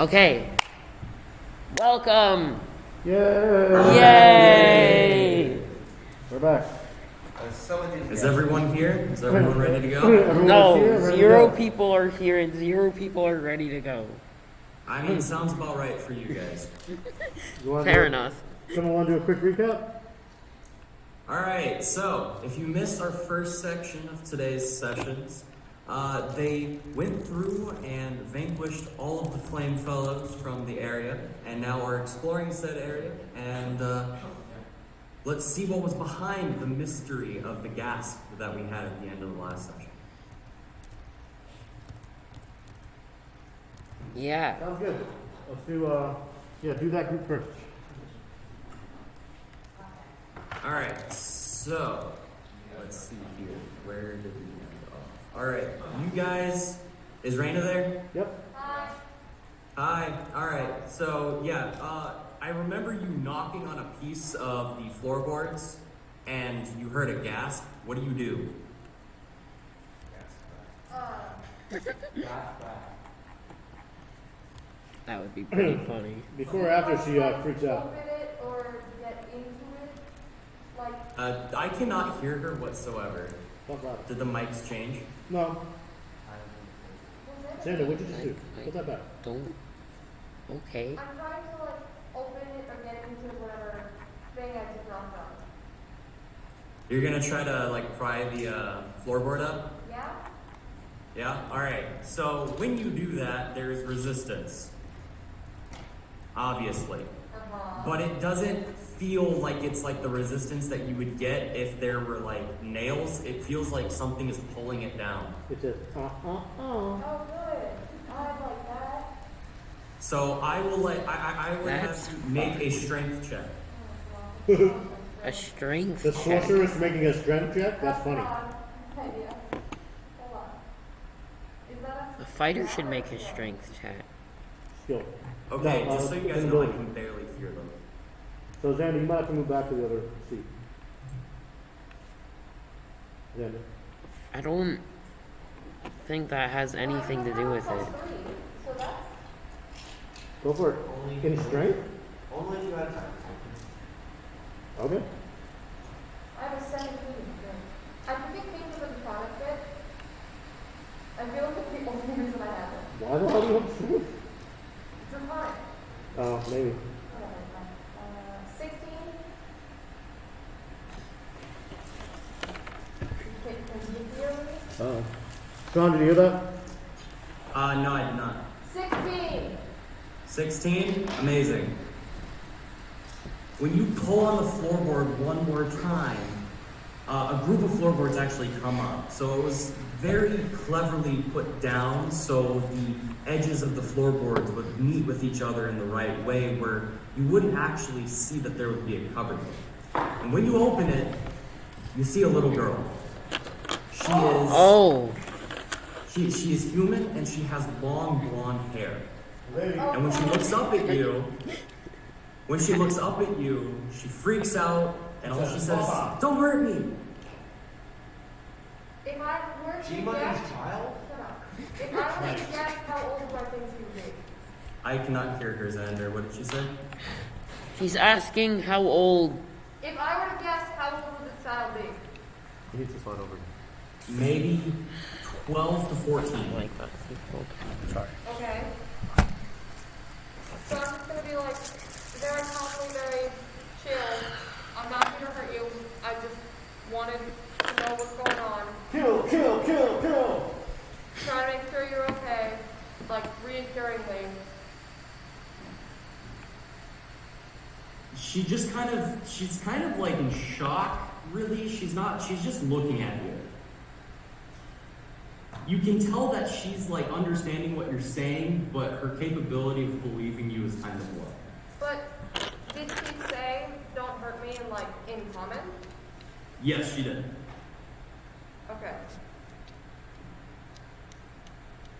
Okay. Welcome. Yay! Yay! We're back. Is everyone here? Is everyone ready to go? No, here, ready to zero go. people are here and 0 people are ready to go. I mean, sounds about right for you guys. Fair enough. Someone want to do a quick recap? Alright, so if you missed our first section of today's sessions, they went through and vanquished all of the flame fellows from the area, and now are exploring said area, and let's see what was behind the mystery of the gasp that we had at the end of the last session. Yeah. Sounds good. Let's do, do that group first. Alright, so let's see here. Where did we end off? Alright, you guys, is Raina there? Yep. Hi, alright, so yeah, I remember you knocking on a piece of the floorboards and you heard a gasp. What do you do? That would be pretty funny. Before or after she freaks out? Open it or get into it, like. I cannot hear her whatsoever. Talk loud. Did the mics change? No. Xander, what'd you just do? Put that back. Don't. Okay. I'm trying to like open it or get into whatever thing I just knocked on. You're gonna try to like pry the floorboard up? Yeah? Yeah? Alright, so when you do that, there's resistance. Obviously. But it doesn't feel like it's like the resistance that you would get if there were like nails. It feels like something is pulling it down. It says, Oh, good. I like that. So I will like I would That's have to make a strength check. A strength the check. sorceress making a strength check? That's funny. Idea. Hold on. Is that A fighter should make a strength check. Skill. Okay, No, just so you guys know I ability. can barely hear them. So Xander, you might have to move back to the other seat. Xander. I don't think that has anything to do with it. So that's. Go for it. In strength? Only if you had time. Okay. I have a 17. I think it came from the product bit. I feel like it's the only reason I have it. Why the hell do you have strength? Draconic. Oh, maybe. Whatever. 16. Can you hear me? Oh. Sean, did you hear that? No, I did not. 16. 16? Amazing. When you pull on the floorboard one more time, a group of floorboards actually come up. So it was very cleverly put down so the edges of the floorboards would meet with each other in the right way where you wouldn't actually see that there would be a cupboard. And when you open it, you see a little girl. She is Oh. she is human and she has long blonde hair. Lady. And when she looks up at you, she freaks out and all she says, "Don't hurt me." If I were to G-Money's guess, child? shut up. If I were to guess how old do I think she would be? I cannot hear her, Xander. What did she say? He's asking how old. If I were to guess how old would this child be? You need to start over. Maybe 12 to 14. Like that. Sorry. Okay. So I'm just gonna be like very calmly, very chill. I'm not here to hurt you. I just wanted to know what's going on. Kill, kill, kill, kill! Try to make sure you're okay. Like reassuringly. She's kind of like in shock, really. She's just looking at you. You can tell that she's like understanding what you're saying, but her capability of believing you is kind of low. But did she say don't hurt me in common? Yes, she did. Okay.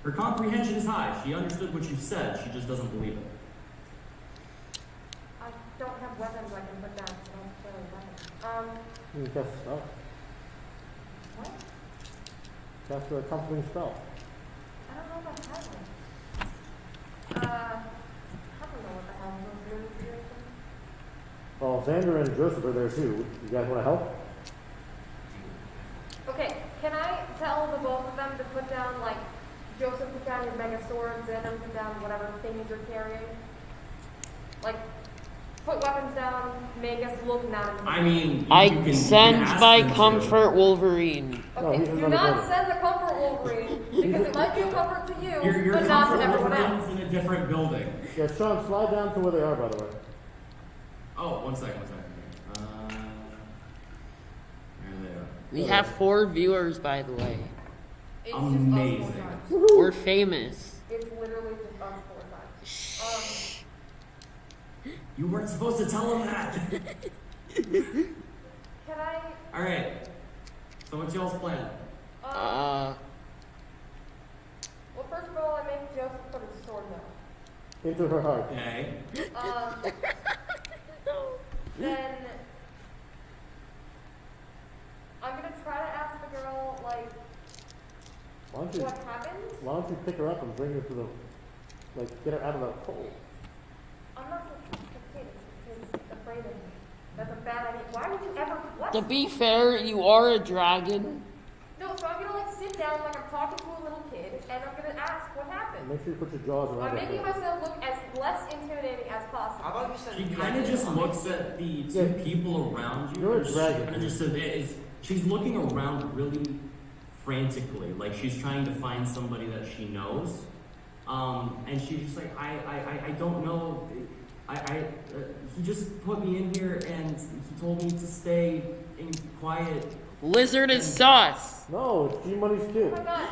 Her comprehension is high. She understood what you said. She just doesn't believe it. I don't have weapons I can put down, so I don't carry weapons. You can cast a spell. What? Cast a comforting spell. I don't know if I have one. I don't know what the hell I'm doing here. Well, Xander and Joseph are there too. You guys want to help? Okay, can I tell the both of them to put down, like, Joseph, put down your mega sword, Xander, put down whatever things you're carrying? Like, put weapons down, make us look not I mean, I you can send ask my them to. comfort Wolverine. No, Okay, he's do another not brother. send the comfort Wolverine, because it might be a comfort to you, Your but not to comfort everyone Wolverine's else. in a different building. Yeah, Sean, slide down to where they are, by the way. Oh, one second. There they are. We have 4 viewers, by the way. It's Amazing. just us 4 times. We're famous. It's literally just us 4 times. You weren't supposed to tell them that. Can I, All right. So what's y'all's plan? Uh, well, first of all, I make Joseph put his sword down. Into her heart. Okay. Then I'm gonna try to ask the girl, like, what happened. Why don't you pick her up and bring her to the, like, get her out of that hole? I'm not the kid is afraid of me. That's a bad idea. Why would you ever, what? to be fair, you are a dragon. No, so I'm gonna, like, sit down like I'm talking to a little kid, and I'm gonna ask what happened. Make sure you put your jaws around I'm her making head. myself look as less intimidating as possible. How about you send She me kind of a just video? looks at the two Yeah. people around you. You're a and she dragon. kinda just she's looking around really frantically, like she's trying to find somebody that she knows. And she's just like, I don't know. He just put me in here and he told me to stay in quiet. Lizard is sus. No, it's G-Money's Oh kid. my god.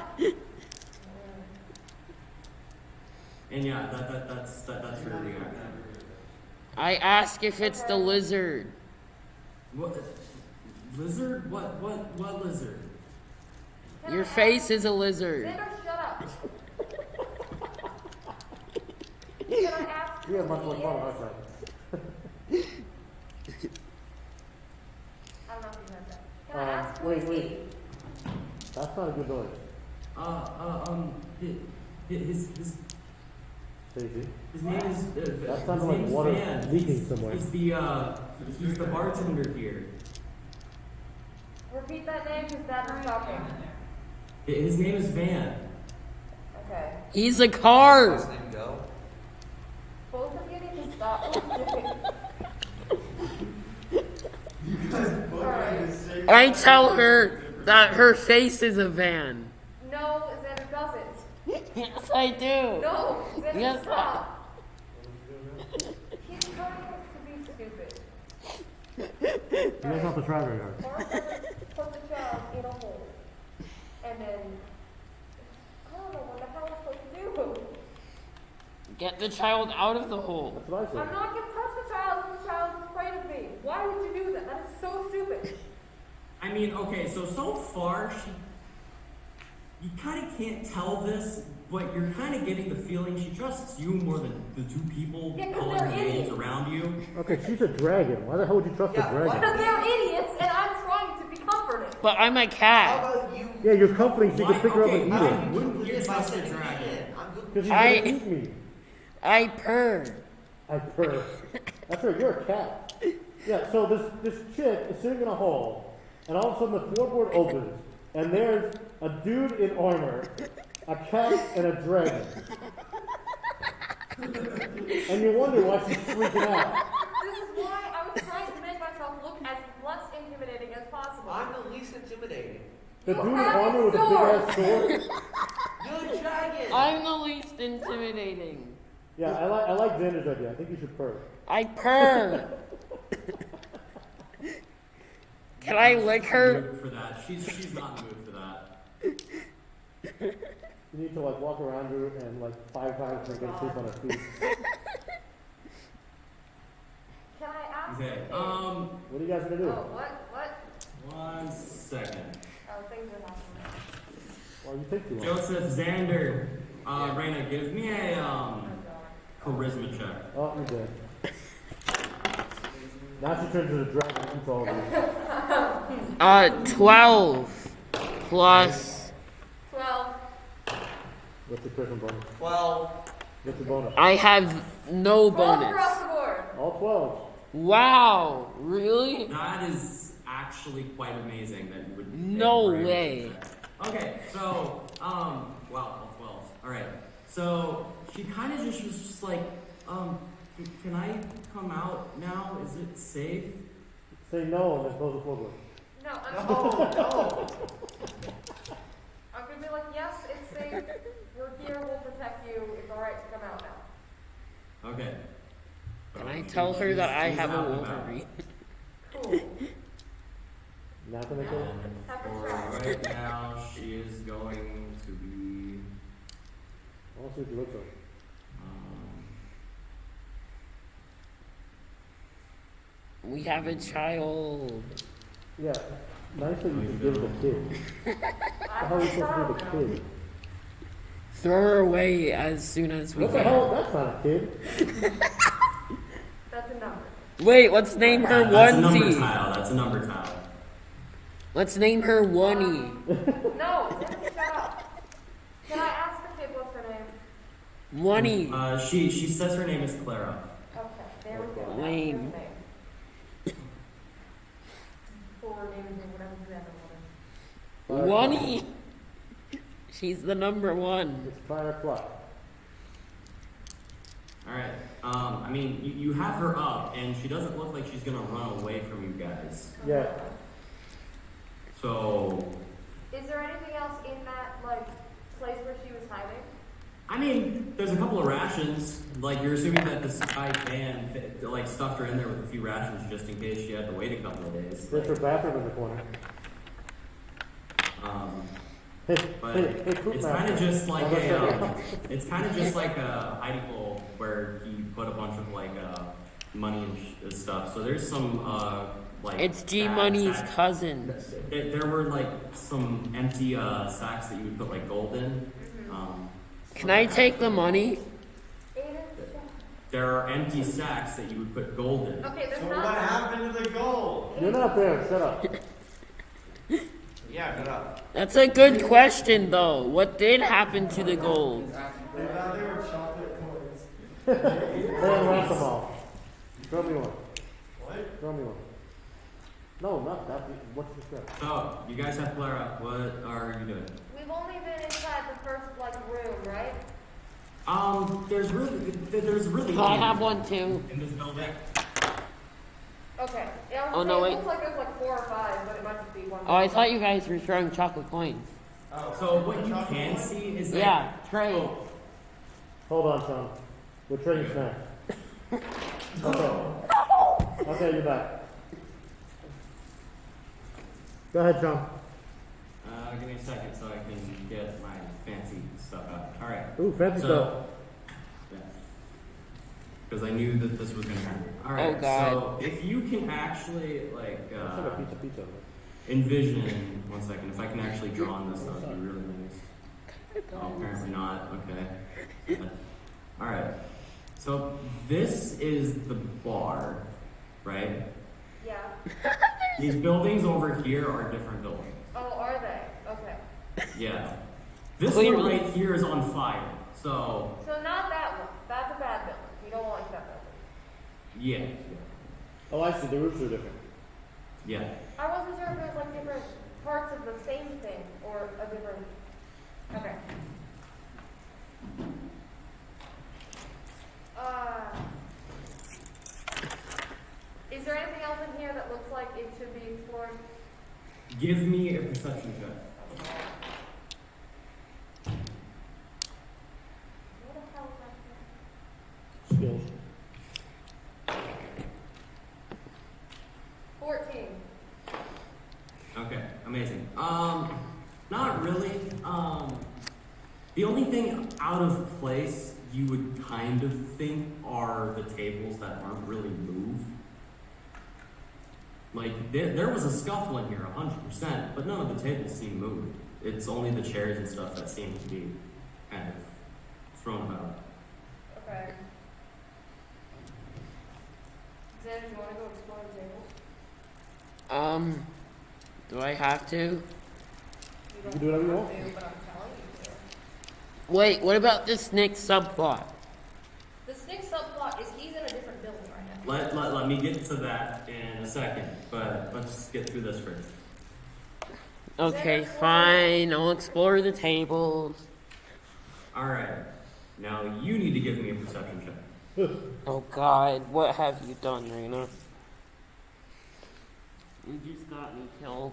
And yeah, that's her reaction. I ask if it's the lizard. What lizard? What lizard? Can Your I face ask- is a lizard. Xander, shut up. Can I ask We have who much more he fun on our is? side. I don't know if you heard that. Can I ask who wait, is wait. he? That's not a good noise. Stacey. His name is. That sounded his like name is water Van. leaking somewhere. He's the bartender here. Repeat that name because that is shocking. His name is Van. Okay. He's a car. Last name go? Both of you need to stop. Alright. I tell her that her face is a van. No, Xander doesn't. Yes, I do. No, Xander, Yes, stop. He's trying to be stupid. You guys have to try very hard. Bartender put the child in a hole. And then, I don't know what the hell I'm supposed to do. Get the child out of the hole. That's what I I'm said. not going to touch the child if the child's afraid of me. Why would you do that? That is so stupid. I mean, okay, so far you kind of can't tell this, but you're kind of getting the feeling she trusts you more than the two people Yeah, 'cause calling they're her names idiots. around you. Okay, she's a dragon. Why the hell would you trust a Yeah, dragon? Because they're idiots and I'm trying to be comforting. But I'm a How cat. about you? Yeah, you're comforting so you can pick her up and eat How her. about you Wouldn't conclude you this by trust a sending me dragon? in? I'm good. Because she's I- gonna eat me. I purr. I purr. That's right, you're a cat. Yeah, so this chick is sitting in a hole, and all of a sudden the floorboard opens, and there's a dude in armor, a cat, and a dragon. And you wonder why she's freaking out. This is why I was trying to make myself look as less intimidating as possible. I'm the least intimidating. The You dude in have a armor with a big ass sword. You're a dragon. I'm the least intimidating. Yeah, I like Xander's idea. I think you should purr. I purr. Can I lick her? Mood for that. She's not in the mood for that. You need to like walk around her and like 5 times make her sleep on her feet. Can I ask Okay. the kid? What are you guys gonna do? Oh, what? 1 second. Oh, things are happening. Well, you take too long. Joseph Xander. Raina, give me a Oh, God. charisma check. Oh, you're dead. Now she turns into a dragon and eats all of you. 12 plus. 12. What's your charisma bonus? 12. Get your bonus. I have no Roll bonus. across the board. All 12. Wow, really? That is actually quite amazing that you would. No that you were able to way. do that. Okay, so wow, all 12. All right, so she kind of just was just like, can I come out now? Is it safe? Say no and then close the floorboard. No, I'm No. I'm gonna be like, yes, it's safe. We're here. We'll protect you. It's all right to come out now. Okay. Can I tell her that I She's have a out and about. Wolverine? Cool. Now can I kill? And Have a for try. right now, she is going to be. I want to see what she looks like. We have a child. Yeah. Nice that you can give it a kid. How are you supposed to give a kid? Throw her away as soon as we What the can. hell? That's not a kid. That's a number. Wait, let's name her That's a number Onesie. tile. That's a number tile. Let's name her Oney. No, Tim, shut up. Can I ask the kid what's her name? Oney. She says her name is Clara. Okay, there we go. Lame. That's his name. Full name or whatever the other one is. Oney. She's the number one. It's 5 o'clock. All right. I mean, you have her up, and she doesn't look like she's gonna run away from you guys. Yeah. So, Is there anything else in that like place where she was hiding? I mean, there's a couple of rations. Like, you're assuming that this guy man like stuffed her in there with a few rations just in case she had to wait a couple of days. There's her bathroom in the corner. Hey, But hey, poop it's master. kind of just like Oh, that's right. it's kind of just like a hiding hole where he put a bunch of like money and stuff. So there's some like It's G sacks- Money's sacks- cousin. There were like some empty sacks that you would put like gold in. Can I take the money? Aiden, There are empty sacks that you would put gold in. okay, there's So not. what happened to the gold? You're not there. Shut up. Yeah, shut up. That's a good question, though. What did happen to the gold? They thought they were chocolate coins. Hey, unwrap them all. Throw me one. What? Throw me one. No, not that. What's the step? So you guys have Clara. What are you doing? We've only been inside the first like room, right? There's really. I have one too. in this building. Okay. Yeah, I was Oh, saying, no, it wait. looks like there's like 4 or 5, but it might just be one. Oh, I thought you guys were throwing chocolate coins. Oh, So what you can see is that Yeah, trade. Hold on, Sean. We're trading snacks. Okay. Okay, you're back. Go ahead, Sean. Give me a second so I can get my fancy stuff out. All right. Ooh, fancy stuff. So, because I knew that this was going to happen. All right. Oh, God. So if you can actually like Let's have a pizza. envision, one second, if I can actually draw on this, that would be really nice. Oh, apparently not. Okay. All right. So this is the bar, right? Yeah. These buildings over here are different buildings. Oh, are they? Okay. Yeah. This Clearly. one right here is on fire. So So not that one. That's a bad building. You don't like that building. yeah. Oh, I see. The roofs are different. Yeah. I wasn't sure if it was like different parts of the same thing or a different. Okay. Is there anything else in here that looks like it should be explored? Give me a perception check. What the hell is that here? Skills. 14. Okay, amazing. Not really. The only thing out of place you would kind of think are the tables that aren't really moved. Like, there was a scuffle in here, 100%, but none of the tables seem moved. It's only the chairs and stuff that seem to be kind of thrown about. Okay. Zen, do you want to go explore the tables? Do I have to? You can do whatever you have want. to, but I'm telling you to. Wait, what about this next subplot? he's in a different building right now. Let me get to that in a second, but let's get through this first. Okay, fine. I'll explore the tables. Alright, now you need to give me a perception check. Oh God, what have you done, Rena? You just got me killed.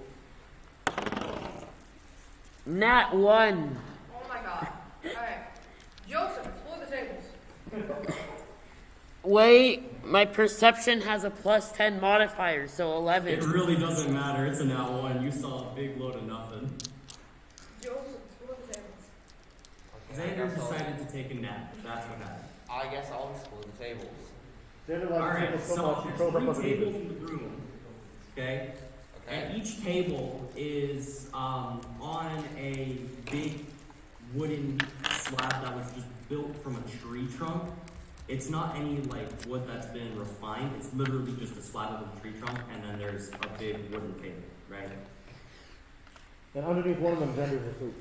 Nat 1. Oh my god. Alright. Joseph, explore the tables. Wait, my perception has a plus 10 modifier, so 11. It really doesn't matter, it's an out one. You saw a big load of nothing. Joseph, explore the tables. Xander decided to take a nap. That's what happened. I guess I'll explore the tables. Xander likes Alright, tables so so much he there's curled up 3 underneath tables it. in the room. Okay? Okay. And each table is on a big wooden slab that was just built from a tree trunk. It's not any like wood that's been refined. It's literally just a slab of a tree trunk, and then there's a big wooden table, right? And underneath one of them, Xander's asleep.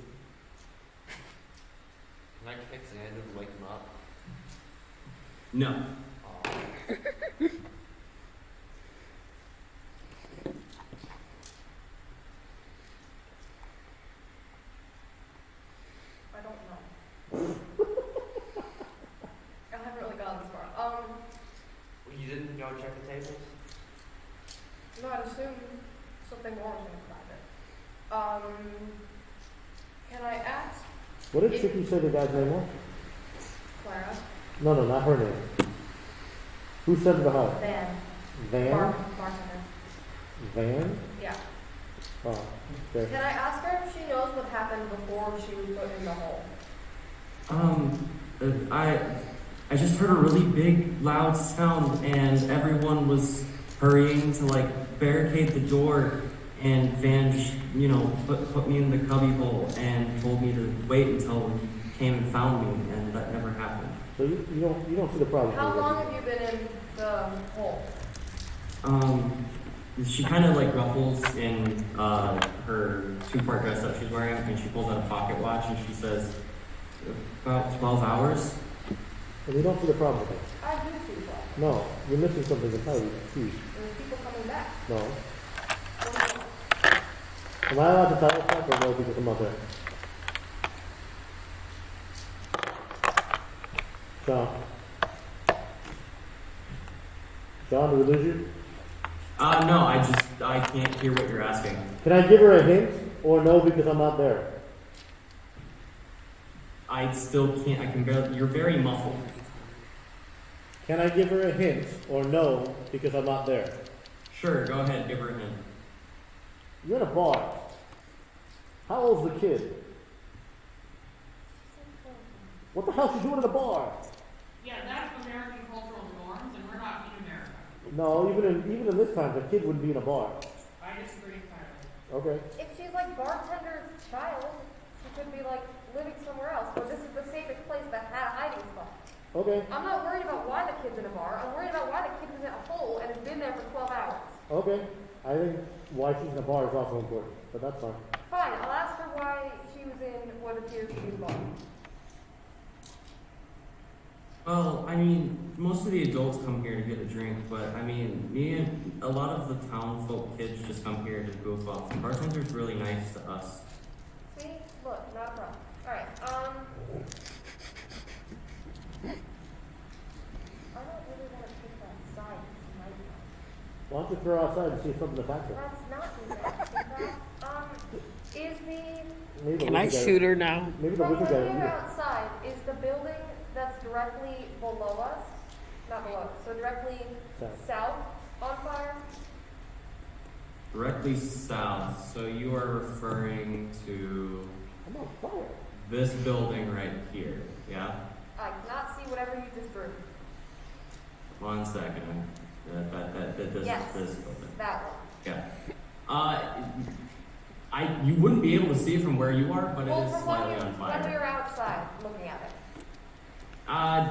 Can I kick Xander to wake him up? No. Oh. I don't know. I haven't really gotten this far. Well, you didn't go check the tables? No, I'd assume something more was gonna come out of it. Can I ask What did Chicky say the guy's name was? Clara? No, not her name. Who said the house? Van. Van? Bartender. Van? Yeah. Oh, okay. Can I ask her if she knows what happened before she was put in the hole? I just heard a really big, loud sound, and everyone was hurrying to like barricade the door. And Van just, put me in the cubby hole and told me to wait until he came and found me, and that never happened. So you don't see the problem. How here, long have you been in the hole? She kind of like ruffles in her 2-part dress that she's wearing, and she pulls out a pocket watch and she says, about 12 hours. And you don't see the problem with it. I do see that. No, you're missing something entirely huge. There's people coming back. No. What do you want? Am I allowed to title check or no because I'm not there? Sean. Sean, do we lose you? No, I can't hear what you're asking. Can I give her a hint or no because I'm not there? I still can't, I can barely, you're very muffled. Can I give her a hint or no because I'm not there? Sure, go ahead, give her a hint. You're in a bar. How old's the kid? What the hell's she doing in a bar? Yeah, that's American cultural norms, and we're not in America. No, even in this time, the kid wouldn't be in a bar. I disagree entirely. Okay. If she's like bartender's child, she could be like living somewhere else. But this is the safest place that had a hiding spot. Okay. I'm not worried about why the kid's in a bar. I'm worried about why the kid was in a hole and has been there for 12 hours. Okay. I think why she's in a bar is also important, but that's fine. Fine, I'll ask her why she was in what appears to be the bar. Well, I mean, most of the adults come here to get a drink, but I mean, me and a lot of the town folk kids just come here to goof off. The bartender's really nice to us. See? Look, not a problem. Alright, I don't really want to pick that side tonight. Why don't you throw her outside and see if something attacks her? Let's not do that. In fact, is the Maybe the Can I wicked guy- shoot her now? Maybe the from wicked when guy. we were outside, is the building that's directly below us, not below us, so directly south on fire? Directly south, so you are referring to I'm on fire. this building right here, yeah? I cannot see whatever you just drew. 1 second. Yes. This building. That one. Yeah. You wouldn't be able to see it from where you are, but it Well, is from slightly on when we fire. were outside looking at it.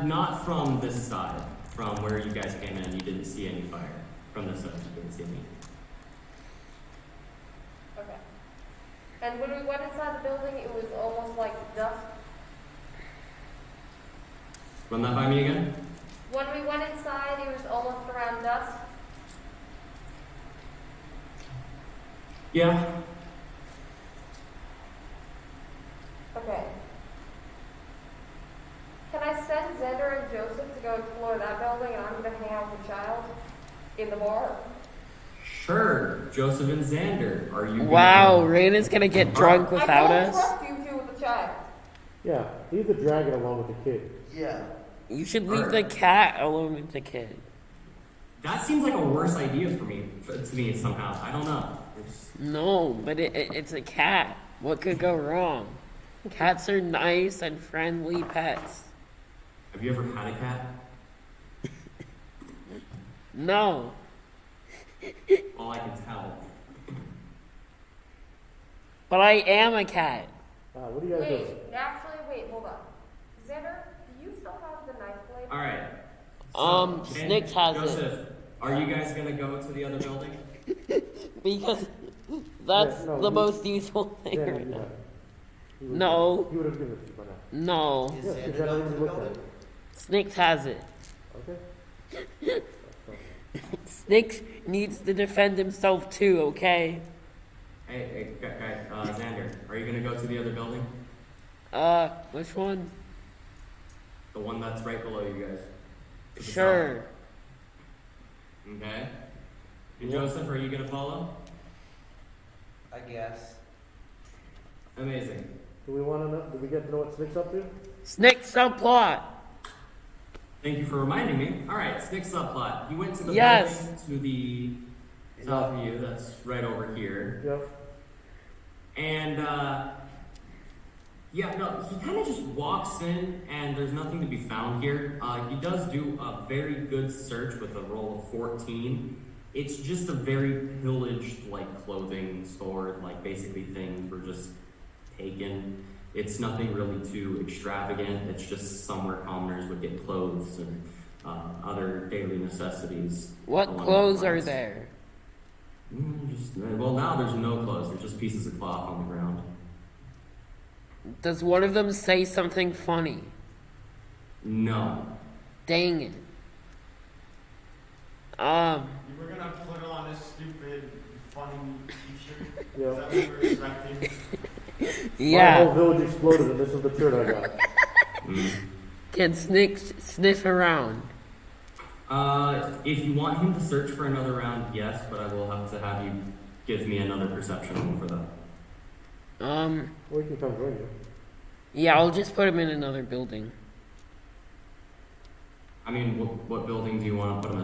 Not from this side. From where you guys came in, you didn't see any fire. From this side, you didn't see any. Okay. And when we went inside the building, it was almost like dusk. Run that by me again? When we went inside, it was almost around dusk. Yeah. Okay. Can I send Xander and Joseph to go explore that building, and I'm gonna hang out with the child in the bar? Sure. Joseph and Xander, are you? Wow, Raina's gonna get drunk without I us? don't trust you two with the child. Yeah, leave the dragon along with the kid. Yeah. You should leave the cat alone with the kid. That seems like a worse idea for me, to me somehow. I don't know. No, but it's a cat. What could go wrong? Cats are nice and friendly pets. Have you ever had a cat? No. All I can tell. But I am a cat. What do you guys do? Wait, hold on. Xander, do you still have the knife blade? All right. Snicks has it. Joseph, are you guys gonna go to the other building? Because that's Yeah, no, the you- most useful thing Yeah, right you now. have. He would- No. He would have given it to you by now. No. Is Yes, Xander because I going don't to even the look at building? it. Snicks has it. Okay? Snicks needs to defend himself too, okay? Hey, Xander, are you gonna go to the other building? Which one? The one that's right below you guys. To the Sure. south. Okay. And Joseph, are you gonna follow? I guess. Amazing. Do we want to know? Do we get to know what Snick's up to? Snicks subplot. Thank you for reminding me. All right, Snick subplot. You went to the Yes. building to the south of you. That's right over here. Yep. And yeah, no, he kind of just walks in, and there's nothing to be found here. He does do a very good search with a roll of 14. It's just a very pillaged, like, clothing store. Like, basically things were just taken. It's nothing really too extravagant. It's just somewhere commoners would get clothes and other daily necessities. What along clothes those are lines. there? Well, now there's no clothes. There's just pieces of cloth on the ground. Does one of them say something funny? No. Dang it. You were gonna put on a stupid, funny t-shirt? Yeah. Is that what you were expecting? My whole Yeah. village exploded, and this is the shirt I got. Can Snicks sniff around? If you want him to search for another round, yes, but I will have to have you give me another perception roll for that. Or he can come join you. Yeah, I'll just put him in another building. I mean, what building do you want to put him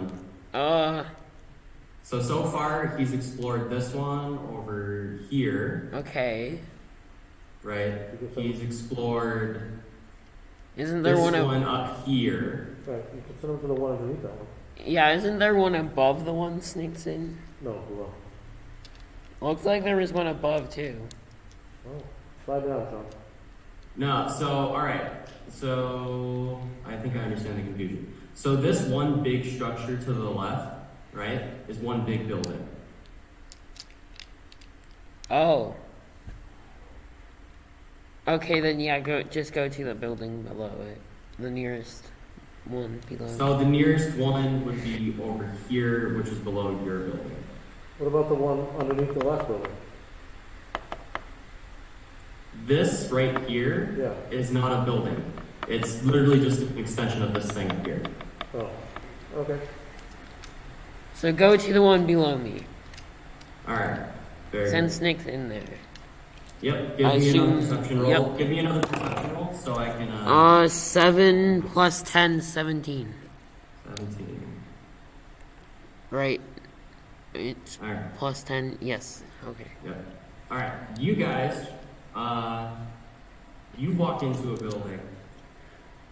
in? So far, he's explored this one over here, Okay. right? He's explored Isn't there this one? one up here. Right, you can send him to the one underneath that one. Yeah, isn't there one above the one Snicks in? No, below. Looks like there was one above too. Oh, slide down, John. No, so, alright. So, I think I understand the confusion. So this one big structure to the left, right, is one big building. Oh. Okay, then yeah, just go to the building below it. The nearest one below. So the nearest one would be over here, which is below your building. What about the one underneath the last building? This right here Yeah. is not a building. It's literally just an extension of this thing here. Oh, okay. So go to the one below me. Alright. Very Send good. Snicks in there. Yep, give I me another assume- perception roll. yep. Give me another perception roll so I can, 7 plus 10, 17. 17. Right. It's Alright. plus 10, yes. Okay. Yep. Alright, you guys, you walk into a building,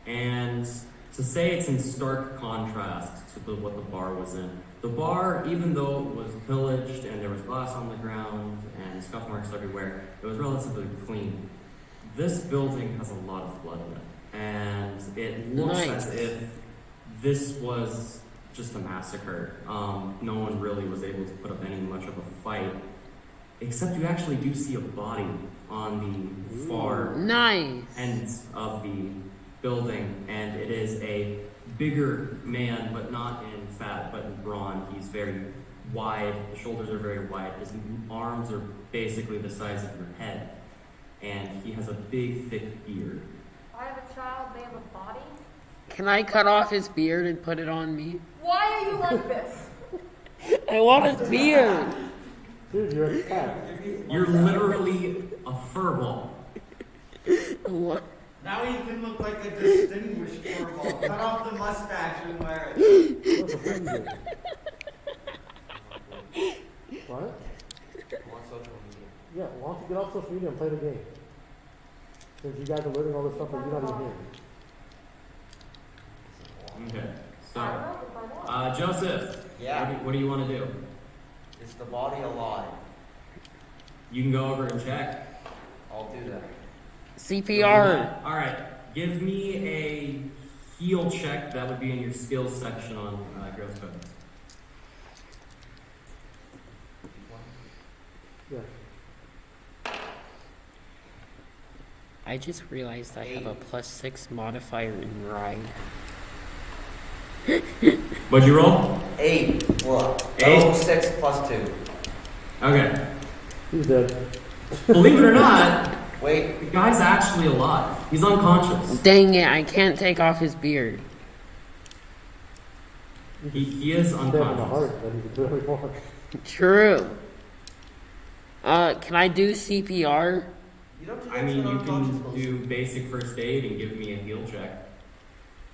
and to say it's in stark contrast to what the bar was in. The bar, even though it was pillaged and there was glass on the ground and scuff marks everywhere, it was relatively clean. This building has a lot of blood in it, and it looks Nice. as if this was just a massacre. No one really was able to put up any much of a fight, except you actually do see a body on the far Nice. end of the building, and it is a bigger man, but not in fat, but in brawn. He's very wide. The shoulders are very wide. His arms are basically the size of your head, and he has a big, thick beard. I have a child, they have a body. Can I cut off his beard and put it on me? Why are you like this? I want his beard. Dude, you're a cat. You're literally a furball. What? Now he can look like a distinguished furball. Cut off the mustache and wear it. What's a friend do? What? On social media. Yeah, why don't you get off social media and play the game? Since you guys are learning all this stuff that you're not even here. Okay. So, I don't know if I want. Joseph. Yeah. What do you want to do? Is the body alive? You can go over and check. I'll do that. CPR. All right. Give me a heal check. That would be in your skills section on growth code. Yeah. I just realized I have a +6 modifier in ride. What'd you roll? 8. What? 8? Oh, 6 plus 2. Okay. He's dead. Believe it or not, Wait. the guy's actually alive. He's unconscious. Dang it, I can't take off his beard. He is He's dead in the unconscious. heart, then you can do whatever you want. True. Can I do CPR? You don't do I that mean, to an you unconscious can person. do basic first aid and give me a heal check.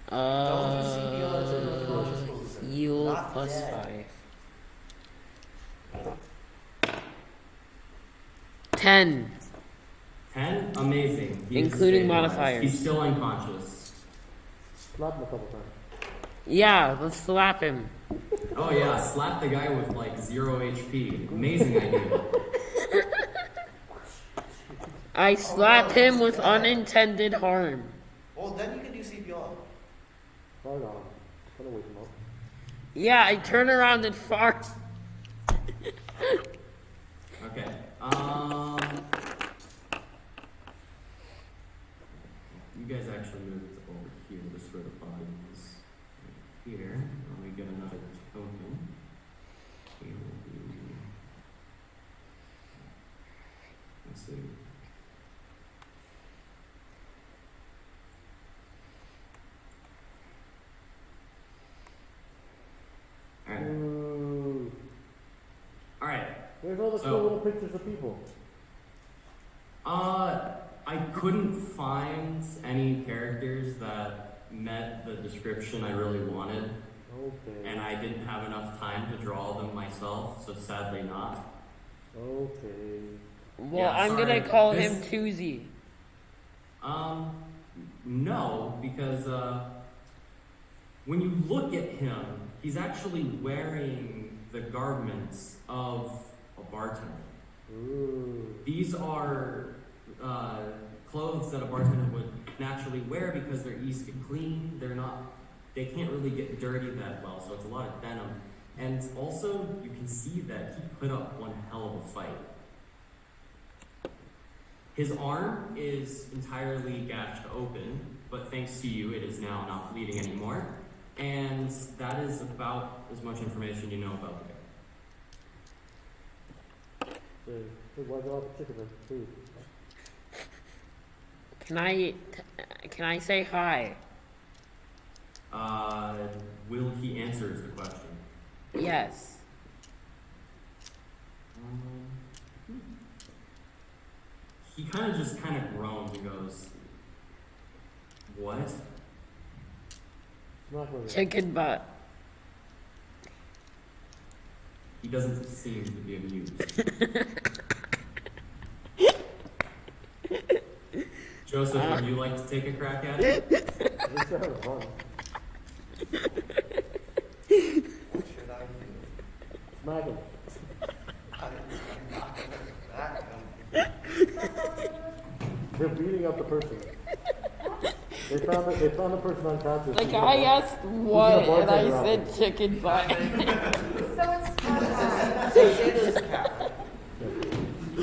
Don't do CPR to an unconscious person. Heal Not +5. dead. 10. 10? Amazing. He is Including stabilized. modifiers. He's still unconscious. Slap him a couple times. Yeah, let's slap him. Oh yeah, slap the guy with like 0 HP. Amazing idea. I slap him with unintended harm. Well, then you can do CPR. Fart on him. Gonna wake him up. Yeah, I turn around and fart. Okay. You guys actually moved over here. This is where the body is. Right here. Let me get another token. Here will be. Let's see. Alright. Ooh. Alright. There's all the So- cool little pictures of people. I couldn't find any characters that met the description I really wanted, Okay. and I didn't have enough time to draw them myself, so sadly not. Okay. Well, Yeah, I'm sorry. gonna call him This- Toozy. No, because, when you look at him, he's actually wearing the garments of a bartender. Ooh. These are clothes that a bartender would naturally wear because they're easy to clean. They can't really get dirty that well, so it's a lot of denim. And also, you can see that he put up one hell of a fight. His arm is entirely gashed open, but thanks to you, it is now not bleeding anymore. And that is about as much information you know about the guy. Hey, why get off the chicken then? Please. Can I say hi? Will he answer is the question. Yes. He kind of groans and goes, "What?" Smack with it. Chicken butt. He doesn't seem to be amused. Joseph, would you like to take a crack at it? This guy was fun. What should I do? Smack him. I'm not gonna smack him. They're beating up the person. They found the person unconscious. Like He's a I bar- asked what, and I bartender said outfit. chicken butt. So it's So it is cat. Can I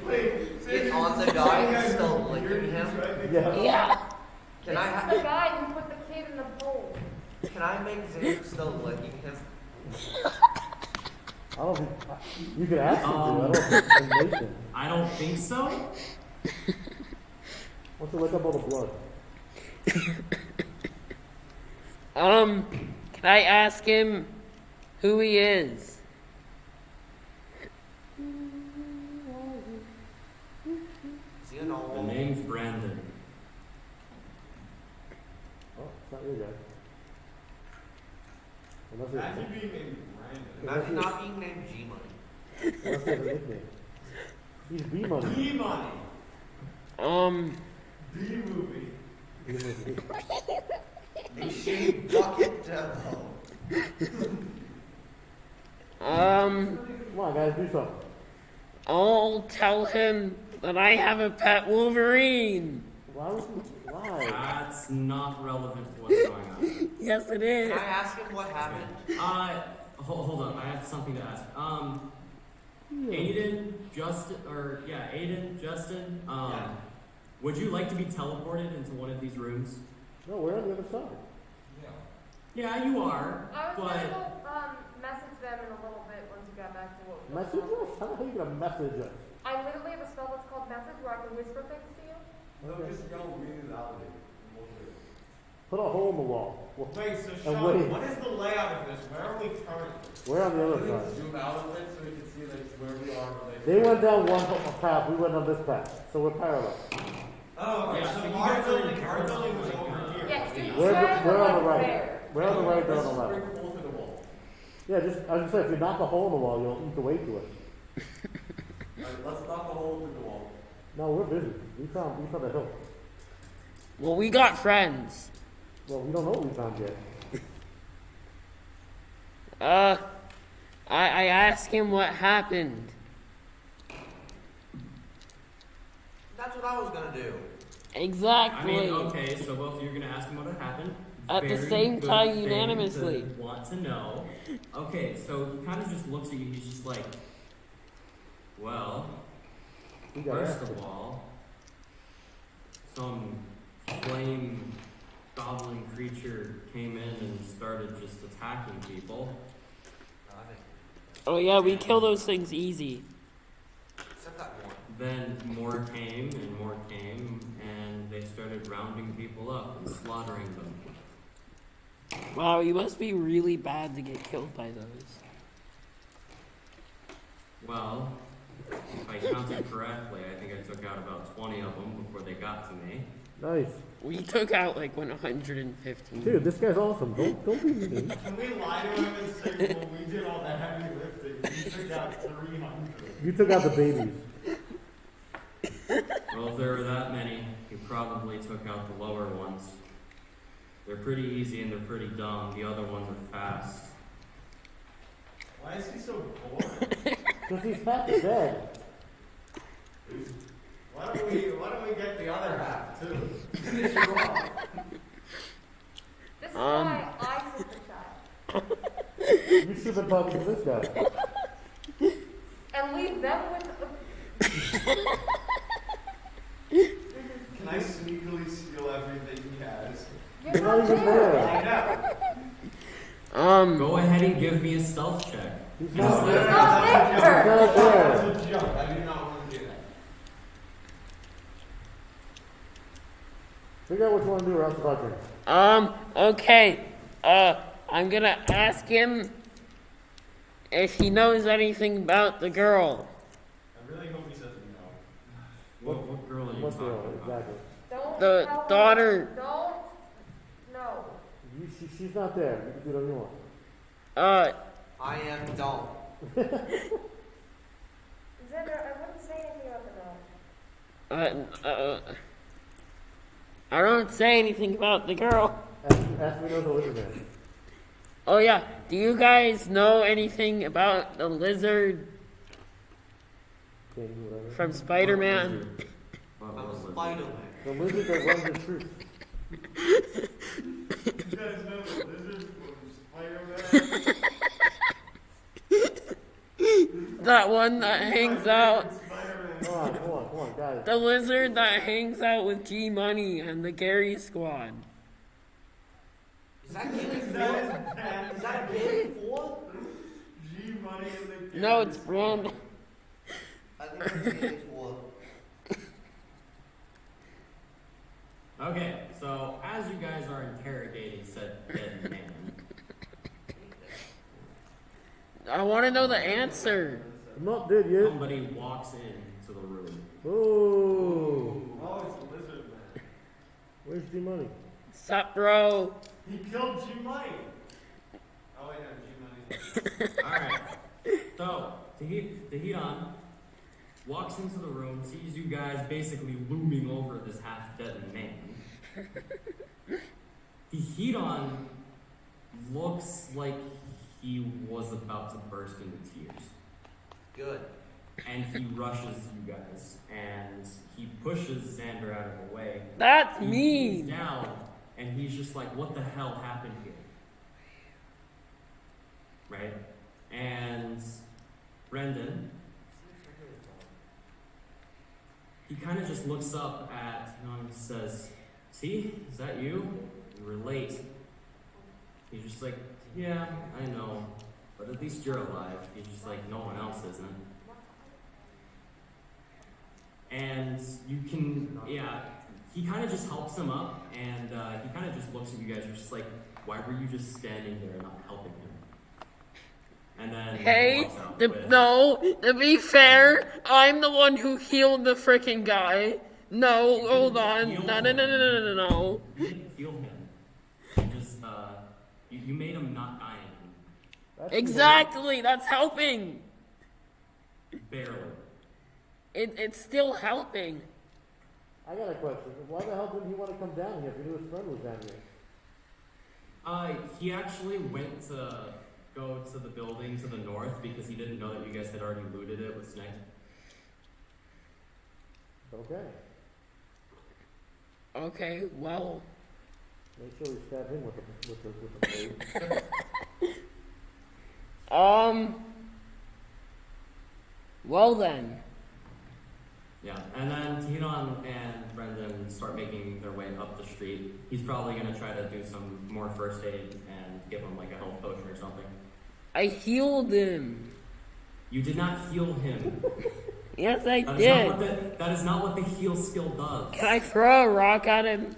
make it on the guy who's still licking him? Yeah. Yeah. Can I This is have? the guy who put the kid in the bowl. Can I make Xander still licking him? I don't think you could ask him to. I don't think you can make him. I don't think so. Why don't you lick up all the blood? Can I ask him who he is? Is he a The normal? name's Brandon. Oh, it's not your guy. Unless Imagine it's, being named Brandon. Imagine not being named G-Money. unless it's a nickname. He's B-Money. B-Money. B-movie. B-Money. Machine Bucket Demo. Come on, guys, do something. I'll tell him that I have a pet Wolverine. Why would you lie? That's not relevant to what's going on. Yes, it is. Can I ask him what happened? Hold on. I have something to ask. Aiden, Justin, Yeah. would you like to be teleported into one of these rooms? No, we're on the other side. Yeah, you are, I was but gonna go message them in a little bit once you got back to what was Message going on. us? How the hell are you gonna message us? I literally have a spell that's called message where I can whisper things to you. No, just go read it out there. We'll do it. Put a hole in the wall. Wait, so And Sean, wait. what is the layout of this? Where are we turning? We're on the other Can we side. zoom out a bit so we can see like where we are? They went down one path, we went on this path. So we're parallel. Oh, okay. Yeah, So so you our guys are in building was over here. Yes, you We're guys on the are right. there. We're on the right, they're on the Let's left. break a hole through the wall. Yeah, just, I was gonna say, if you knock a hole in the wall, you'll eat the way to it. Alright, let's knock a hole through the wall. No, we're busy. We found a hill. Well, we got friends. Well, we don't know what we found yet. I asked him what happened. That's what I was gonna do. Exactly. I mean, okay, so both of you are gonna ask him what happened. At the Very same good time, thing unanimously. to want to know. Okay, so he kind of just looks at you. He's just like, well, We got first after of it. all, some flame goblin creature came in and started just attacking people. Oh yeah, we kill those things easy. Except that one. Then more came and they started rounding people up and slaughtering them. Wow, you must be really bad to get killed by those. Well, if I counted correctly, I think I took out about 20 of them before they got to me. Nice. We took out like 115. Dude, this guy's awesome. Don't be mean. Can we lie to him and say, well, we did all the heavy lifting. We took out 300. You took out the babies. Well, if there were that many, you probably took out the lower ones. They're pretty easy and they're pretty dumb. The other ones are fast. Why is he so boring? Because he's half dead. Why don't we get the other half too? Finish you off. This is why I took the shot. You should have been talking to this guy. And leave them with Can I sneakily steal everything he has? You're You're not not even there. there. I know. Go ahead and give me a stealth check. He's No, not there. not that's there. a joke. He's not there. That's a joke. I do not want to do that. Figure out what you want to do or else I'll drink. Okay. I'm gonna ask him if he knows anything about the girl. I really hope he says no. What girl are you What talking girl? about? Exactly. Don't The tell daughter. Her. Don't. No. She's not there. You can do whatever you want. I am dumb. Xander, I wouldn't say anything about the dog. I don't say anything about the girl. Ask me know the lizard man. Oh yeah, do you guys know anything about the lizard Thing, whatever. from Spider-Man? What I'm a was it? Spider-Man. The lizard that runs the truth. You guys know the lizard from Spider-Man? That one that hangs out, Spider-Man. Come on, guys. the lizard that hangs out with G Money and the Gary Squad. Is that Gary? Is that a game 4? G money in the No, it's Brandon. I think it's game 4. Okay, so as you guys are interrogating said dead man, I want to know the answer. I'm not dead yet. somebody walks into the room. Oh, Oh, it's a lizard man. where's G Money? Sup, bro? He killed G money. Oh wait, no, G money. Alright, so Tahidon walks into the room, sees you guys basically looming over this half-dead man. Tahidon looks like he was about to burst into tears. Good. And he rushes you guys, and he pushes Xander out of the way. That's He mean. leans down, and he's just like, what the hell happened here? Right? And Brendan, he kind of just looks up at him and says, see, is that you? You were late. He's just like, yeah, I know, but at least you're alive. He's just like, no one else isn't. And you can, yeah, he kind of just helps him up, and he kind of just looks at you guys. You're just like, why were you just standing there and not helping him? And then he Hey, walks out with, no, to be fair, I'm the one who healed the freaking guy. No, hold on. No. You didn't heal him. You just, you made him not dying. That's Exactly, that's helping. Barely. It's still helping. I got a question. Why the hell didn't he want to come down here if he knew his friend was down here? He actually went to go to the building to the north because he didn't know that you guys had already looted it with Snake. Okay. Okay, well, Make sure we stab him with the blade. well then. Yeah, and then Tinon and Brendan start making their way up the street. He's probably gonna try to do some more first aid and give him like a health potion or something. I healed him. You did not heal him. Yes, I That is did. not what that is not what the heal skill does. Can I throw a rock at him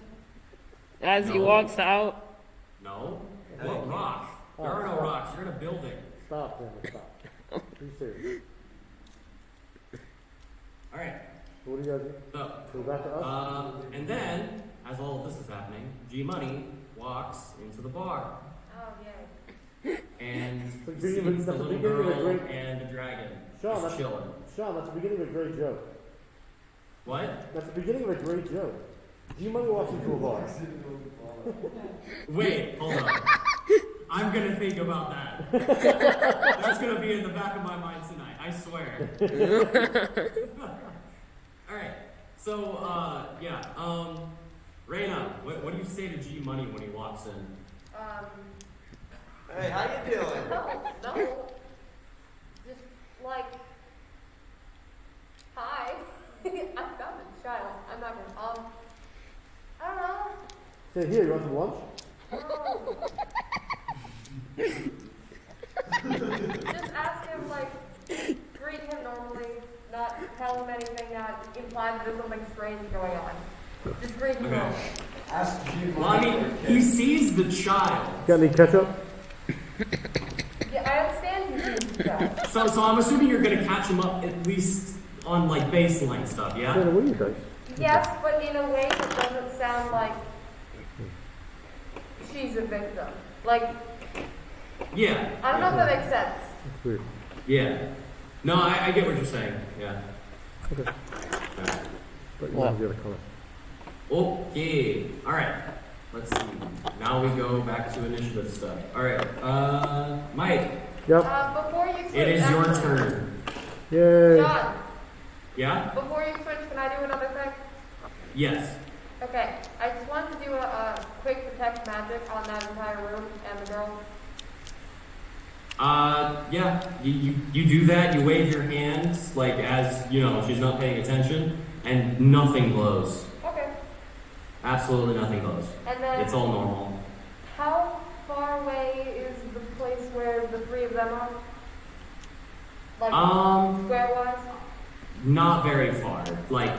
as he No. walks out? No? What rock? There are no rocks. You're in a building. Stop, Sam, stop. Be serious. Alright, So what do you guys do? so Go back to us? and then, as all of this is happening, G Money walks into the bar. Oh, yay. And It's the sees beginning of- the that's the little beginning of a girl great- and the dragon Sean, just that's, chilling. Sean, that's the beginning of a great joke. What? That's the beginning of a great joke. G-Money walks into a bar. Wait, hold on. I'm gonna think about that. That's gonna be in the back of my mind tonight, I swear. Alright, so, yeah, Reyna, what do you say to G Money when he walks in? Hey, how you doing? No. Just like, hi. I'm not a child. I'm not gonna, I don't know. Say, here, you want some lunch? Just ask him, like, greet him normally, not tell him anything that implies there's something strange going on. Just greet him Okay. normally. Ask G money. Well, I mean, he sees the child. Got any ketchup? Yeah, I understand you do that. So I'm assuming you're gonna catch him up at least on, like, baseline stuff, yeah? Santa, what are you guys? Yes, but in a way that doesn't sound like she's a victim. Like, Yeah. I don't know if that makes sense. That's weird. Yeah. No, I get what you're saying, yeah. Okay. Alright. But you want the other color. Okay. Alright. Let's see. Now we go back to initiative stuff. Alright. Mike, Yep. Before you switch, it is your actually- turn. Yay. John, Yeah? before you switch, can I do another thing? Yes. Okay, I just wanted to do a quick detect magic on that entire room and the girl. Yeah. You do that, you wave your hands, like, as, you know, she's not paying attention, and nothing glows. Okay. Absolutely nothing glows. And then, It's all normal. how far away where the three of them are? Like, Um, square-wise? Not very far. Like,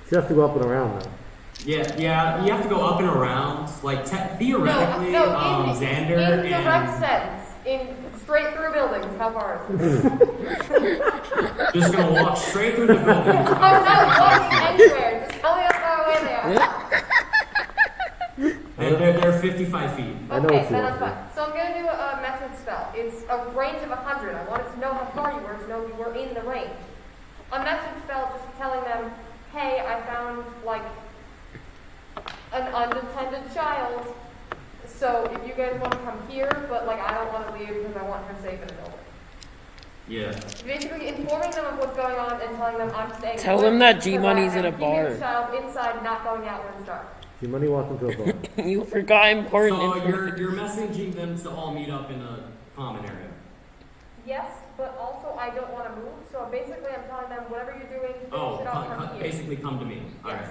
She has to go up and around though. yeah, you have to go up and around. Like, theoretically, no, Xander in direct and sense. In straight through buildings, how far is it? just gonna walk straight through the building. I'm not walking anywhere. Just tell me how far away they are. They're 55 feet. I know Okay, what you then want I'm to fine. So I'm gonna do a message spell. It's a range of 100. I wanted to know how far you were to know you were in the range. A message spell just telling them, hey, I found like an unattended child. So if you guys want to come here, but like I don't want to leave because I want her safe in the building. Yeah. Basically informing them of what's going on and telling them I'm staying. Tell put them that because G-Money's I am at a keeping bar. the child inside, not going out when it's dark. G-Money wants them to a bar. You forgot important So information. you're messaging them to all meet up in a common area. Yes, but also I don't want to move. So basically, I'm telling them whatever you're doing, finish Oh, it off from here. basically come to me. Alright.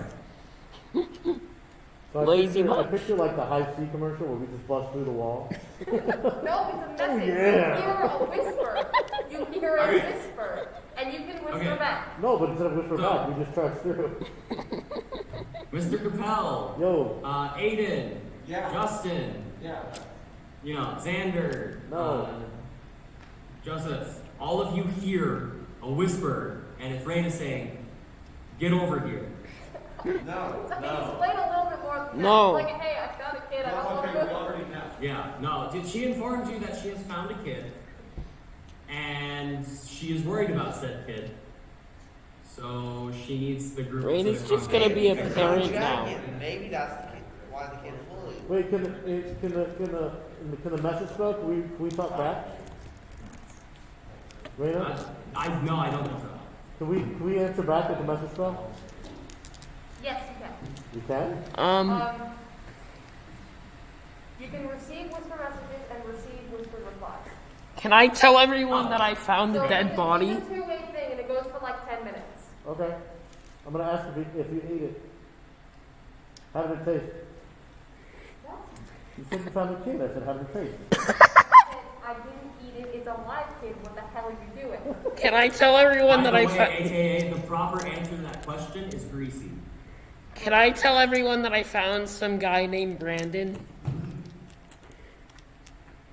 So Lazy I much. picture like the high C commercial where we just bust through the wall. No, it's a message. yeah. You hear a whisper. You hear a Okay. whisper, and you can whisper Okay. back. No, but instead of whisper No. back, we just charge through. Mr. Capel, Yo, Aiden, Yeah. Justin, Yeah. you know, Xander, No. Joseph, all of you hear a whisper, and it's Raina saying, get over here. No. Explain a little bit more. Than No. That. Like, hey, I found a kid. I don't No, want okay, to we move. already know. Yeah, no, did she inform you that she has found a kid, and she is worried about said kid, so she needs the group Raina's to just come. gonna be a Maybe parent they're now. dragging. Maybe that's the kid, why the kid is bullied. wait, can the message spell, can we talk back? Raina, No, I don't think so. can we answer back with the message spell? Yes, you can. You can? You can receive whisper messages and receive whispered replies. Can I tell everyone that I found So a dead it's body? a two-way thing, and it goes for like 10 minutes. Okay. I'm gonna ask if you ate it. How did it taste? What? You said you found a kid. I said, how did it taste? I didn't eat it. It's a live kid. What the hell are you doing? Can I tell everyone By that the I way, found? AKA, the proper answer to that question is greasy. Can I tell everyone that I found some guy named Brandon?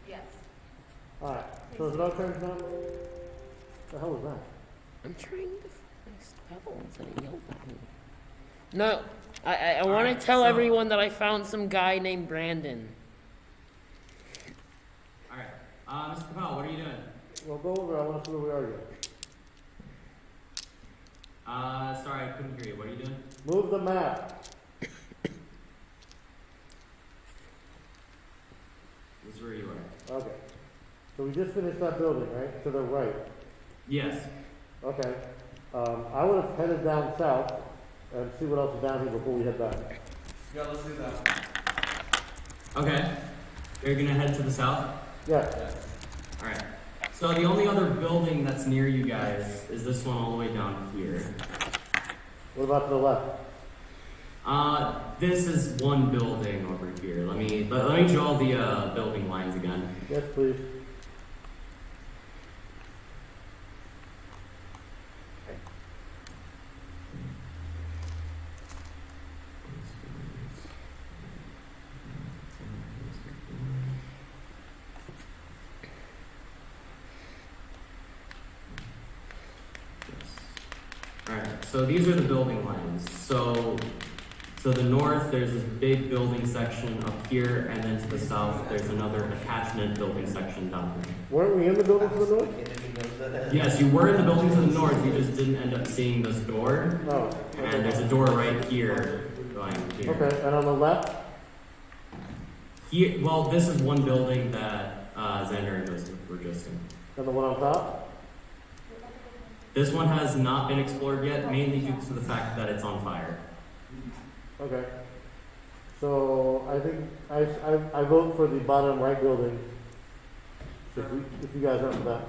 Yes. Alright. So is it our turn now? What the hell was that? I'm trying to find my spells and it yelled at me. No, I want to Alright, tell so- everyone that I found some guy named Brandon. Alright, Mr. Capel, what are you doing? Well, go over. I want to see where we are again. Sorry, I couldn't hear you. What are you doing? Move the map. This is where you are. Okay. So we just finished that building, right? To the right. Yes. Okay. I would have headed down south and see what else is down here before we head back. Yeah, let's do that. Okay. You're gonna head to the south? Yeah. Alright. So the only other building that's near you guys is this one all the way down here. What about to the left? This is one building over here. Let me draw the building lines again. Yes, please. Alright, so these are the building lines. So to the north, there's this big building section up here, and then to the south, there's another attachment building section down here. Weren't we in the building to the north? Yes, you were in the building to the north, you just didn't end up seeing this door. No. And there's a door right here going here. Okay, and on the left? Here, well, this is one building that Xander and Joseph were just in. And the one on top? This one has not been explored yet, mainly due to the fact that it's on fire. Okay. So I think I vote for the bottom right building. If you guys are for that.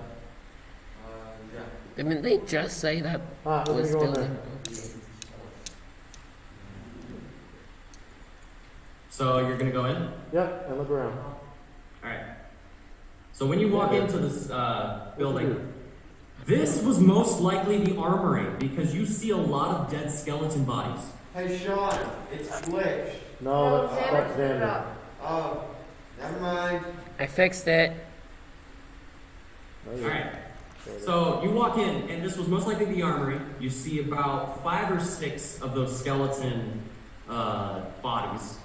Yeah. Didn't they just say that Ah, we're was gonna go in still there. in? So you're gonna go in? Yep, and look around. Alright. So when you walk into this building, this was most likely the armory because you see a lot of dead skeleton bodies. Hey, Sean, it's glitched. No, Xander that's screwed it Xander. up. Oh, never mind. I fixed it. Alright. So you walk in, and this was most likely the armory. You see about 5 or 6 of those skeleton bodies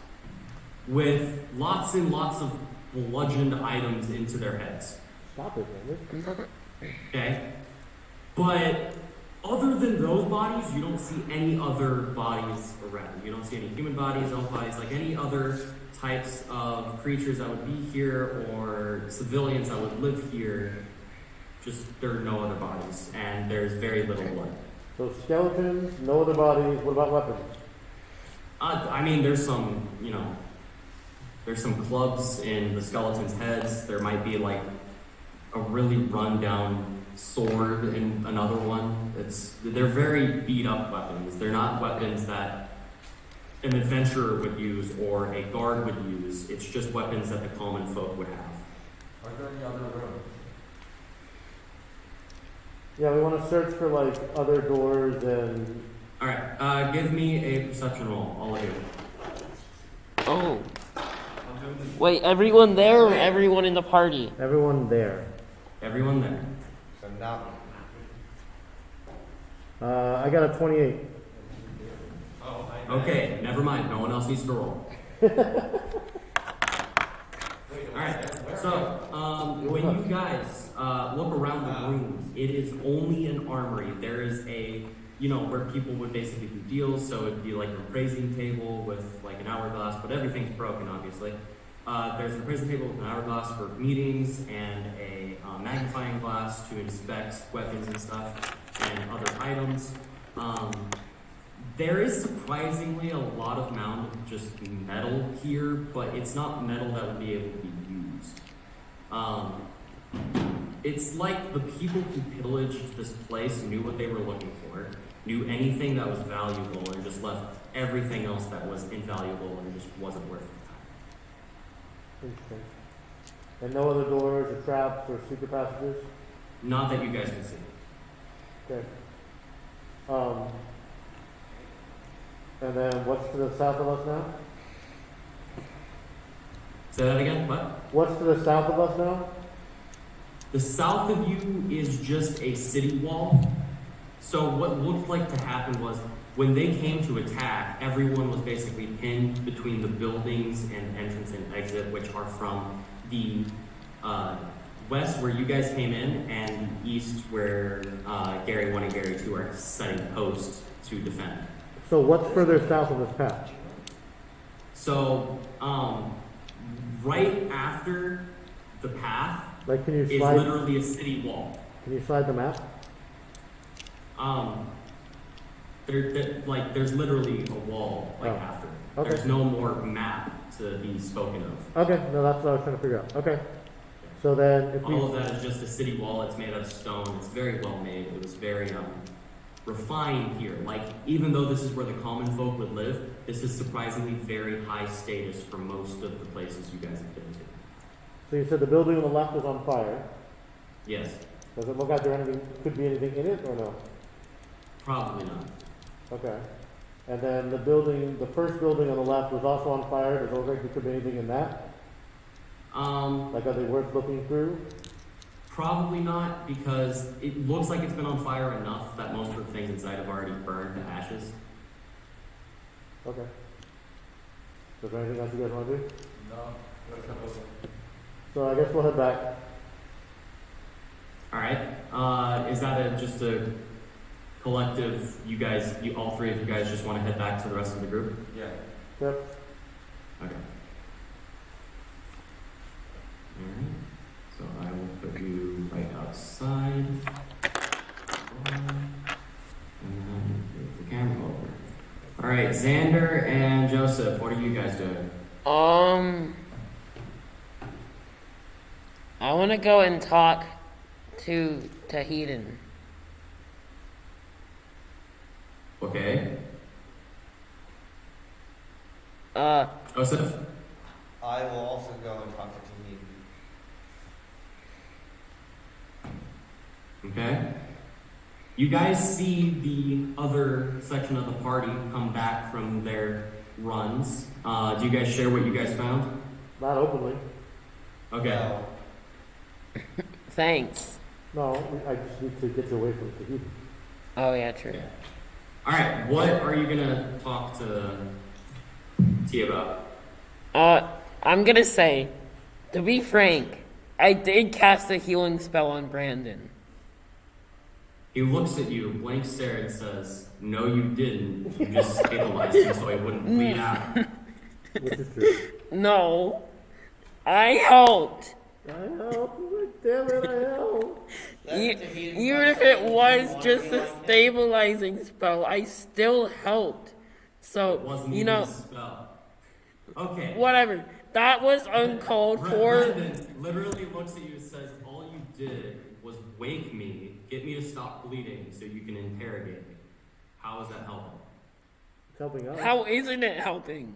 with lots and lots of bludgeoned items into their heads. Stop it, Xander. Okay? But other than those bodies, you don't see any other bodies around. You don't see any human bodies, elf bodies, like any other types of creatures that would be here or civilians that would live here. Just there are no other bodies, and there's very little blood. So skeletons, no other bodies. What about weapons? I mean, there's some, there's some clubs in the skeletons' heads. There might be like a really run-down sword in another one. They're very beat-up weapons. They're not weapons that an adventurer would use or a guard would use. It's just weapons that the common folk would have. Are there any other rooms? Yeah, we want to search for like other doors and. All right, give me a perception roll, all of you. Oh. Wait, everyone there or everyone in the party? Everyone there. Everyone there. So now. I got a 28. Okay, never mind. No one else needs to roll. Alright, so when you guys look around the room, it is only an armory. There is a, where people would basically do deals, so it'd be like an appraising table with like an hourglass, but everything's broken, obviously. There's an appraising table with an hourglass for meetings and a magnifying glass to inspect weapons and stuff and other items. There is surprisingly a lot of mound of just metal here, but it's not metal that would be able to be used. It's like the people who pillaged this place knew what they were looking for, knew anything that was valuable, and just left everything else that was invaluable and just wasn't worth the time. Interesting. And no other doors or traps or secret passages? Not that you guys can see. Okay. And then what's to the south of us now? Say that again? What? What's to the south of us now? The south of you is just a city wall. So what looked like to happen was when they came to attack, everyone was basically pinned between the buildings and entrance and exit, which are from the west where you guys came in and east where Gary 1 and Gary 2 are setting posts to defend. So what's further south of this patch? So right after the path Like, can you is slide? literally a city wall. Can you slide the map? There's literally a wall Oh, after. okay. There's no more map to be spoken of. Okay, no, that's what I was trying to figure out. Okay. So then, if we All of that is just a city wall. It's made out of stone. It's very well made. It was very refined here. Like, even though this is where the common folk would live, this is surprisingly very high status for most of the places you guys have been to. So you said the building on the left is on fire. Yes, Does it look like there could be anything in it or no? probably not. Okay. And then the first building on the left was also on fire. Does it look like there could be anything in that? Like, are they worth looking through? Probably not, because it looks like it's been on fire enough that most of the things inside have already burned to ashes. Okay. Is there anything else you guys want to do? No. So I guess we'll head back. All right. Is that just a collective? All three of you guys, just want to head back to the rest of the group? Yeah. Yep. Okay. All right. So I will put you right outside. And then move the camera over. All right, Xander and Joseph, what are you guys doing? I want to go and talk to Hayden. Okay. Joseph? I will also go and talk to Tahiti. Okay. You guys see the other section of the party come back from their runs. Do you guys share what you guys found? Not openly. Okay. No. Thanks. No, I just need to get you away from Tahiti. Oh yeah, true. Alright, what are you gonna talk to T about? I'm gonna say, to be frank, I did cast a healing spell on Brandon. He looks at you, blank stare, and says, "No, you didn't. You just stabilized him so he wouldn't bleed out." Which is true. No, I helped. I helped. Damn it, I helped. Even if it was just a stabilizing spell, I still helped. It So, wasn't you even know, a spell. Okay. whatever. That was uncalled for. Brendan literally looks at you and says, "All you did was wake me, get me to stop bleeding so you can interrogate me. How is that helping?" It's helping out. How isn't it helping?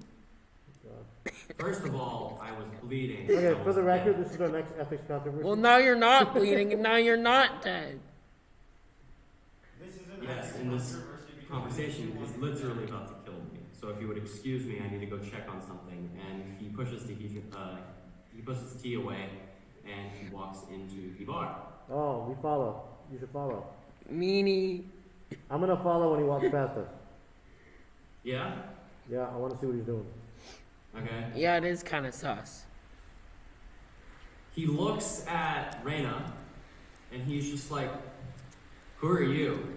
First of all, I was bleeding. Okay, I for was the record, dead. this is our next ethics controversy. Well, now you're not bleeding, and now you're not dead. This is an Yes, ethics and this controversy because conversation this is is literally about to kill me. So if you would excuse me, I need to go check on something. And he pushes the tea away, and he walks into the bar. Oh, we follow. You should follow. Meanie. I'm gonna follow when he walks past us. Yeah. Yeah, I want to see what he's doing. Okay. Yeah, it is kind of sus. He looks at Reyna, and he's just like, "Who are you?"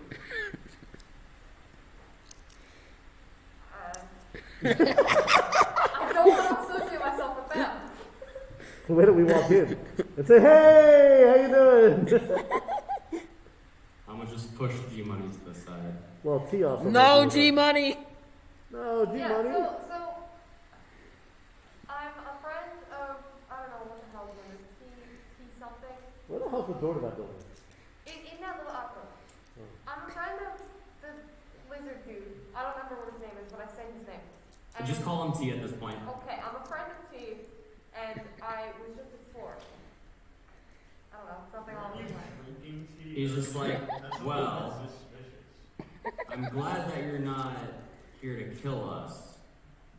I don't want to associate myself with them. Where do we walk in? And say, hey, how you doing? I'm gonna just push G Money to the side. Well, T also. No, might be G with us. Money. No, G Yeah, money. so I'm a friend of, I don't know what the hell his name is, T something. Where the hell's the door to that building? In that little outpost. I'm a friend of the lizard dude. I don't remember what his name is, but I say his name. Just call him T at this point. Okay, I'm a friend of T, and I was just exploring. I don't know, something along those lines. drinking tea. He's just like, That's a "Well, little suspicious. I'm glad that you're not here to kill us,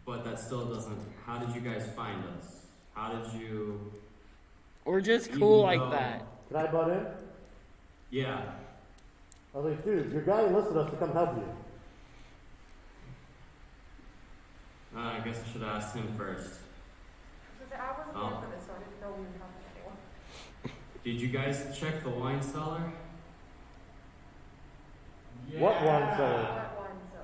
but that still doesn't. How did you guys find us? How did you?" We're just cool Even like though- that. Can I butt in? Yeah. I was like, dude, your guy enlisted us to come help you. I guess I should ask him first. Because I wasn't Oh. there for this, so I didn't know we were helping anyone. Did you guys check the wine cellar? What wine cellar? That one, so.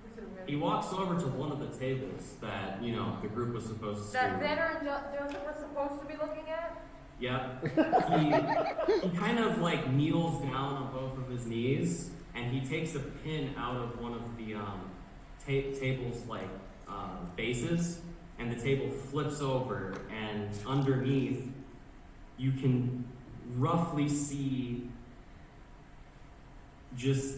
This is really- He walks over to one of the tables that, the group was supposed That to. Xander and Joseph were supposed to be looking at? Yep. He kind of like kneels down on both of his knees, and he takes a pin out of one of the table's bases, and the table flips over, and underneath you can roughly see just.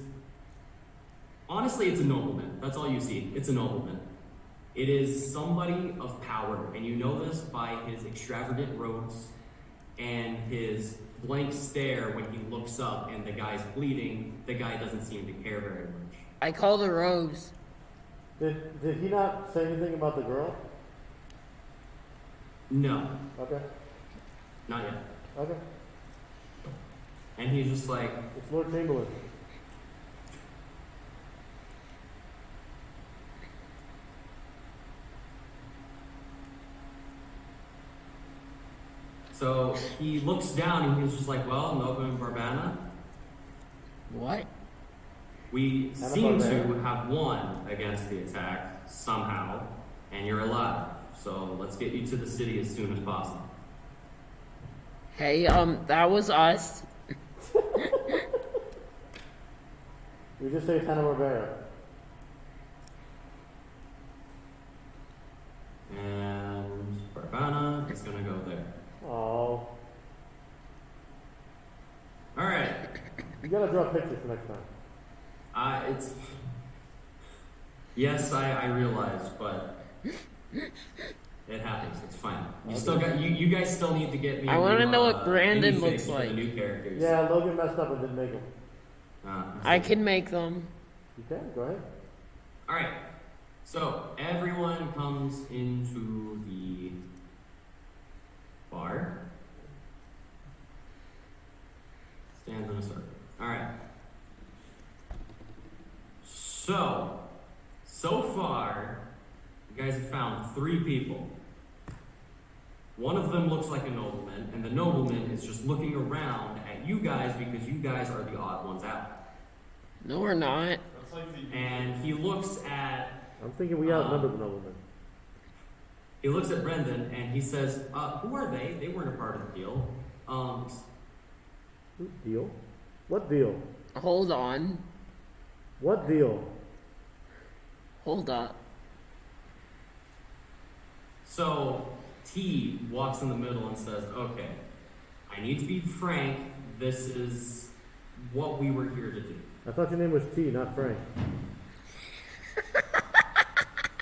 Honestly, it's a nobleman. That's all you see. It's a nobleman. It is somebody of power, and you know this by his extravagant robes and his blank stare when he looks up and the guy's bleeding. The guy doesn't seem to care very much. I call the robes. Did he not say anything about the girl? No, Okay. not yet. Okay. And he's just like, It's Lord Chamberlain. so he looks down and he's just like, "Well, Nova and Barbana, What? we Anna seem to Barbera? have won against the attack somehow, and you're alive. So let's get you to the city as soon as possible." Hey, that was us. We just say Hanna-Barbera. And Barbana is gonna go there. Oh, All right. you gotta draw pictures for next time. It's. Yes, I realize, but You guys still need to get me. I wanna new, know what Brandon minifigs looks for like. The new characters. Yeah, Logan messed up and didn't make them. I can make them. You can, go ahead. All right. So everyone comes into the bar. Stands in a circle. All right. So far, you guys have found 3 people. One of them looks like a nobleman, and the nobleman is just looking around at you guys because you guys are the odd ones out. No, we're not. And he looks at I'm thinking we outnumbered the nobleman. He looks at Brendan and he says, who are they? They weren't a part of the deal. Deal? What deal? Hold on. What deal? Hold up. So T walks in the middle and says, okay, I need to be frank. This is what we were here to do. I thought your name was T, not Frank.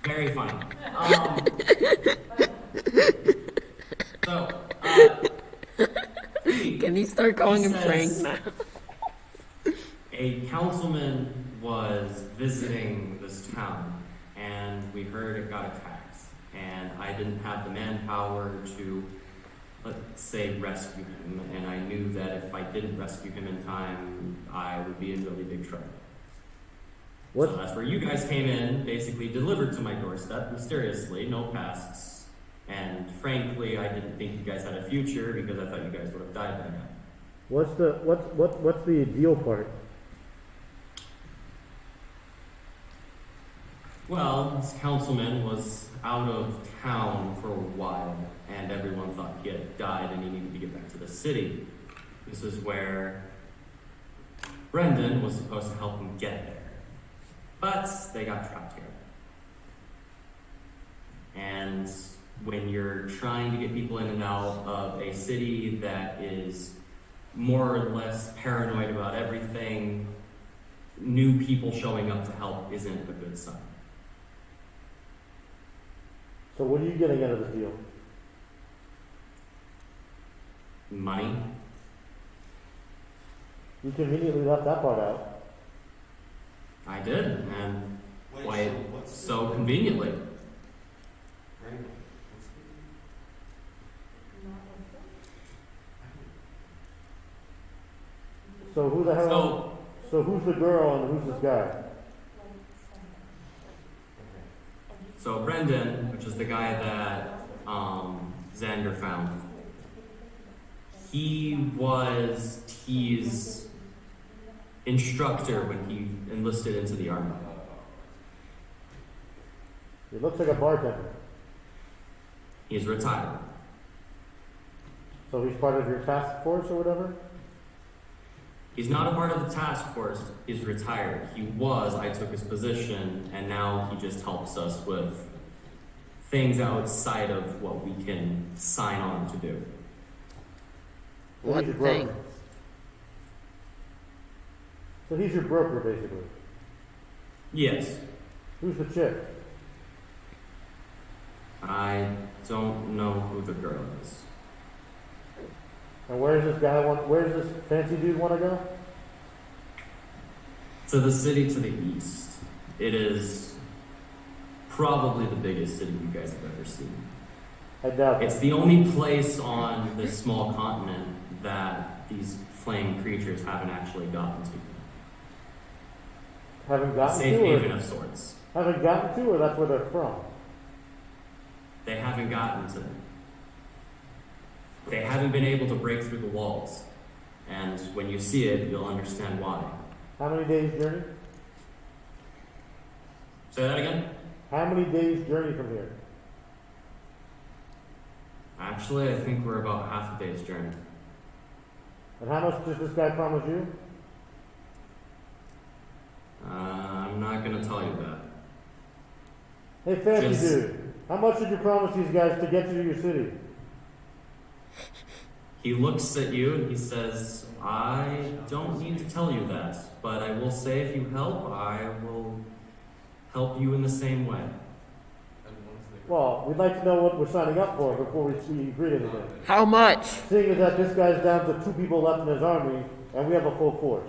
Very funny. Can you start calling him Frank says, now? A councilman was visiting this town, and we heard it got attacked, and I didn't have the manpower to, let's say, rescue him, and I knew that if I didn't rescue him in time, I would be in really big trouble. What? So that's where you guys came in, basically delivered to my doorstep mysteriously, no pests, and frankly, I didn't think you guys had a future because I thought you guys would have died by now. What's the deal part? Well, this councilman was out of town for a while, and everyone thought he had died and he needed to get back to the city. This is where Brendan was supposed to help him get there. But they got trapped here. And when you're trying to get people in and out of a city that is more or less paranoid about everything, new people showing up to help isn't a good sign. So what are you getting out of this deal? Money. You conveniently left that part out. I did, and Wait, quite so what's the- so conveniently. Right. So who the hell? So who's the girl and who's this guy? So Brendan, which is the guy that Xander found, he was T's instructor when he enlisted into the army. He looks like a bartender. He's retired. So he's part of your task force or whatever? He's not a part of the task force. He's retired. He was. I took his position, and now he just helps us with things outside of what we can sign on to do. So What he's your broker. thing? So he's your broker, basically. Yes. Who's the chick? I don't know who the girl is. And where's this guy where's this fancy dude want to go? To the city to the east. It is probably the biggest city you guys have ever seen. I doubt It's it. the only place on this small continent that these flame creatures haven't actually gotten to. Haven't A gotten safe to, haven or of sorts. haven't gotten to, or that's where they're from. They haven't gotten to them. They haven't been able to break through the walls. And when you see it, you'll understand why. How many days journey? Say that again? How many days journey from here? Actually, I think we're about half a day's journey. And how much does this guy promise you? I'm not gonna tell you that. Hey, fancy Just- dude, how much did you promise these guys to get you to your city? He looks at you and he says, I don't need to tell you that, but I will say if you help, I will help you in the same way. And what's the Well, we'd like to know what we're signing up for before we agree to anything. How much? Seeing as that this guy's down to 2 people left in his army, and we have a full force.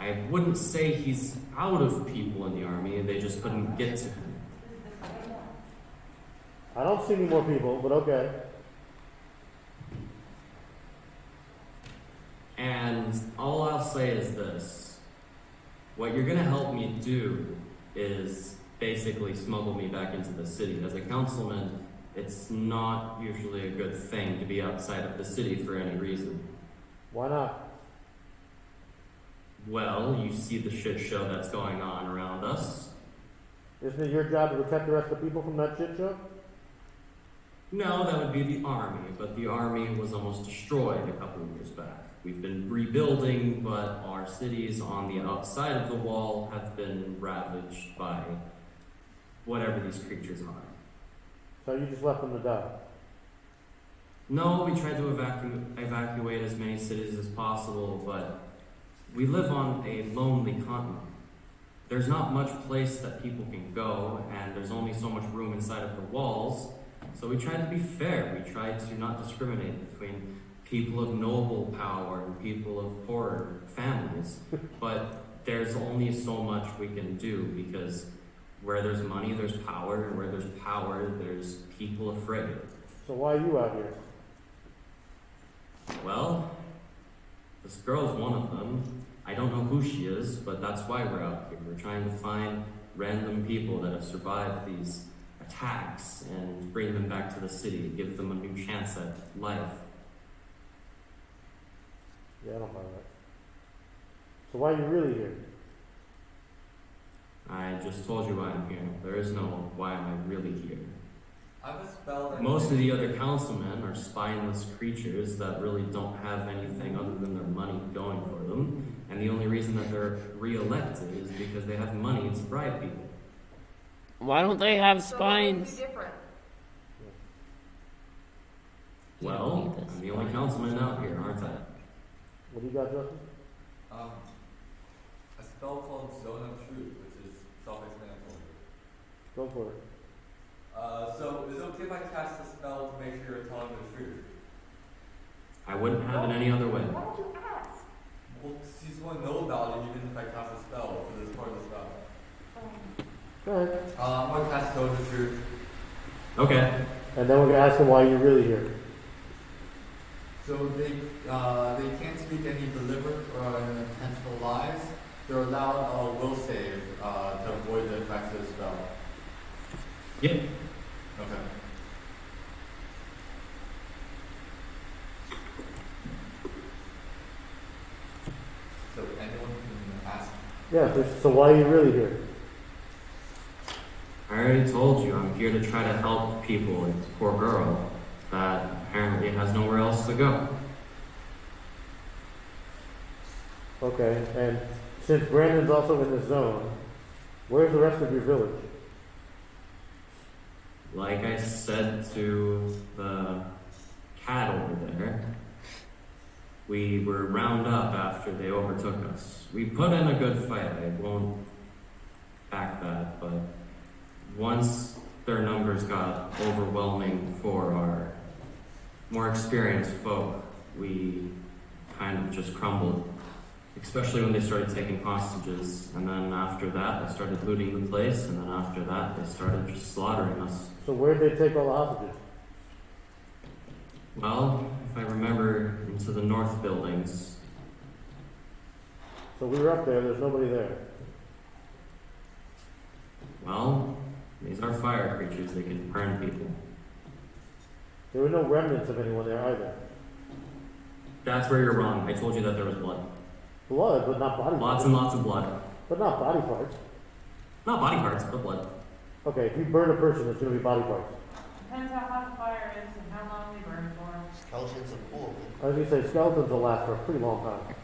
I wouldn't say he's out of people in the army, they just couldn't get to him. I don't see any more people, but okay. And all I'll say is this. What you're gonna help me do is basically smuggle me back into the city. As a councilman, it's not usually a good thing to be outside of the city for any reason. Why not? Well, you see the shit show that's going on around us. Isn't it your job to protect the rest of the people from that shit show? No, that would be the army, but the army was almost destroyed a couple of years back. We've been rebuilding, but our cities on the outside of the wall have been ravaged by whatever these creatures are. So you just left them to die? No, we tried to evacuate as many cities as possible, but we live on a lonely continent. There's not much place that people can go, and there's only so much room inside of the walls. So we tried to be fair. We tried to not discriminate between people of noble power and people of poorer families. But there's only so much we can do, because where there's money, there's power, and where there's power, there's people afraid. So why are you out here? Well, this girl's one of them. I don't know who she is, but that's why we're out here. We're trying to find random people that have survived these attacks and bring them back to the city, give them a new chance at life. Yeah, I don't buy that. So why are you really here? I just told you why I'm here. There is no why am I really here. I have a spell that Most of the other councilmen are spineless creatures that really don't have anything other than their money going for them. And the only reason that they're re-elected is because they have money to bribe people. Why don't they have So what makes spines? you different? You don't Well, need this I'm the only spine. councilman out here, aren't I? What do you got, Justin? a spell called Zone of Truth, which is self-explanatory. Go for it. So is it okay if I cast a spell to make sure you're telling the truth? I wouldn't have it any other way. Why don't you ask? Well, you just want to know about it even if I cast a spell for this part of the spell. Go ahead. I'm going to cast Zone of Truth. Okay. And then we're gonna ask him why you're really here. So they can't speak any deliberate or intentional lies. They're allowed a will save to avoid the effects of the spell. Yep. Okay. So anyone can ask. Yeah, so why are you really here? I already told you, I'm here to try to help people like this poor girl that apparently has nowhere else to go. Okay, and since Brandon's also in this zone, where's the rest of your village? Like I said to the cat over there, we were round up after they overtook us. We put in a good fight, I won't back that, but once their numbers got overwhelming for our more experienced folk, we kind of just crumbled. Especially when they started taking hostages, and then after that they started looting the place, and then after that they started just slaughtering us. So where'd they take all the hostages? Well, if I remember, into the north buildings. So we were up there, there's nobody there. Well, these are fire creatures, they can burn people. There were no remnants of anyone there either. That's where you're wrong. I told you that there was blood. Blood, but not body Lots parts. and lots of blood. But not body parts. Not body parts, but blood. Okay, if you burn a person, it's gonna be body parts. Depends how hot the fire is and how long we burn for. Skeletons are cool. I was gonna say skeletons will last for a pretty long time.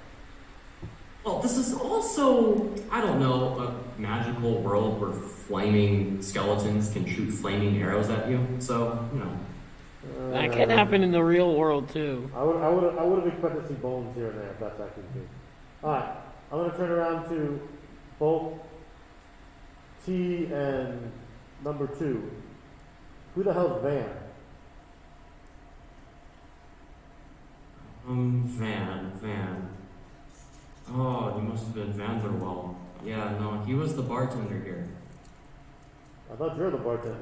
Well, this is also, I don't know, a magical world where flaming skeletons can shoot flaming arrows at you. So, you know. That can happen in the real world too. I would have expected to see bones here and there if that's actually the case. Alright, I'm gonna turn around to both T and number 2. Who the hell's Van? Van. Oh, you must have been Vanderwall. Yeah, no, he was the bartender here. I thought you're the bartender.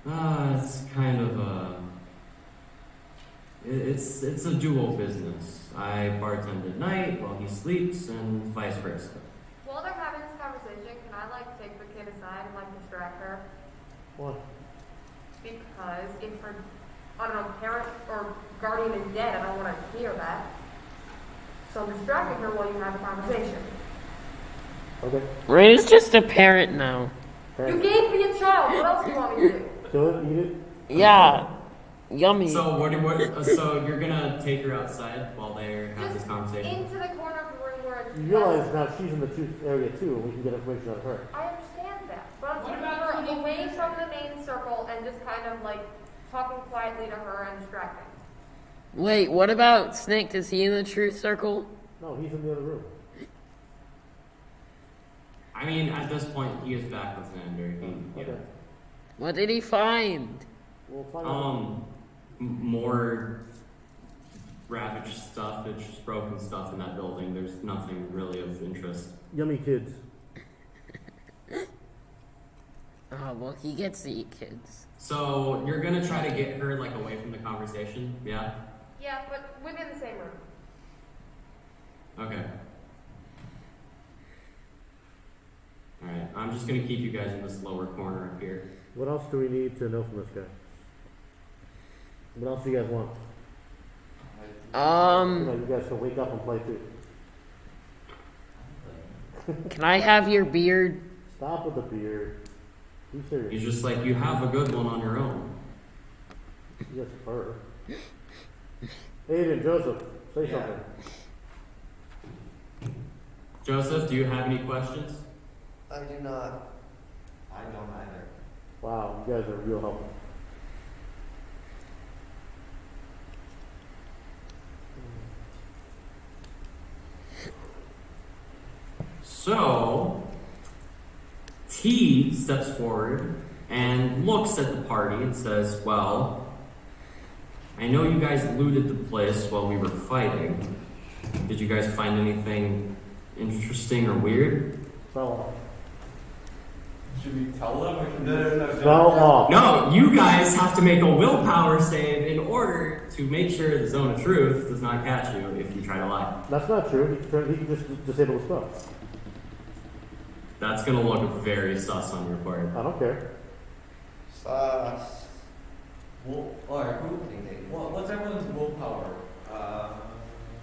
It's kind of it's a dual business. I bartend at night while he sleeps and vice versa. While they're having this conversation, can I like take the kid aside and like distract her? What? Because if her, I don't know, parent or guardian is dead, I don't want to hear that. So I'm distracting her while you have a conversation. Okay. Rain is just a parent now. You gave me a child. What else do you want me to do? Kill it, eat it. Yeah. Yummy. So so you're gonna take her outside while they have this Just conversation? into the corner of the room where it's. You realize now she's in the truth area too, and we can get information on her. I understand that, but I'm What taking about her the away picture? from the main circle and just kind of like talking quietly to her and distracting. Wait, what about Snake? Is he in the truth circle? No, he's in the other room. I mean, at this point, he is back with Xander. Yeah. Okay. What did he find? We'll find out. More ravaged stuff. It's just broken stuff in that building. There's nothing really of interest. Yummy kids. Oh, well, he gets to eat kids. So you're gonna try to get her like away from the conversation, yeah? Yeah, but within the same room. Okay. All right. I'm just gonna keep you guys in this lower corner up here. What else do we need to know from this guy? What else do you guys want? You guys can wake up and play too. Can I have your beard? Stop with the beard. Be serious. He's just like, you have a good one on your own. He has fur. Aiden, Joseph, say Yeah. something. Joseph, do you have any questions? I do not. I don't either. Wow, you guys are real helpful. So, T steps forward and looks at the party and says, well, I know you guys looted the place while we were fighting. Did you guys find anything interesting or weird? Spell Should we tell them or should we? No. Spell off. No, you guys have to make a willpower save in order to make sure the zone of truth does not catch you if you try to lie. That's not true. He can just disable the spell. That's gonna look very sus on your part. I don't care. Sus. Well, alright, what's everyone's willpower?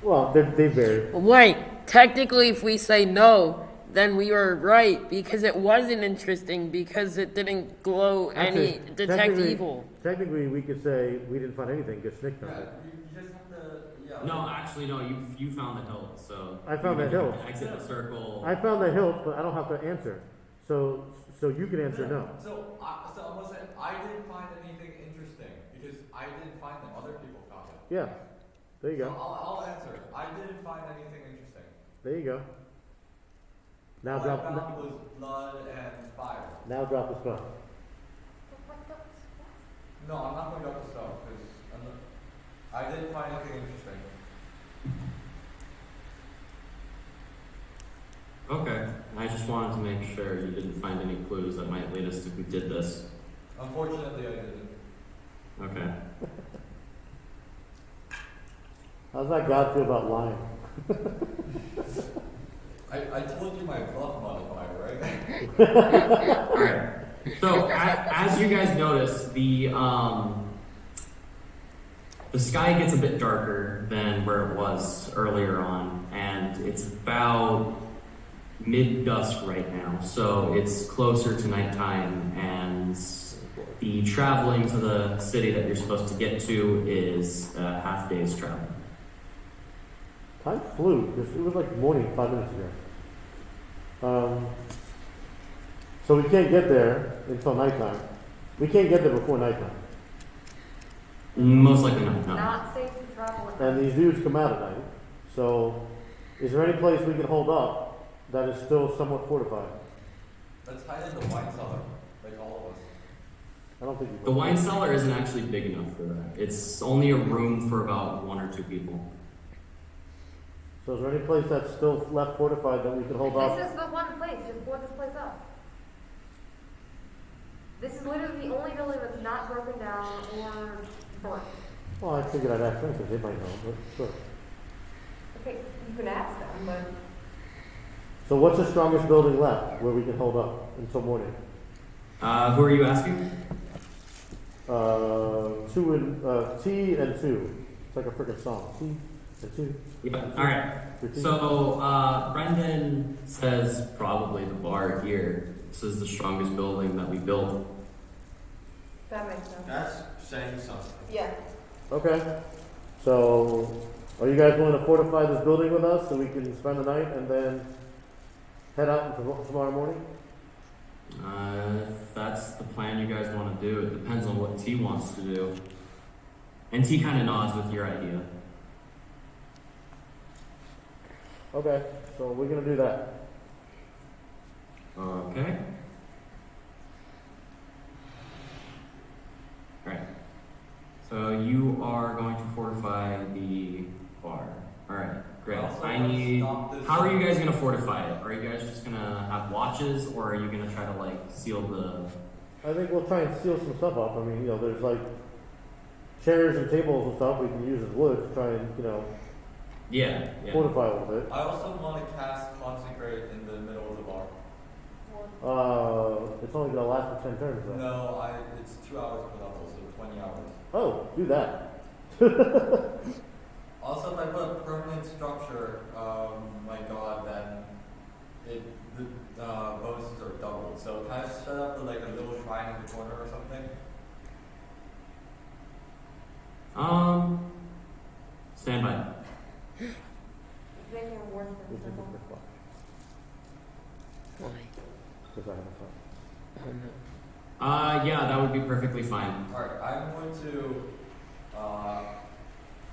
Well, they vary. Wait, technically, if we say no, then we were right because it wasn't interesting because it didn't glow any Actually, detect technically- evil. Technically, we could say we didn't find anything because Snick found Yeah, it. you just have to, yeah. No, actually, no. You found the hilt, so I found you the hilt. Exit the circle. I found the hilt, but I don't have to answer. So you can answer no. So I'm gonna say, I didn't find anything interesting because I didn't find them, other people found it. Yeah. There you So go. I'll answer, I didn't find anything interesting. There you go. Now All I drop. found was blood and fire. Now drop the spell. No, I'm not going to drop the spell because I didn't find anything interesting. Okay. I just wanted to make sure you didn't find any clues that might lead us to who did this. Unfortunately, I didn't. Okay. How's that God feel about lying? I told you my bluff modifier, right? All right. So as you guys notice, the sky gets a bit darker than where it was earlier on, and it's about mid-dusk right now. So it's closer to nighttime, and the traveling to the city that you're supposed to get to is a half day's travel. Time flew. It was like morning 5 minutes ago. So we can't get there until nighttime. We can't get there before nighttime. Most likely not. No. Not safe to travel at night. And these dudes come out at night. So is there any place we can hold up that is still somewhat fortified? Let's hide in the wine cellar, like all of us. I don't think you The wine cellar isn't actually big enough for that. It's only a room for about 1 or 2 people. So is there any place that's still left fortified that we can hold off? This is the one place, just board this place up. This is literally the only building that's not broken down or burnt. Well, I figured I'd ask them because they might know, but sure. Okay, you can ask them, but So what's the strongest building left where we can hold up until morning? Who are you asking? 2 and, T and 2. It's like a freaking song. T and 2. Yeah. All right. So Brendan says probably the bar here. This is the strongest building that we built. that makes sense. That's saying something. Yeah. Okay. So, are you guys willing to fortify this building with us so we can spend the night and then head out tomorrow morning? If that's the plan you guys want to do, it depends on what T wants to do. And T kind of nods with your idea. Okay. So we're gonna do that. Okay. Alright. So you are going to fortify the bar. Alright, great. Also, I let's need. stop this- How are you guys gonna fortify it? Are you guys just gonna have watches, or are you gonna try to like seal the? I think we'll try and seal some stuff up. I mean, you know, there's like chairs and tables and stuff we can use as wood to try and, you know, Yeah, yeah. fortify a little bit. I also want to cast Consecrate in the middle of the bar. It's only gonna last for 10 turns though. No, it's 2 hours per level, so 20 hours. Oh, do that. Also, if I put a permanent structure, my god, then the bonuses are doubled. So can I set up like a little shrine in the corner or something? Stand by. They can work This is them. the first one, Why? because I have a phone. Oh no. Yeah, that would be perfectly fine. Alright, I'm going to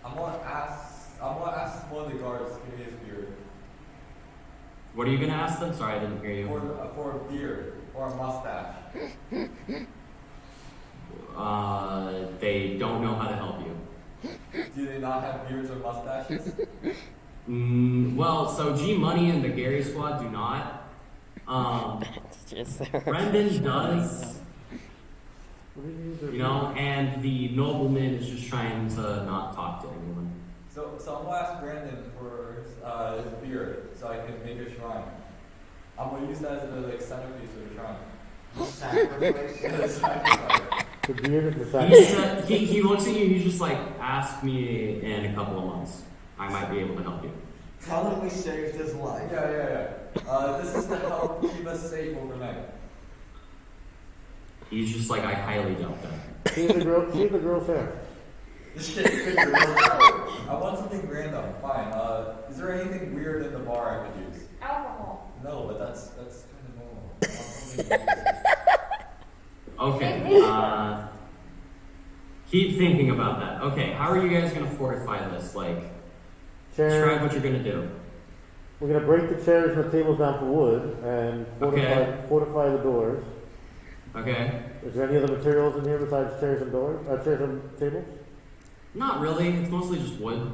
I'm gonna ask one of the guards to give me his beard. What are you gonna ask them? Sorry, I didn't hear you. For a beard or a mustache. They don't know how to help you. Do they not have beards or mustaches? Well, so G Money and the Gary Squad do not. It's just Brendan does, What do you use? you know, and the nobleman is just trying to not talk to anyone. So I'm gonna ask Brandon for his beard so I can make a shrine. I'm gonna use that as the like centerpiece of the shrine. Sacrifice. Sacrifice. The beard is the He sacrifice. he looks at you. He's just like, ask me in a couple of months. I might be able to help you. Tell him we saved his life. Yeah. This is to help keep us safe overnight. He's just like, I highly doubt that. See the girl's hair. I want something random. Fine. Is there anything weird in the bar I could use? Alcohol. No, but that's kind of normal. I want something weird. Okay. Keep thinking about that. Okay, how are you guys gonna fortify this? Like, describe Chairs. what you're gonna do. We're gonna break the chairs and the tables down for wood and fortify the doors. Okay. Is there any other materials in here besides chairs and doors? Chairs and tables? Not really. It's mostly just wood.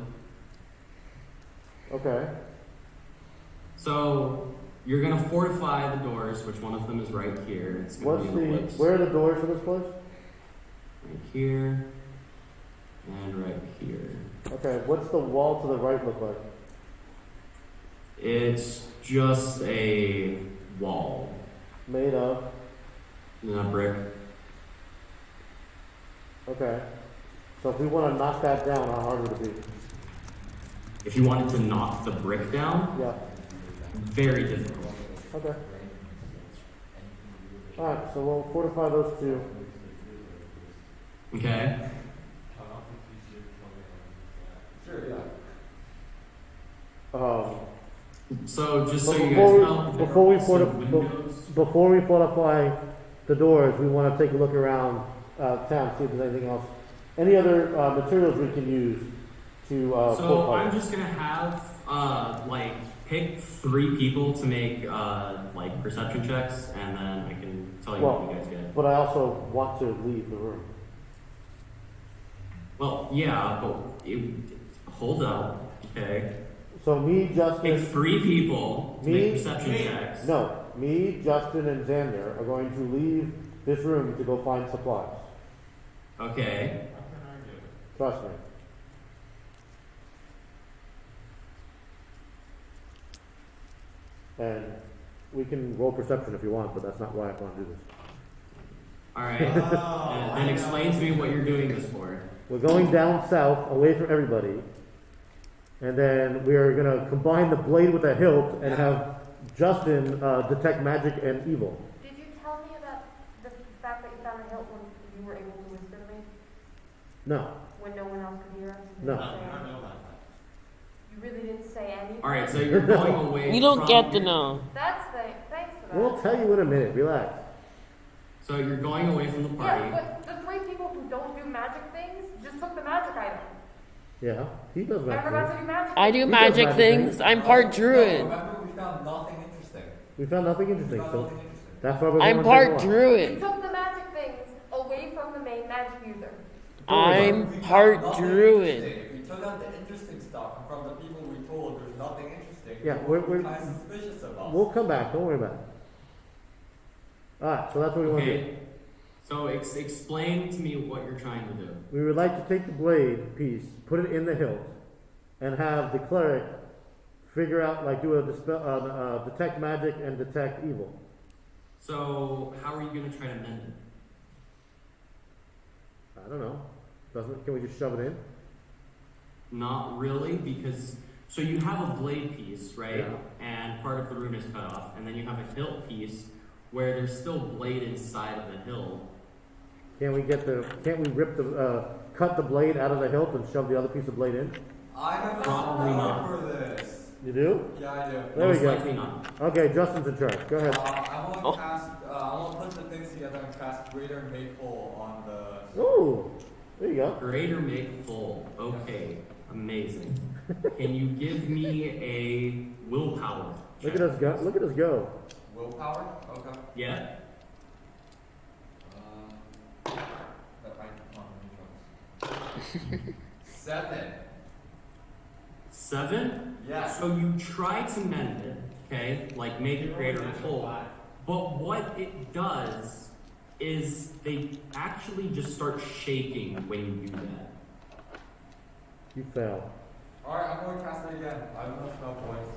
Okay. So you're gonna fortify the doors, which one of them is right here. It's gonna What's be in the? the lips. Where are the doors for this place? Right here and right here. Okay. What's the wall to the right look like? It's just a wall, Made of. not brick. Okay. So if we want to knock that down, how hard would it be? If you wanted to knock the brick down, Yeah. very difficult. Okay. All right. So we'll fortify those two. Okay. Sure, yeah. So just so But you before guys we- know, there before are we also fortif- windows. Before we fortify the doors, we want to take a look around town, see if there's anything else, any other materials we can use to So fortify. I'm just gonna have like pick 3 people to make like perception checks, and then I can tell you what you guys get. But I also want to leave the room. Well, yeah, but hold up, okay? So me, Justin. Pick 3 people to make perception checks. No, me, Justin, and Xander are going to leave this room to go find supplies. Okay. Trust me. And we can roll perception if you want, but that's not why I want to do this. All right. Then explain to me what you're doing this for. We're going down south, away from everybody, and then we are going to combine the blade with a hilt and have Justin detect magic and evil. Did you tell me about the fact that you found a hilt when you were able to whisper to me? No. When no one else could hear us? No. You really didn't say anything? All right, so you're going away. You don't from get to know. Thanks for that. We'll tell you in a minute. Relax. So you're going away from the party. Yeah, but the 3 people who don't do magic things just took the magic item. Yeah, he does And magic. we're about to do magic. I do He does magic magic things. things. I'm part druid. Remember, we found nothing interesting. We found nothing interesting, We found so nothing interesting. that's why we're going I'm to part take a walk. You druid. took the magic things away from the main magic user. I'm We found part nothing druid. interesting. If we took out the interesting stuff and from the people we told there's nothing interesting, Yeah, we're we're- kind of suspicious of us. We'll come back. Don't worry about it. All right, so that's what we want to do. Okay. So explain to me what you're trying to do. We would like to take the blade piece, put it in the hilt, and have the cleric figure out, like, do a detect magic and detect evil. So how are you going to try to mend it? I don't know. Can we just shove it in? Not really, because so you have a blade piece, right? Yeah. And part of the rune is cut off, and then you have a hilt piece where there's still blade inside of the hilt. Can't we cut the blade out of the hilt and shove the other piece of blade in? I have a Probably spell not. for this. You do? Yeah, I do. There we Most go. likely not. Okay, Justin's in charge. Go ahead. I want to cast. I want to put the things together and cast Greater Make Whole on the. Ooh, there you go. Greater make full. Okay, amazing. Can you give me a willpower? Look at us go. Look at us go. Willpower? Okay. Yeah. That might come on, 7. 7? Yeah. So you try to mend it, okay? Like make it greater and full. But what it does is they actually just start shaking when you do that. You fail. Alright, I'm going to cast it again. I have no spell points.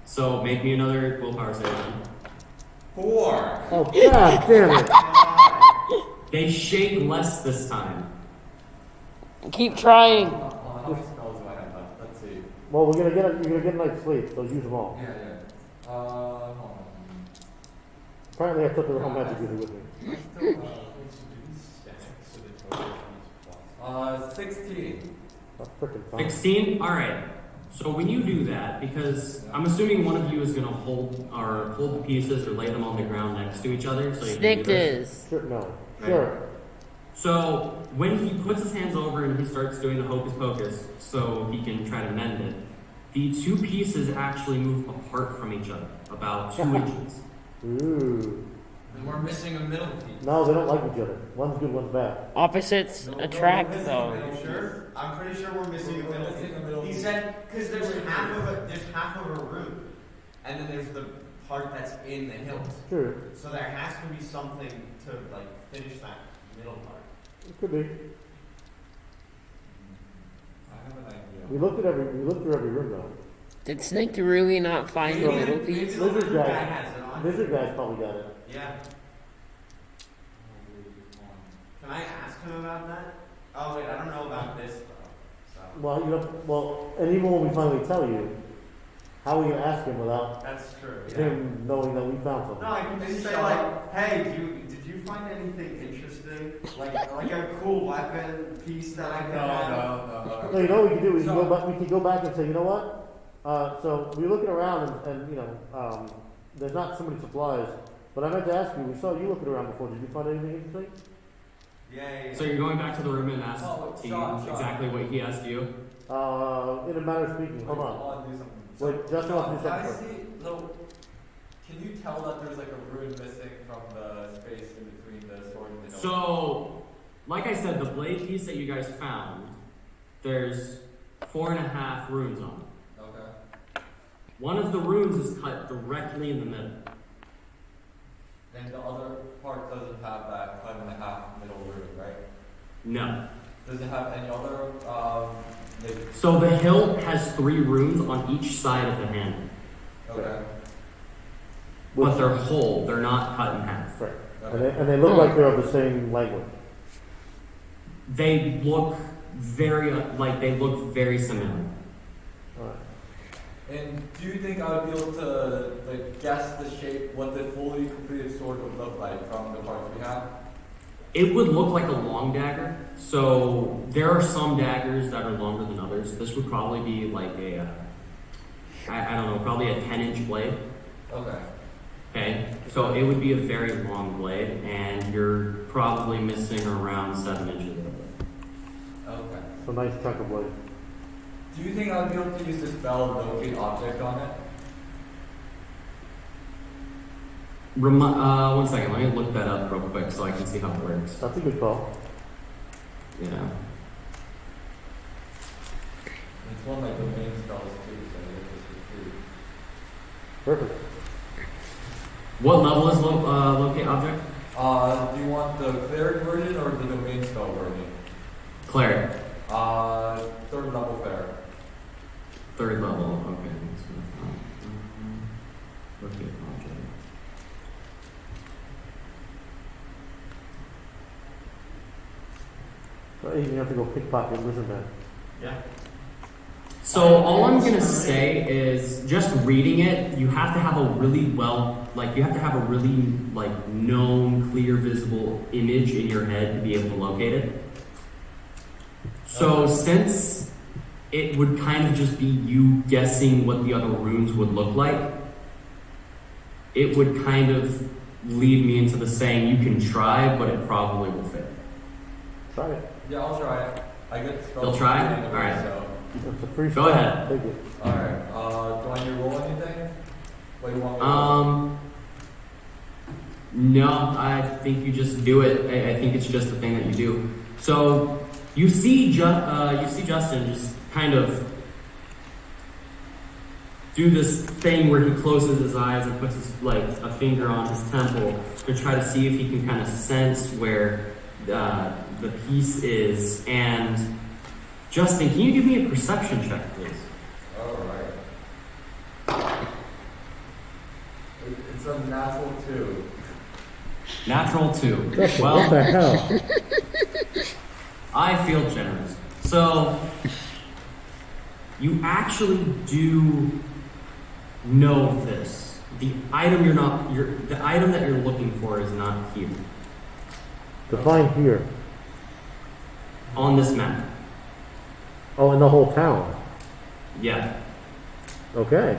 So make me another willpower save. 4. Oh, god damn it. They shake less this time. Keep trying. How many spells do I have left? Let's see. Well, you're gonna get a night's sleep, so use them all. Yeah. Hold on. Apparently, I took the whole magic user with me. 16. A freaking time. 16? Alright. So when you do that, because I'm assuming one of you is going to hold the pieces or lay them on the ground next to each other. So you can do Snicked this. is. Sure, no. Right. Sure. So when he puts his hands over and he starts doing the hocus pocus so he can try to mend it, the 2 pieces actually move apart from each other, about 2 inches. Ooh. And we're missing a middle piece. No, they don't like each other. One's good, one's bad. Opposites attract, Are though. you sure? I'm pretty sure we're missing a We're middle missing a piece. middle He piece. said, because there's half of a root, and then there's the part that's in the hilt. Sure. So there has to be something to like finish that middle part. It could be. I have an idea. We looked through every room though. Did Snake really not find the middle piece? Maybe the Lizard little guy. guy has it on. Lizard guy's probably got it. Yeah. Can I ask him about that? Oh wait, I don't know about this though. So And even when we finally tell you, how are we gonna ask him without that's true. Yeah. him knowing that we found No, something? I can just say like, hey, did you find anything interesting? Like a cool weapon piece that I could have? No, you know what we can do? We can go back and say, you know what? So we're looking around and you know, there's not so many supplies. But I meant to ask you, we saw you looking around before. Did you find anything interesting? Yay. So you're going back to the room and ask Sean. exactly what he asked you? In a matter of speaking, hold I on. want to do something. Wait, Justin wants to do Can I something first. see, so, can you tell that there's like a rune missing from the space in between the sword and the note? So, like I said, the blade piece that you guys found, there's 4.5 runes on it. Okay. One of the runes is cut directly in the middle. And the other part doesn't have that cut in the half middle rune, right? No. Does it have any other, like, So the hilt has 3 runes on each side of the handle. okay. But they're whole, they're not cut in half. Right. Okay. And they look like they're of the same language. They look very similar. Alright. And do you think I would be able to like guess the shape, what the fully completed sword would look like from the parts we have? It would look like a long dagger. So there are some daggers that are longer than others. This would probably be like a, I don't know, probably a 10-inch blade. Okay. Okay, so it would be a very long blade, and you're probably missing around 7 inches of it. Okay. So nice chunk of blade. Do you think I would be able to use the spell locate object on it? One second, let me look that up real quick so I can see how it works. That's a good call. Yeah. It's one of my domain spells too, so I guess this is free. Perfect. What level is locate object? Do you want the cleric version or the domain spell version? Cleric. 3rd level cleric. 3rd level, okay. Locate object. So you have to go pickpocket lizard man. Yeah. So all I'm gonna say is, just reading it, you have to have a really known, clear, visible image in your head to be able to locate it. So since it would kind of just be you guessing what the other runes would look like, it would kind of lead me into the saying you can try, but it probably will fail. Try it. Yeah, I'll try it. I get the spell. You'll try? anyway, Alright. So. It's a free Go spell. ahead. Take it. Alright. Do I need to roll anything? What do you want me to roll? No, I think you just do it. I think it's just the thing that you do. So you see Justin just kind of do this thing where he closes his eyes and puts his, a finger on his temple to try to see if he can kind of sense where the piece is. And Justin, can you give me a perception check, please? Alright. It's a natural 2. Natural 2. Justin, Well, what the hell? I feel generous. So, you actually do know this. The item the item that you're looking for is not here Define here. on this map. Oh, in the whole town. Yeah, Okay.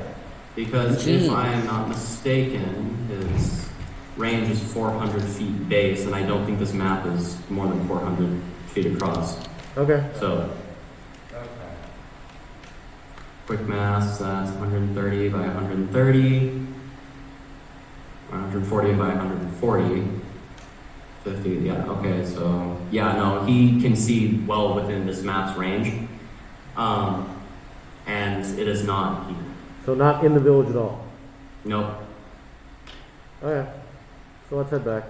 because if I am not mistaken, his range is 400 feet base, and I don't think this map is more than 400 feet across. Okay. So, Okay. quick math, that's 130 by 130, 140 by 140, 50, yeah, okay, so, yeah, no, he can see well within this map's range, and it is not here. So not in the village at all. Nope. Okay. So let's head back.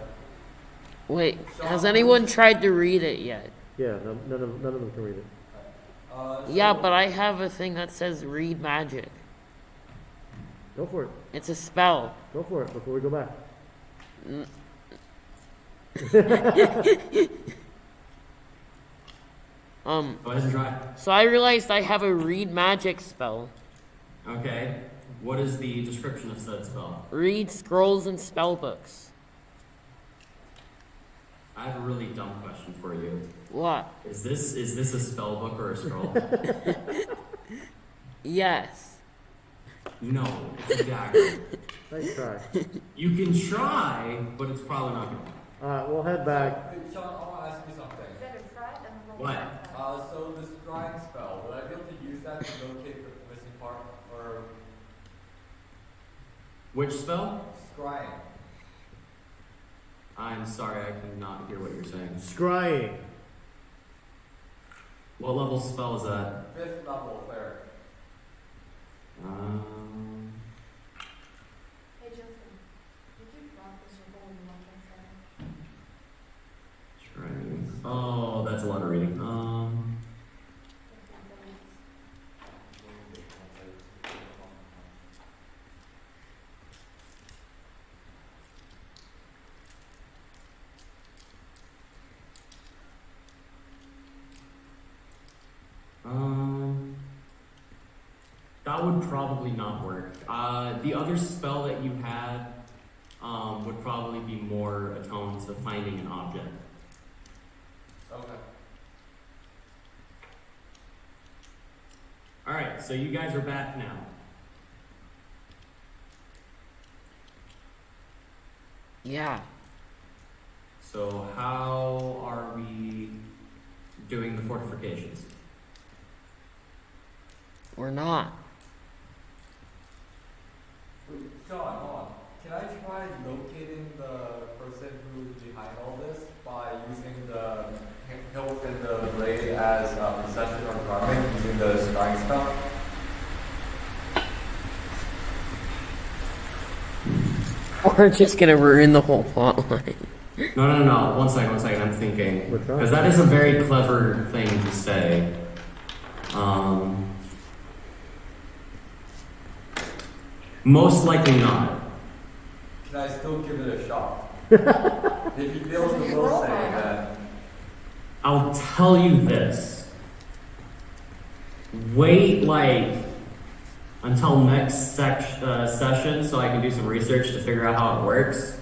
Wait, has anyone tried to read it yet? Yeah, none of them can read it. Yeah, but I have a thing that says read magic. Go for it. It's a spell. Go for it before we go back. Go ahead and try. So I realized I have a read magic spell. Okay, what is the description of said spell? Read scrolls and spell books. I have a really dumb question for you. What? Is this a spell book or a scroll? Yes. No, it's a dagger. Nice try. You can try, but it's probably not gonna work. Alright, we'll head back. Sean, I want to ask you What? So this scrying spell, would I be able to use that to locate the missing part, or Which spell? scrying? I'm sorry, I cannot hear what you're saying. Scrying. What level spell is that? 5th level cleric. Hey, Justin, did you practice your whole lunch on Saturday? Trying. Oh, that's a lot of reading. That would probably not work. The other spell that you had would probably be more attuned to finding an object. Okay. Alright, so you guys are back now. Yeah. So how are we doing the fortifications? We're not. Wait, Sean, hold on. Can I try locating the person who's behind all this by using the hilt and the blade as possession or garment using the scrying spell? We're just gonna ruin the whole plot line. No. One second. I'm thinking. What's wrong? Because that is a very clever thing to say. Most likely not. Can I still give it a shot? If he fails the will save, then I'll tell you this. Wait, until next session so I can do some research to figure out how it works.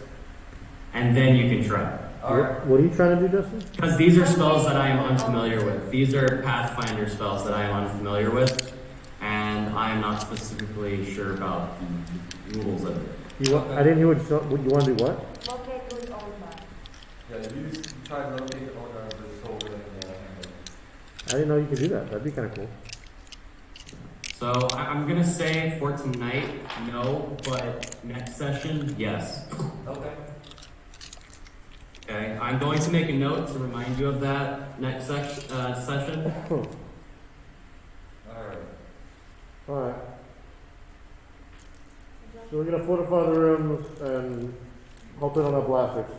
And then you can try. alright. What are you trying to do, Justin? Because these are spells that I am unfamiliar with. These are Pathfinder spells that I am unfamiliar with. And I am not specifically sure about the rules of it. I didn't hear what you want to do. What? Locate who's owned by. Yeah, you try to locate the owner of the soul within the handle. I didn't know you could do that. That'd be kind of cool. So I'm gonna say for tonight, no, but next session, yes. Okay. Okay, I'm going to make a note to remind you of that next session. Alright. All right. So we're gonna fortify the rooms and hope they don't have blasters.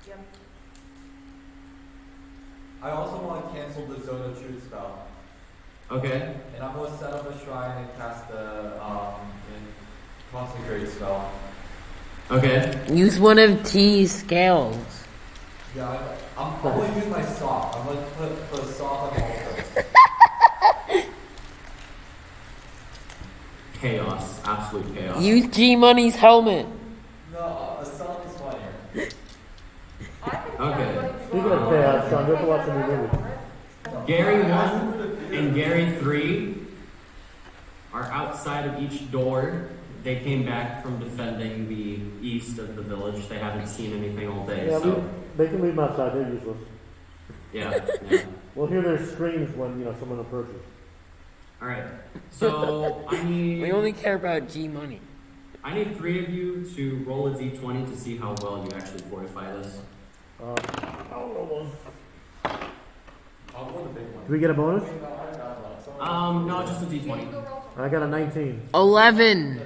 Yep. I also want to cancel the Zone of Truth spell. Okay, And I'm going to set up a shrine and cast the consecrate spell. okay. Use one of T's scales. Yeah, I'm going to use my sock. I'm going to put a sock on the altar. Chaos, absolute chaos. Use G Money's helmet. No, a sock is funnier. I think Okay. Speaking of chaos, Sean, you have to watch a new movie. Gary 1 and Gary 3 are outside of each door. They came back from defending the east of the village. They haven't seen anything all day, Yeah, so they can leave them outside. They're useless. yeah. We'll hear their screams when someone approaches. All right. So I need We only care about G Money. 3 of you to roll a d20 to see how well you actually fortify this. I'll roll one. I'll roll the big one. Do we get a bonus? No, just a d20. I got a 19. 11.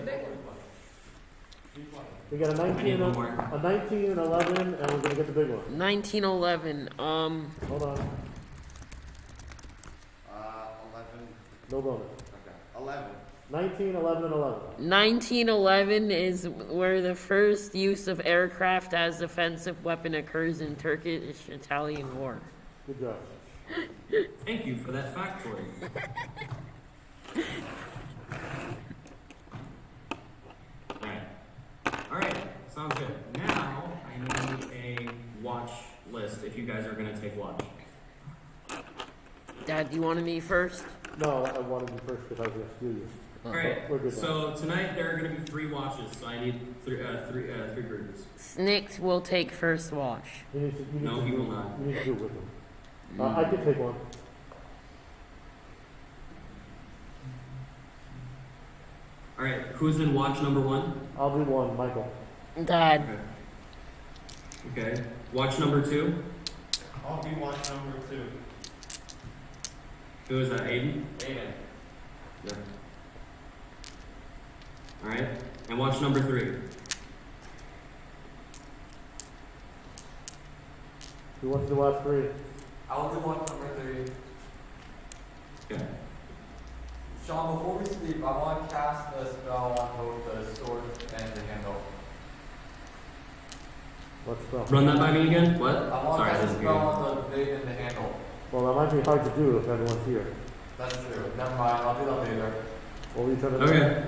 We got a I 19, need one and more. a 19 and 11, and we're gonna get the big one. 1911. Hold on. 11. No bonus. Okay. 11. 19, 11, and 11. 1911 is where the first use of aircraft as offensive weapon occurs in Turkish-Italian War. Good job. Thank you for that factoid. Alright, sounds good. Now, I need a watch list if you guys are going to take watch. Dad, do you want me first? No, I wanted you first because I was gonna steal you. Alright, We're good so tonight there are going to be 3 watches, so I need three groups. Snicks will take first watch. You need to No, he will not. You need to do it with him. I can take one. All right, who's in watch number 1? I'll do one, Michael. Dad. Okay. Watch number 2. I'll be watch number 2. Who is that? Aiden? Aiden. Yep. All right. And watch number 3. Who wants to watch 3? I'll do watch number 3. Okay. Sean, before we sleep, I want to cast a spell on both the sword and the handle. What spell? Run that by me again. What? I want Sorry, I to cast a didn't hear spell you. on the blade and the handle. Well, that might be hard to do if everyone's here. That's true. Never mind, I'll do that later. What were you trying to do? Okay.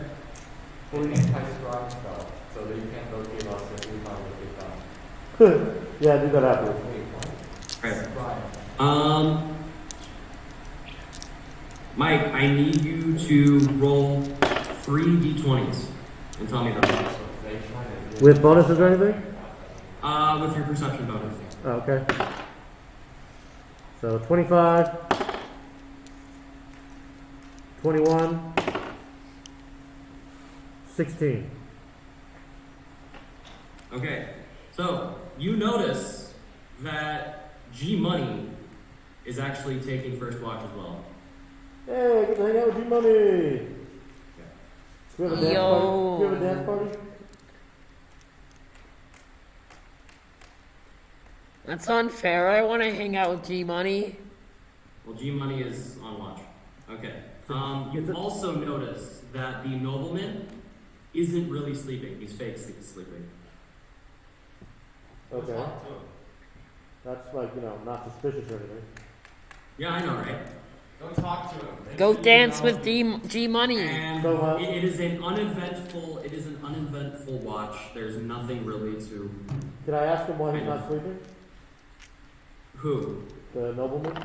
What were you... Anti-scrying spell, so that you can't locate us if we can't locate them. Yeah, do that afterwards. Wait, what? All right. Scrying. Mike, I need you to roll 3 d20s and tell me the With bonuses or anything? with your perception bonus. Oh, okay. So 25, 21, 16. Okay. So you notice that G Money is actually taking first watch as well. Hey, get to hang out with you, money. Do we have a dance Yo. party? Do we have a dance party? That's unfair. I want to hang out with G Money. Well, G Money is on watch. Okay. You also notice that the nobleman isn't really sleeping. He's fake sleeping. Okay. That's like, not suspicious or anything. Yeah, I know, right? Go talk to him. Go dance with G Money. And So, it is an uneventful. It is an uneventful watch. There's nothing really to. Can I ask him why he's not sleeping? Who? The nobleman?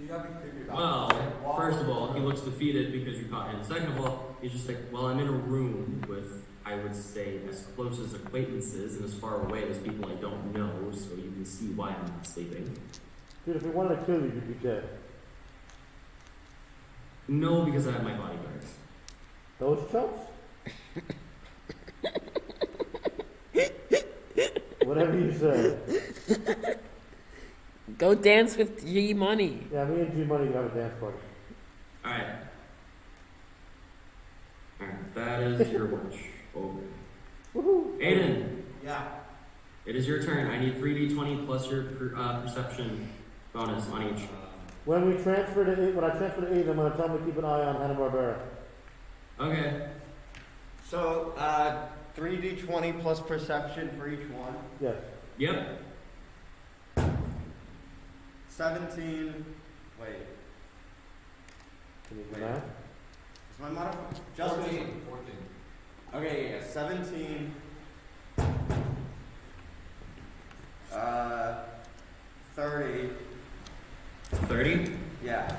You gotta be creepy about Well, it. Like, walk first of all, he around. looks defeated because you caught him. Second of all, he's just like, well, I'm in a room with, I would say, as close as acquaintances and as far away as people I don't know, so you can see why I'm not sleeping. Dude, if we wanted to kill you, you'd be dead. No, because I have my bodyguards. Those chumps? Whatever you say. Go dance with G Money. Yeah, me and G Money can have a dance party. Alright. Alright, that is your watch. Over. Woohoo! Aiden, Yeah. it is your turn. I need 3d20 plus your perception bonus on each. When I transfer to 8, I'm going to tell him to keep an eye on Hanna-Barbera. Okay. So, 3d20 plus perception for each one. Yes. Yep. 17. Wait. Can you do Wait. that? Is my modifier? Just 14. Okay, yeah. 17. 30. 30? Yeah.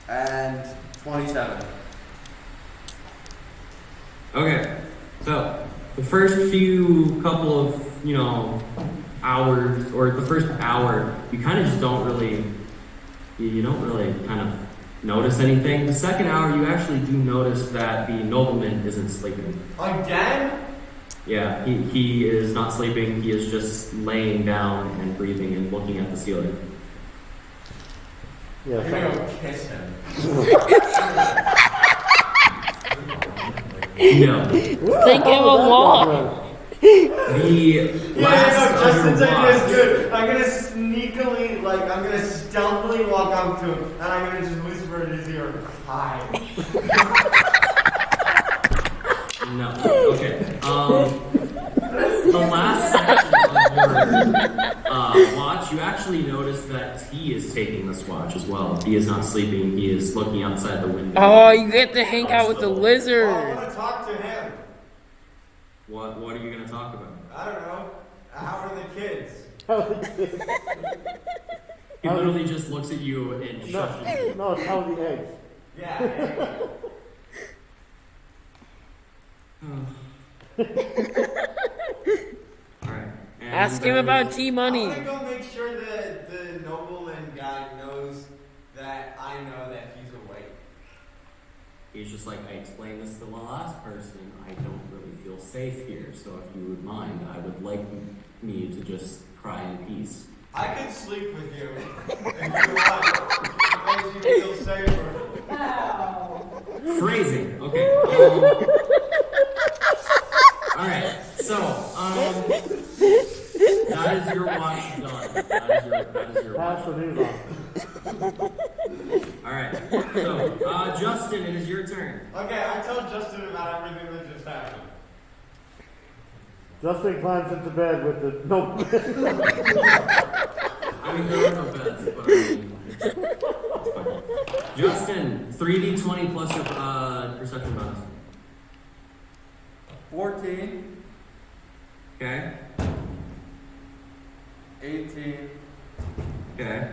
And 27. Okay, so the first few couple of, hours, or the first hour, you kind of just don't really, you don't really kind of notice anything. The second hour, you actually do notice that the nobleman isn't sleeping. Again? Yeah, he is not sleeping, he is just laying down and breathing and looking at the ceiling. Yeah. I'm gonna go kiss him. No. Think of a walk. The last no, Justin's of your idea is watch, good. I'm gonna sneakily, I'm gonna stealthily walk up to him, and I'm gonna just whisper in his ear, hi. no. Okay. The last section of your watch, you actually notice that he is taking this watch as well. He is not sleeping. He is looking outside the window. Oh, you get to hang out with the Oh, I lizard. wanna talk to him. What are you going to talk about? I don't know. How are the kids? He literally just looks at you and shushes you. No, it's how are the eggs. Yeah. Alright. Ask him about T-Money. I'm gonna go make sure that the nobleman guy knows that I know that he's awake. He's just like, I explained this to the last person. I don't really feel safe here, so if you would mind, I would like me to just cry in peace. I could sleep with you if you want. It makes you feel safer. Phrasing. Okay. All right. So, that is your watch done. That is your Pass watch. the news on. All right. So, Justin, it is your turn. Okay, I told Justin about everything that just happened. Justin climbs into bed with the nobleman. I mean, there are no beds, but I mean, it's fine. Justin, 3d20 plus your perception bonus. 14, Okay. 18, Okay.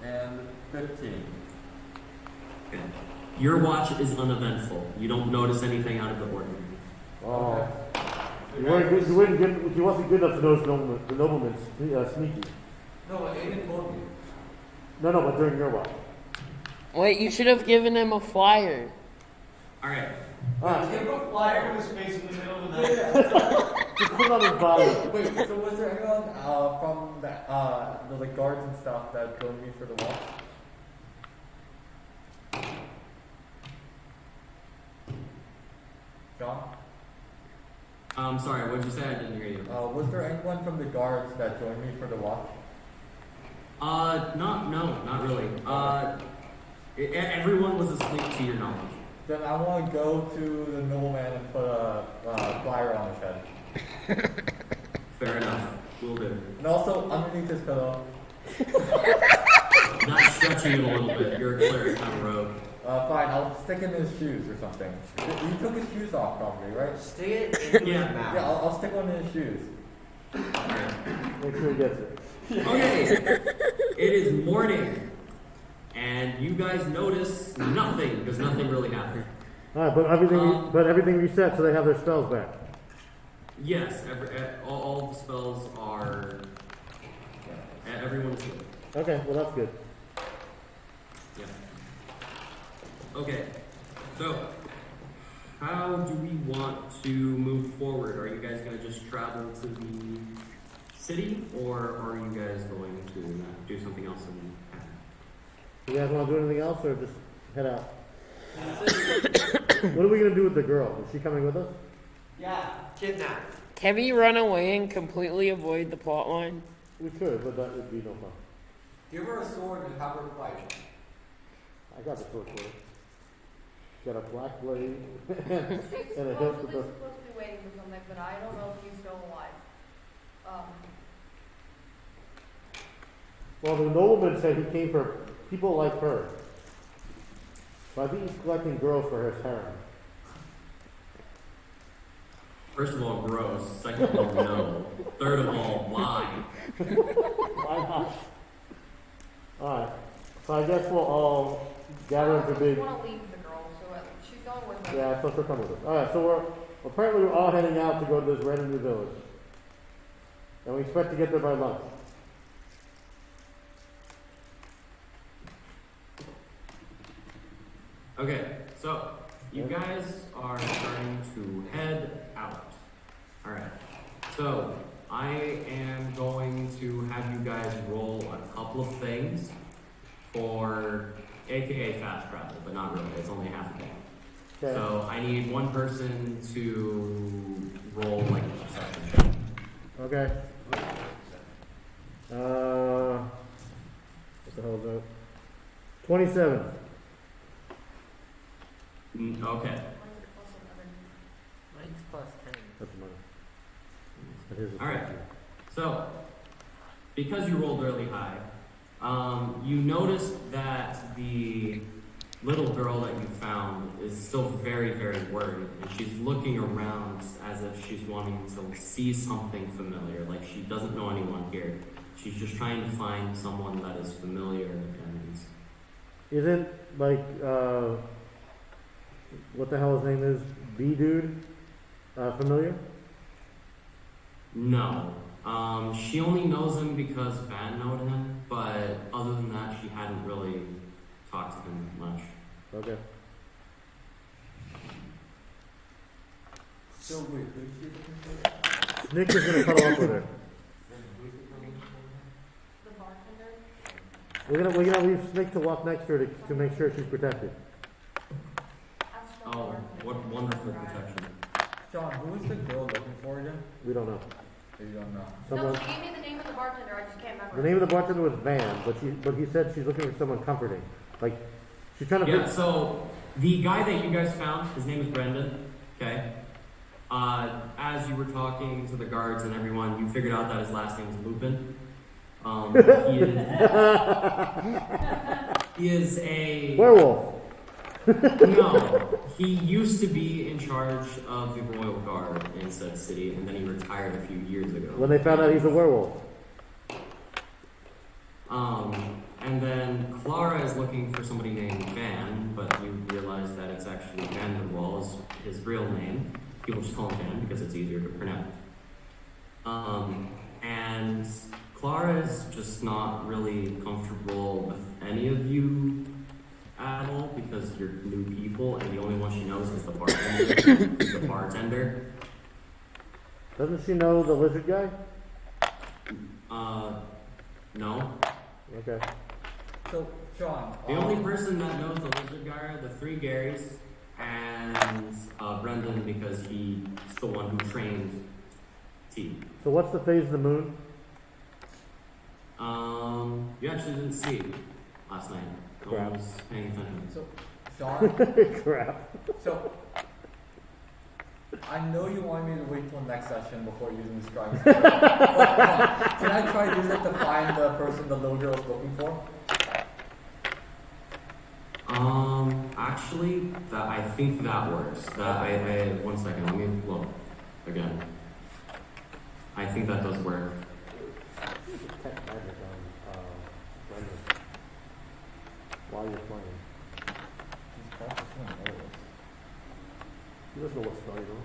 and 15. Okay. Your watch is uneventful. You don't notice anything out of the ordinary. Oh. You weren't good, he wasn't good enough to notice the nobleman's sneaky. No, Aiden told me. No, but during your watch. Wait, you should have given him a flyer. All right. Alright, Give him a flyer with his face in the middle of the night. just put it on his body. Wait, so was there anyone from the guards and stuff that joined me for the walk? John? I'm sorry, what did you say? I didn't hear you. Was there anyone from the guards that joined me for the walk? Not really. Everyone was asleep to your knowledge. Then I want to go to the nobleman and put a flyer on his head. Fair enough. Will do. And also, underneath his pillow. Not stretching it a little bit. You're a cleric, not a rogue. Fine, I'll stick it in his shoes or something. He took his shoes off probably, right? Stick it into Yeah. his mouth. Yeah, I'll stick one in his shoes. Make sure he gets it. Okay. It is morning. And you guys notice nothing, because nothing really happened. Alright, but everything reset so they have their spells back. Yes, all the spells are... Everyone's good. Okay, well that's good. Yeah. Okay, so how do we want to move forward? Are you guys going to just travel to the city, or are you guys going to do something else? You guys want to do anything else or just head out? What are we going to do with the girl? Is she coming with us? Yeah, kidnap. Can we run away and completely avoid the plot line? We could, but that would be no fun. Give her a sword and have her fight. I got the sword for her. Got a black blade She's and a supposedly hilt with supposed to be waiting for something, but I don't know if he's still alive. Well, the nobleman said he came for people like her. So I think he's collecting girls for his harem. First of all, gross. Second of all, no. Third of all, why? Why not? Alright. So I guess we'll all gather into I big... want to leave the girl, so she's going with us. Yeah, so she'll come with us. Alright, so apparently we're all heading out to go to this random new village. And we expect to get there by lunch. Okay, so you guys are starting to head out. Alright, so I am going to have you guys roll a couple of things for AKA fast travel, but not really, it's only half a day. Okay. So I need one person to roll like a perception check. Okay. What the hell is that? 27. Okay. Mine's plus 10. That's money. That is a All right. 13. So, because you rolled really high, you noticed that the little girl that you found is still very, very worried, and she's looking around as if she's wanting to see something familiar, like she doesn't know anyone here. She's just trying to find someone that is familiar, and Isn't, like, what the hell his name is? B-Dude? Familiar? No. She only knows him because Van knowed him, but other than that, she hadn't really talked to him much. Okay. So wait, who's she looking for? Nick is gonna cuddle up with her. The bartender. We're gonna leave Snick to walk next to her to make sure she's protected. Ask the Oh, bartender. what wonderful protection. John, who was the girl looking for again? We don't know. You don't know. Someone. No, she gave me the name of the bartender. I just can't remember. The name of the bartender was Van, but he said she's looking for someone comforting. Like she's trying to. Yeah, so the guy that you guys found, his name is Brendan, okay? As you were talking to the guards and everyone, you figured out that his last name is Lupin. He is a... Werewolf. No, he used to be in charge of the Royal Guard in said city, and then he retired a few years ago. When they found out he's a werewolf. And then Clara is looking for somebody named Van, but you realize that it's actually Van der Waal is his real name. People just call him Van because it's easier to pronounce. And Clara is just not really comfortable with any of you at all because you're new people, and the only one she knows is the bartender. Doesn't she know the lizard guy? No. Okay. So, John. The only person that knows the lizard guy are the three Garys and Brendan because he's the one who trained T. So what's the phase of the moon? You actually didn't see it last night. No one was paying attention. So, John. Crap. So, I know you want me to wait till next session before using the strong skill. Can I try to use it to find the person the little girl is looking for? Actually, I think that works. One second, let me look again. I think that does work. While you're playing. He doesn't know what's going on.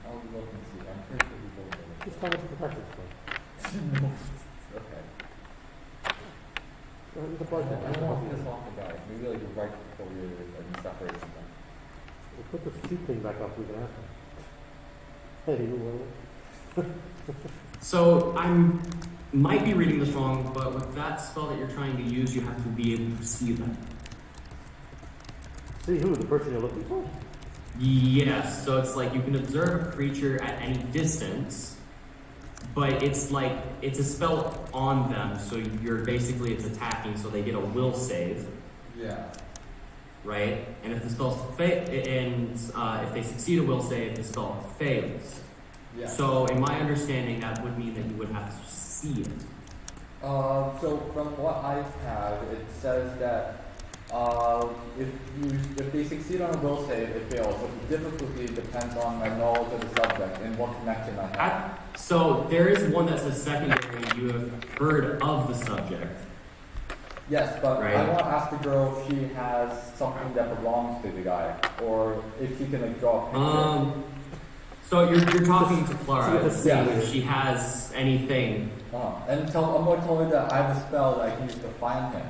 I'll look and see. I'm pretty sure he will know. Just tell us the protection stuff. Okay. He's a I bartender. don't want to piss off the guy. Maybe like right before we separate them. We'll put this cheap thing back up so we can ask him. Hey, you werewolf. So might be reading this wrong, but with that spell that you're trying to use, you have to be able to see them. See who? The person you're looking for? Yes, so it's like you can observe a creature at any distance, but it's like it's a spell on them, so it's attacking, so they get a will save. Yeah. Right? And if the spell if they succeed a will save, the spell fails. Yeah. So in my understanding, that would mean that you would have to see it. So from what I have, it says that if they succeed on a will save, it fails. So the difficulty depends on my knowledge of the subject and what connection I have. So there is one that says secondary. You have heard of the subject. Yes, but Right. I want to ask the girl if she has something that belongs to the guy, or if she can like draw a picture. So you're talking to Clara and seeing Yeah. if she has anything. And I'm going to tell her that I have a spell that I can use to find him.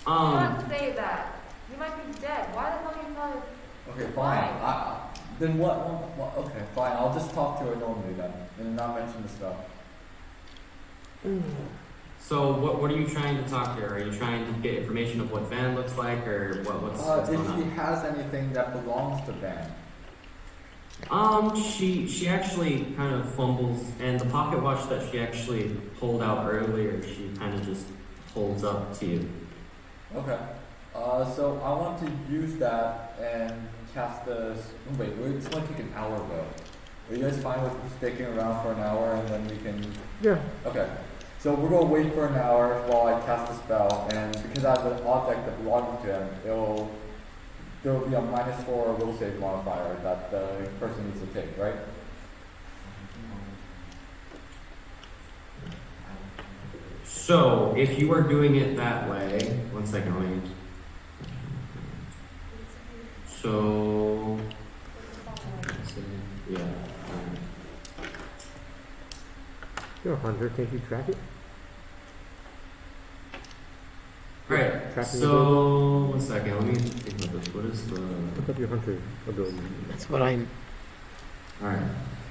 Do not say that. He might be dead. Why the hell are you telling? Okay, fine. Then what? Okay, fine. I'll just talk to her normally then, and not mention the spell. So what are you trying to talk to her? Are you trying to get information of what Van looks like, or what's going If she on? has anything that belongs to Van. She actually kind of fumbles, and the pocket watch that she actually pulled out earlier, she kind of just holds up to you. Okay. So I want to use that and cast the. Wait, it's going to take an hour though. Are you guys fine with sticking around for an hour and then we can? Yeah. Okay. So we're gonna wait for an hour while I cast the spell, and because I have an object that belongs to him, there will be a -4 will save modifier that the person needs to take, right? So if you are doing it that way, one second, let me. So You're a hunter, can't you track it? Alright, Tracking so, 1 second, let me think about this. What is the... Look up your hunter ability. That's what I'm. Alright.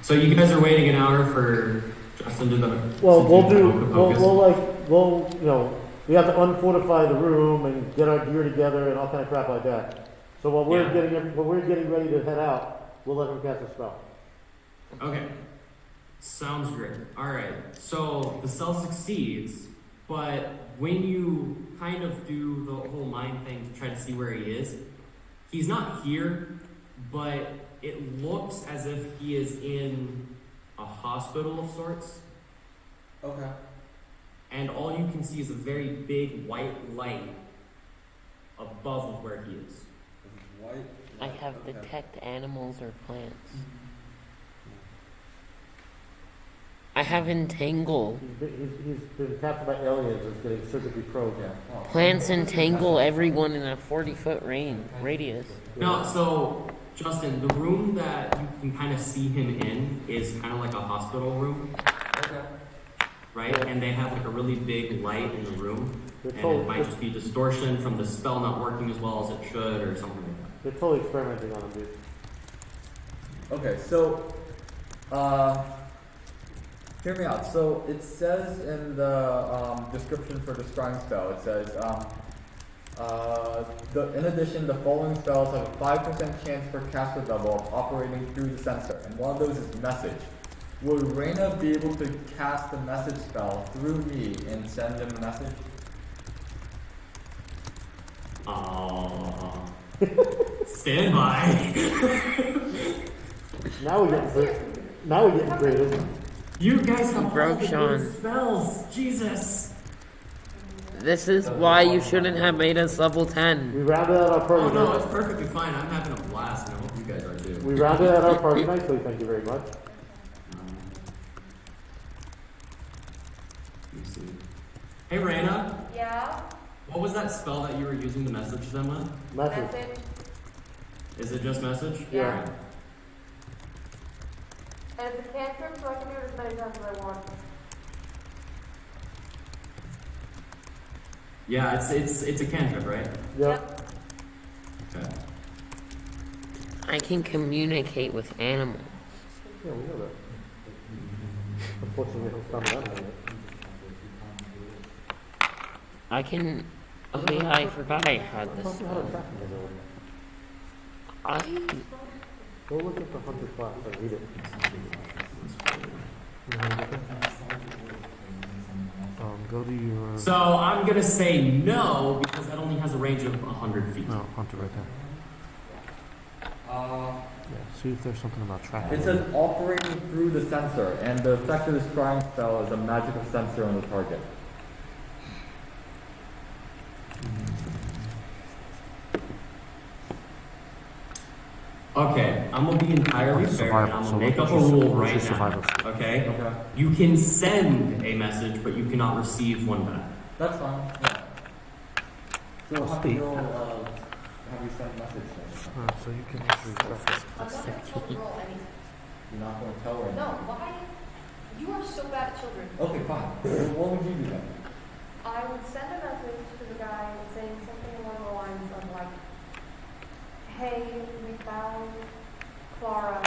So you guys are waiting an hour for Justin to the... Well, to we'll the do, focus? we have to unfortify the room and get our gear together and all kind of crap like that. So while we're Yeah. getting ready to head out, we'll let him cast a spell. Okay. Sounds great. Alright, so the spell succeeds, but when you kind of do the whole mind thing to try to see where he is, he's not here, but it looks as if he is in a hospital of sorts. Okay. And all you can see is a very big white light above of where he is. White. I have detect animals or plants. I have entangle. He's been captured by aliens and is getting circuitry probed. Yeah. Plants entangle everyone in a 40-foot radius. No, so Justin, the room that you can kind of see him in is kind of like a hospital room, Okay. right? And they have like a really big light in the room, and it might just be distortion from the spell not working as well as it should, or something like that. They're totally experimenting on him, dude. Okay, so, hear me out. So it says in the description for the scrying spell, it says, in addition, the following spells have a 5% chance per caster level of operating through the sensor, and one of those is message. Would Reyna be able to cast the message spell through me and send him a message? Stand by. Now we're getting creative. You guys have Broke all the Sean. good spells. Jesus. This is why you shouldn't have made us level 10. We rounded out our party. Oh no, night. it's perfectly fine. I'm having a blast, and I hope you guys are too. We rounded out our party nicely. Thank you very much. Let me see. Hey, Raina, Yeah, what was that spell that you were using to message them with? Message. message. Is it just message? Yeah. And it's a cantrip, so I can do it as many times as I want. Yeah, it's a cantrip, right? Yep. Okay. I can communicate with animals. Yeah, we know that. Unfortunately, we don't found that one yet. I can. Oh yeah, I forgot I had this. Tell me how to track them, though. I. Go look at the hunter class and read it. Go to your... So I'm gonna say no because that only has a range of 100 feet. No, hunter right there. Yeah, see if there's something about tracking. It says operating through the sensor, and the effect of this scrying spell is a magical sensor on the target. Okay, I'm gonna be entirely Oh, fair and survival, I'm so gonna make up a let's just- rule let's right just now. survival. Okay? Okay. You can send a message, but you cannot receive one back. That's fine. Yeah. So how do Speak. you have you send a message then? So you can actually track it. I'm not going to tell the girl anything. You're not going to tell her? No, why? You are so bad at children. Okay, fine. Well, what would you do then? I would send a message to the guy saying something along the lines of like, hey, we found Clara,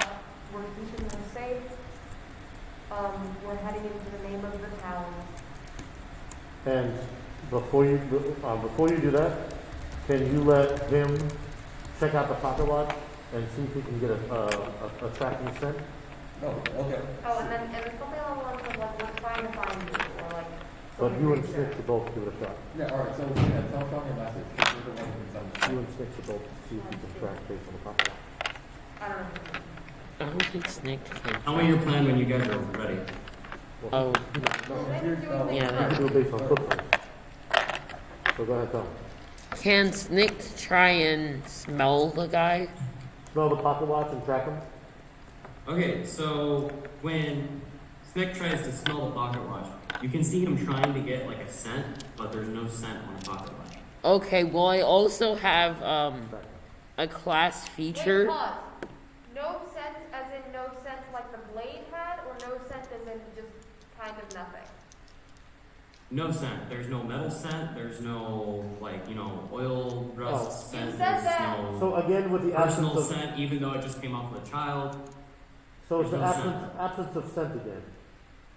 we're keeping her safe, we're heading into the name of the town. And before you do that, can you let him check out the pocket watch and see if he can get a tracking scent? Oh, okay. Oh, and then something along the lines of like, we're trying to find you, or like. But you and something Snitch should both give it a shot. Yeah, alright, so yeah, tell Sean your message, because you're the one who can send it. You and Snitch should both see if you can track based on the pocket watch. I don't know. I don't think Snake can. Tell me your plan when you guys are ready. Oh, Well, then Here's, do it yeah, You that- can do it based on footprints. So go ahead, tell him. can Snake try and smell the guy? Smell the pocket watch and track him? Okay, so when Snick tries to smell the pocket watch, you can see him trying to get like a scent, but there's no scent on the pocket watch. Okay, well I also have a class Wait, feature. pause. No sense as in no sense like the blade had, or no sense as in just kind of nothing? No scent. There's no metal scent. There's no, like, oil rust Oh. scent. You said There's that. no So again, with the absence personal of scent, even though it just came off of a child. so it's the There's no absence of scent again.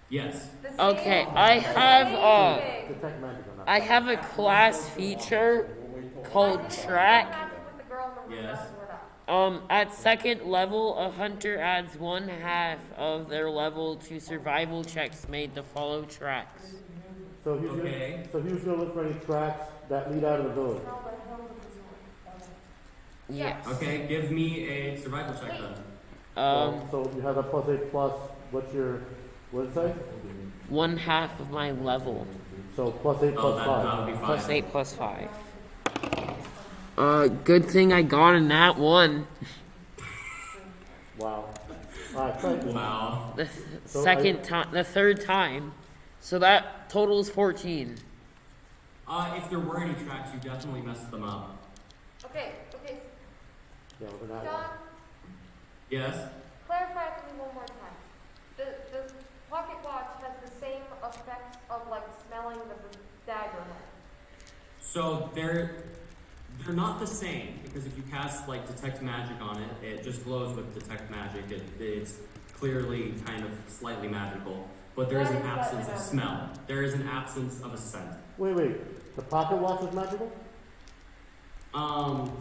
Yes. The same- Okay, I the have, same thing. Detect magic on that. I have a class feature called track. With the girl in the room, Yes. that's what up. At second level, a hunter adds 1/2 of their level to survival checks made to follow tracks. So he's Okay. gonna look for any tracks that lead out of the village. Smell the hills of the sword. Yes. Okay, give me a survival check then. So you have a +8 plus. What did it say? 1/2 of my level. So +8 Oh, plus that 5. would be fine. Plus 8 plus 5. Good thing I got in that one. Wow. Alright, try it. Wow. The So the third time. So that totals 14. If there were any tracks, you definitely messed them up. Okay. Yeah, with that John, one. Yes? clarify for me one more time. The pocket watch has the same effects of like smelling the dagger. So they're not the same, because if you cast like detect magic on it, it just glows with detect magic. It's clearly kind of slightly magical, but there is an absence of smell. There is an absence of a scent. Wait. The pocket watch is magical?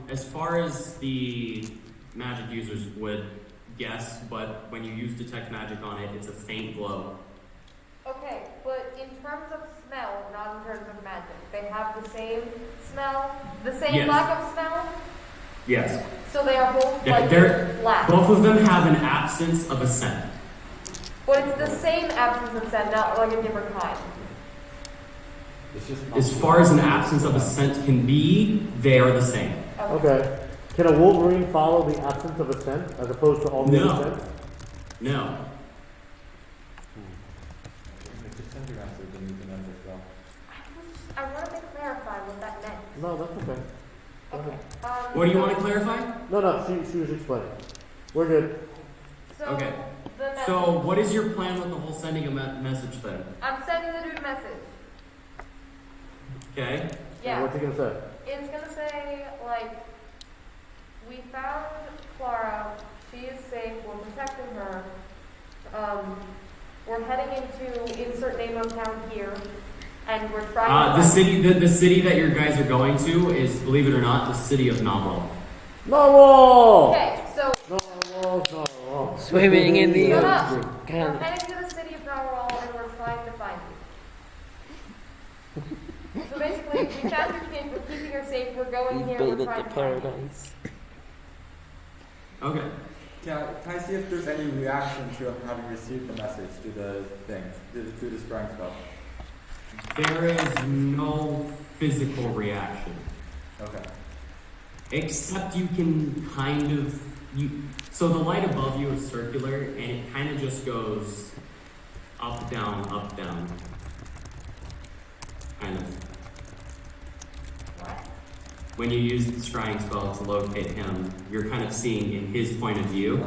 As far as the magic users would guess, but when you use detect magic on it, it's a faint glow. Okay, but in terms of smell, not in terms of magic, they have the same smell, the same Yes. lack of smell. Yes. So they are both They're- like black. Both of them have an absence of a scent. But it's the same absence of scent, not like a different kind. It's just As far as an absence of a scent can be, they are the same. Okay. Can a wolverine follow the absence of a scent as opposed to all the No. other scents? No. I wanted to clarify what that meant. No, that's okay. Go Okay. ahead. What do you want to clarify? No, she was explaining. We're good. So Okay. the message. So, what is your plan with the whole sending a message thing? I'm sending the dude a message. Okay. Yeah. What's he gonna say? It's gonna say, like, we found Clara, she is safe, we're protecting her. We're heading into insert name of town here, and we're trying to The city that your guys are going to is, believe it or not, the city of Narwhal. Narwhal! Okay, so Narwhal. Swimming in the Shut up. ocean. we're heading to the city of Narwhal, and we're trying to find you. So basically, we found your kid, we're keeping her safe, we're going We've here, made we're it trying to to find you. paradise. Okay. Can I see if there's any reaction to having received the message to the thing, to the scrying spell? There is no physical reaction. Okay. Except you can kind of so the light above you is circular and it kind of just goes up, down, kind of. What? When you use the scrying spell to locate him, you're kind of seeing in his point of view.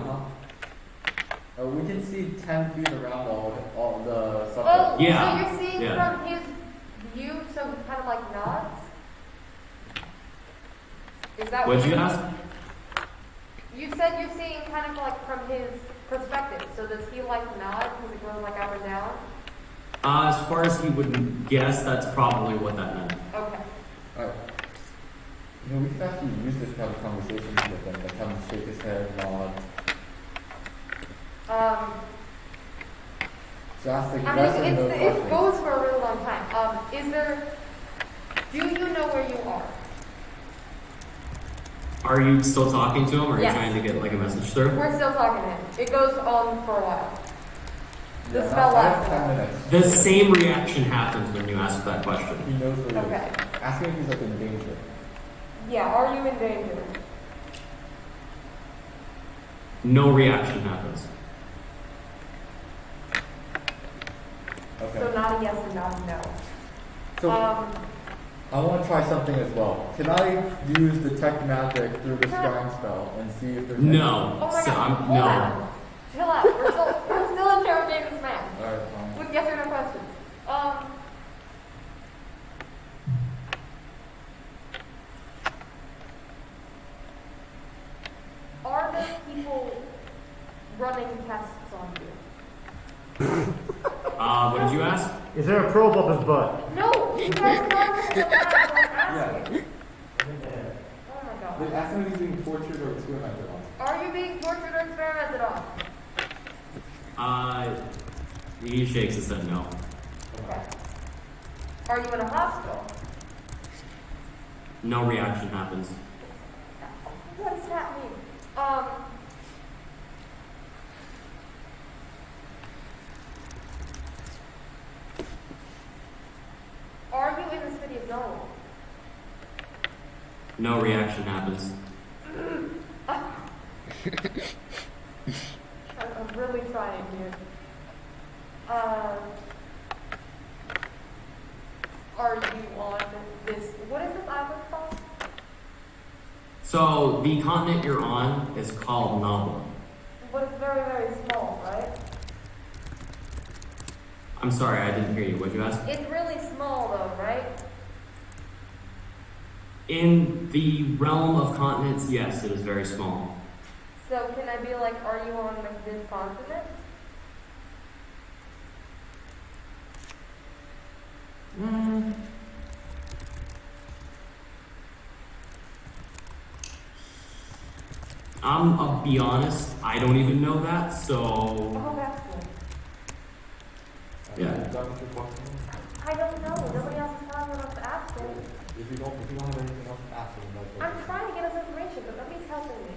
We can see 10 feet around all the subject. Oh, Yeah, so you're seeing yeah. from his view, so he kind of like nods? Is that What'd what you ask? You said you're seeing kind of like from his perspective, so does he like nod because it goes like up and down? As far as he would guess, that's probably what that meant. Okay. Alright. We could actually use this to have a conversation with him, like have him shake his head, nod. So ask the It goes for a really long time. Do you know where you are? Are you still talking to him, or are Yes. you trying to get like a message through? We're still talking to him. It goes on for a while. The Yeah, spell not lasts. 10 minutes. The same reaction happens when you ask that question. He knows where he Okay. is. Ask him if he's like in danger. Yeah, are you in danger? No reaction happens. Okay. So not a yes and not a no. So I want to try something as well. Can I use detect magic through the scrying spell and see if there's No. Oh my So god, I'm hold no. on. Chill out. We're still interrogating this man Alright, fine. with yes or no questions. running tests on you. What did you ask? Is there a probe up his butt? No, you guys don't answer. Yeah. Oh my god. Wait, ask him if he's being tortured or experimented on. Are you being tortured or experimented on? He shakes his head no. Okay. Are you in a hospital? No reaction happens. What does that mean? Are you in the city of Narwhals? No reaction happens. I'm really trying here. Are you on this? What is this island called? So the continent you're on is called Novel. But it's very, very small, right? I'm sorry, I didn't hear you. What'd you ask? It's really small, though, right? In the realm of continents, yes, it is very small. So can I be like, are you on like this continent? I'll be honest, I don't even know that, so Oh, that's good. yeah. Are you done with your question? I don't know. Nobody else is telling enough to ask me. If you don't have anything else to ask him, that's I'm trying to get us information, but nobody's helping me.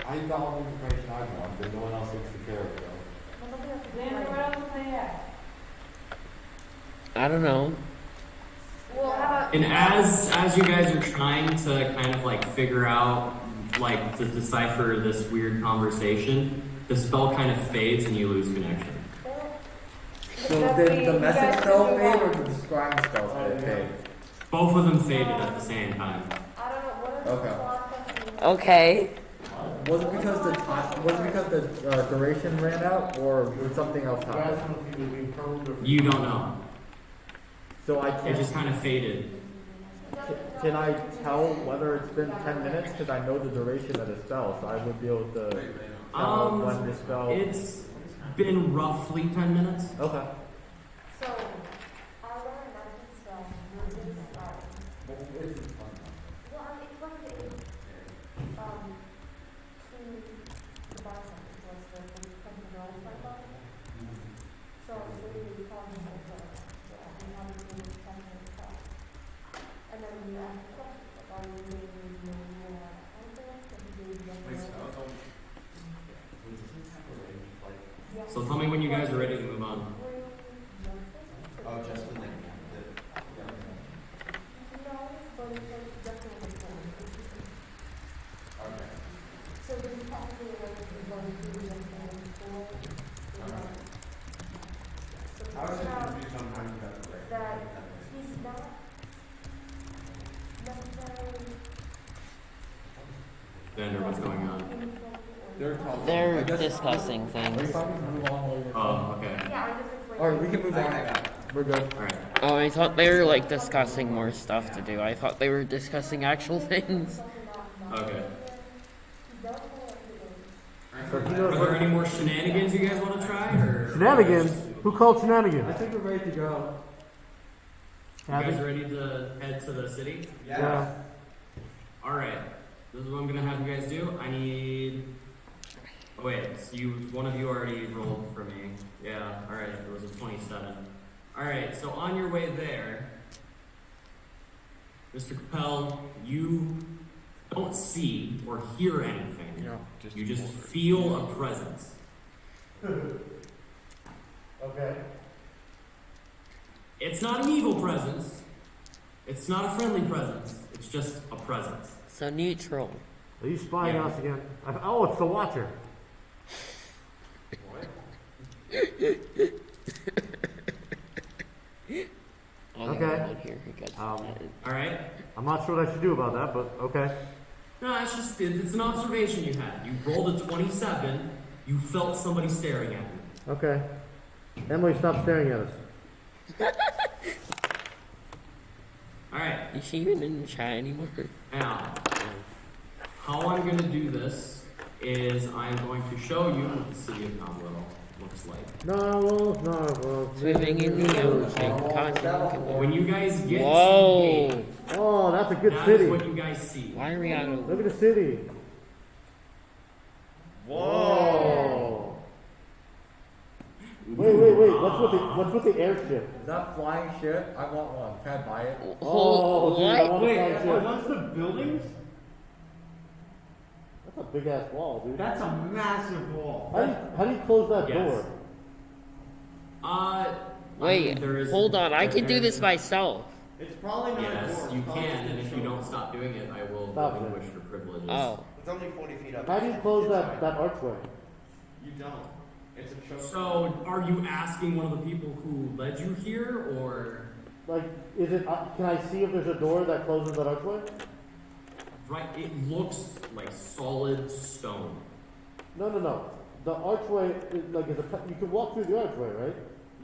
I got all the information I want, but no one else seems to care, so. Well, nobody else is Xander, what else is there? I don't know. Well, how about... And as you guys are trying to kind of like figure out, like to decipher this weird conversation, the spell kind of fades and you lose connection. So did the message spell fade or did the scrying spell fade? Both of them faded at the same time. I don't know. What is Okay. the last question? Okay. Was it because the duration ran out, or did something else happen? You don't know. So I It just kind of faded. Can I tell whether it's been 10 minutes? Because I know the duration of the spell, so I would be able to tell when the spell. It's been roughly 10 minutes. Okay. So, I learned that this spell is well, it's going to the bartender, was the cousin girls my bartender. So, it's literally calling her and having to do something itself. And then you ask the question, like, are you doing more answers? Or do you do So tell me when you guys are ready to move on. Oh, just the name. No, but it's like definitely cool. Okay. So there's probably a way to go through the before. So I was it's not confused sometimes about the way. that he's not necessarily Vander, what's going on? They're discussing Are you things. fine? Move on while you're. Oh, okay. Yeah, I just explained. Alright, we can move I on. got it. We're good. All right. Oh, I thought they were like discussing more stuff to do. I thought they were discussing actual things. Okay. So he Are knows there what- any more shenanigans you guys want to try? Or Shenanigans? Who called I shenanigans? think we're ready to go. you guys ready to head to the city? Yeah. All right. This is what I'm gonna have you guys do. I need. Oh wait, so one of you already rolled for me. Yeah. All right. It was a 27. All right. So on your way there, Mr. Capel, you don't see or hear anything. You just feel a presence. Okay. It's not an evil presence. It's not a friendly presence. It's just a presence. So neutral. Are you spying Yeah. on us again? Oh, it's the Watcher. Okay. Here, he gets All right. I'm not sure what I should do about that, but okay. No, it's an observation you had. You rolled a 27. You felt somebody staring at you. Okay. Emily, stop staring at us. All right. Is she even in the chat anymore? Now, how I'm going to do this is I'm going to show you what the city of Conwell looks like. Narwhals. Swimming in the ocean, cotton. When you guys get to the Whoa! gate, Oh, that's a good that city. is what you guys see. Why are we out of? Look at the city. Whoa! Wait. What's with the airship? Is that flying ship? I want one. Can I buy it? Oh, dude, I what? want a Wait, flying are ship. those the buildings? That's a big ass wall, dude. That's a massive wall. How do you close that Yes. door? Wait, there is- hold on. I can do there this is- myself. It's probably not a Yes, door. you it's probably can, and just if a you show. don't stop doing it, I will Stop it. relinquish your privileges. Oh, It's only 40 feet up. How do you close that archway? You don't. It's a choke. So, are you asking one of the people who led you here, or Like, is it? Can I see if there's a door that closes that archway? right? It looks like solid stone. No. The archway is like you can walk through the archway, right?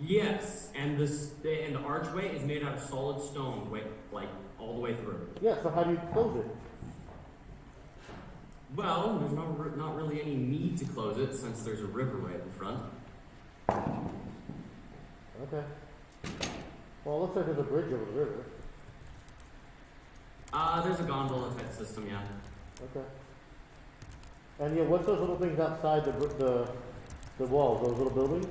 Yes, and the archway is made out of solid stone, like all the way through. Yeah. So how do you close it? Well, there's not really any need to close it since there's a river right in front. Okay. Well, it looks like there's a bridge over the river. There's a gondola type system, yeah. Okay. And yeah, what's those little things outside the walls? Those little buildings?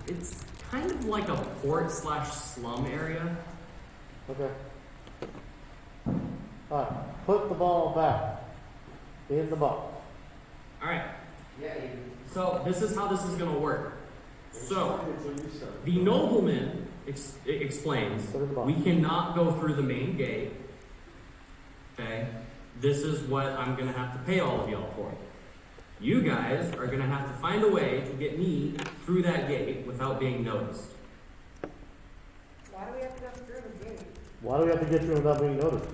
It's kind of like a port/slum area. Okay. Alright, put the ball back in the box. Alright, Yeah, so this is how this is gonna work. So, the nobleman explains, Put it in the box. we cannot go through the main gate. Okay? This is what I'm gonna have to pay all of y'all for. You guys are gonna have to find a way to get me through that gate without being noticed. Why do we have to go through the gate? Why do we have to get through without being noticed?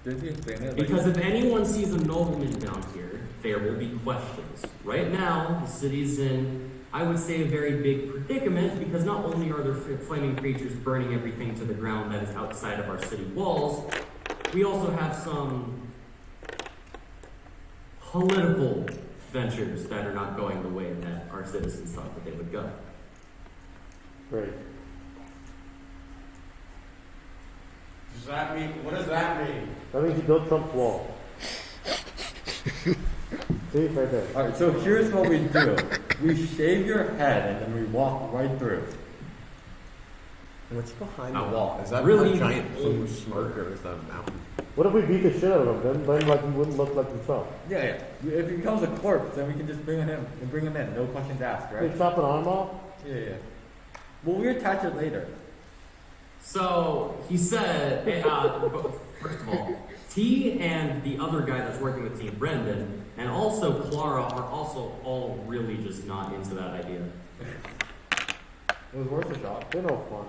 Did he explain it? Because if anyone sees a nobleman down here, there will be questions. Right now, the city's in, I would say, a very big predicament because not only are there flaming creatures burning everything to the ground that is outside of our city walls, we also have some political ventures that are not going the way that our citizens thought that they would go. Great. Does that mean? What does that mean? That means you built Trump's wall. See, right there. Alright, so here's what we do. We shave your head and then we walk right through. What's behind Oh, the wall? Is that really a giant plume of smoke or is that a mountain? What if we beat the shit out of him? Then like he wouldn't look like himself. Yeah. If he becomes a corpse, then we can just bring him in. No questions asked, They right? chop an arm off? Yeah. Well, we attach it later. So he said, first of all, T and the other guy that's working with Team Brendan, and also Clara are also all really just not into that idea. It was worth a shot. They're no fun.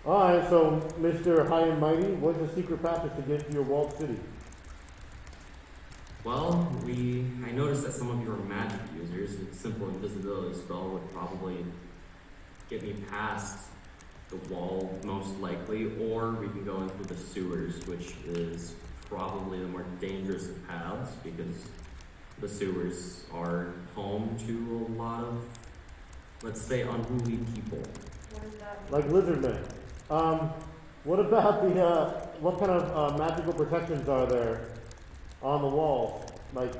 Alright, so Mr. High and Mighty, what's the secret passage to get to your walled city? Well, I noticed that some of you are magic users. A simple invisibility spell would probably get me past the wall, most likely, or we can go into the sewers, which is probably the more dangerous of paths because the sewers are home to a lot of, let's say, unruly people. What is that? Like lizard men. What about what kind of magical protections are there on the walls? Like,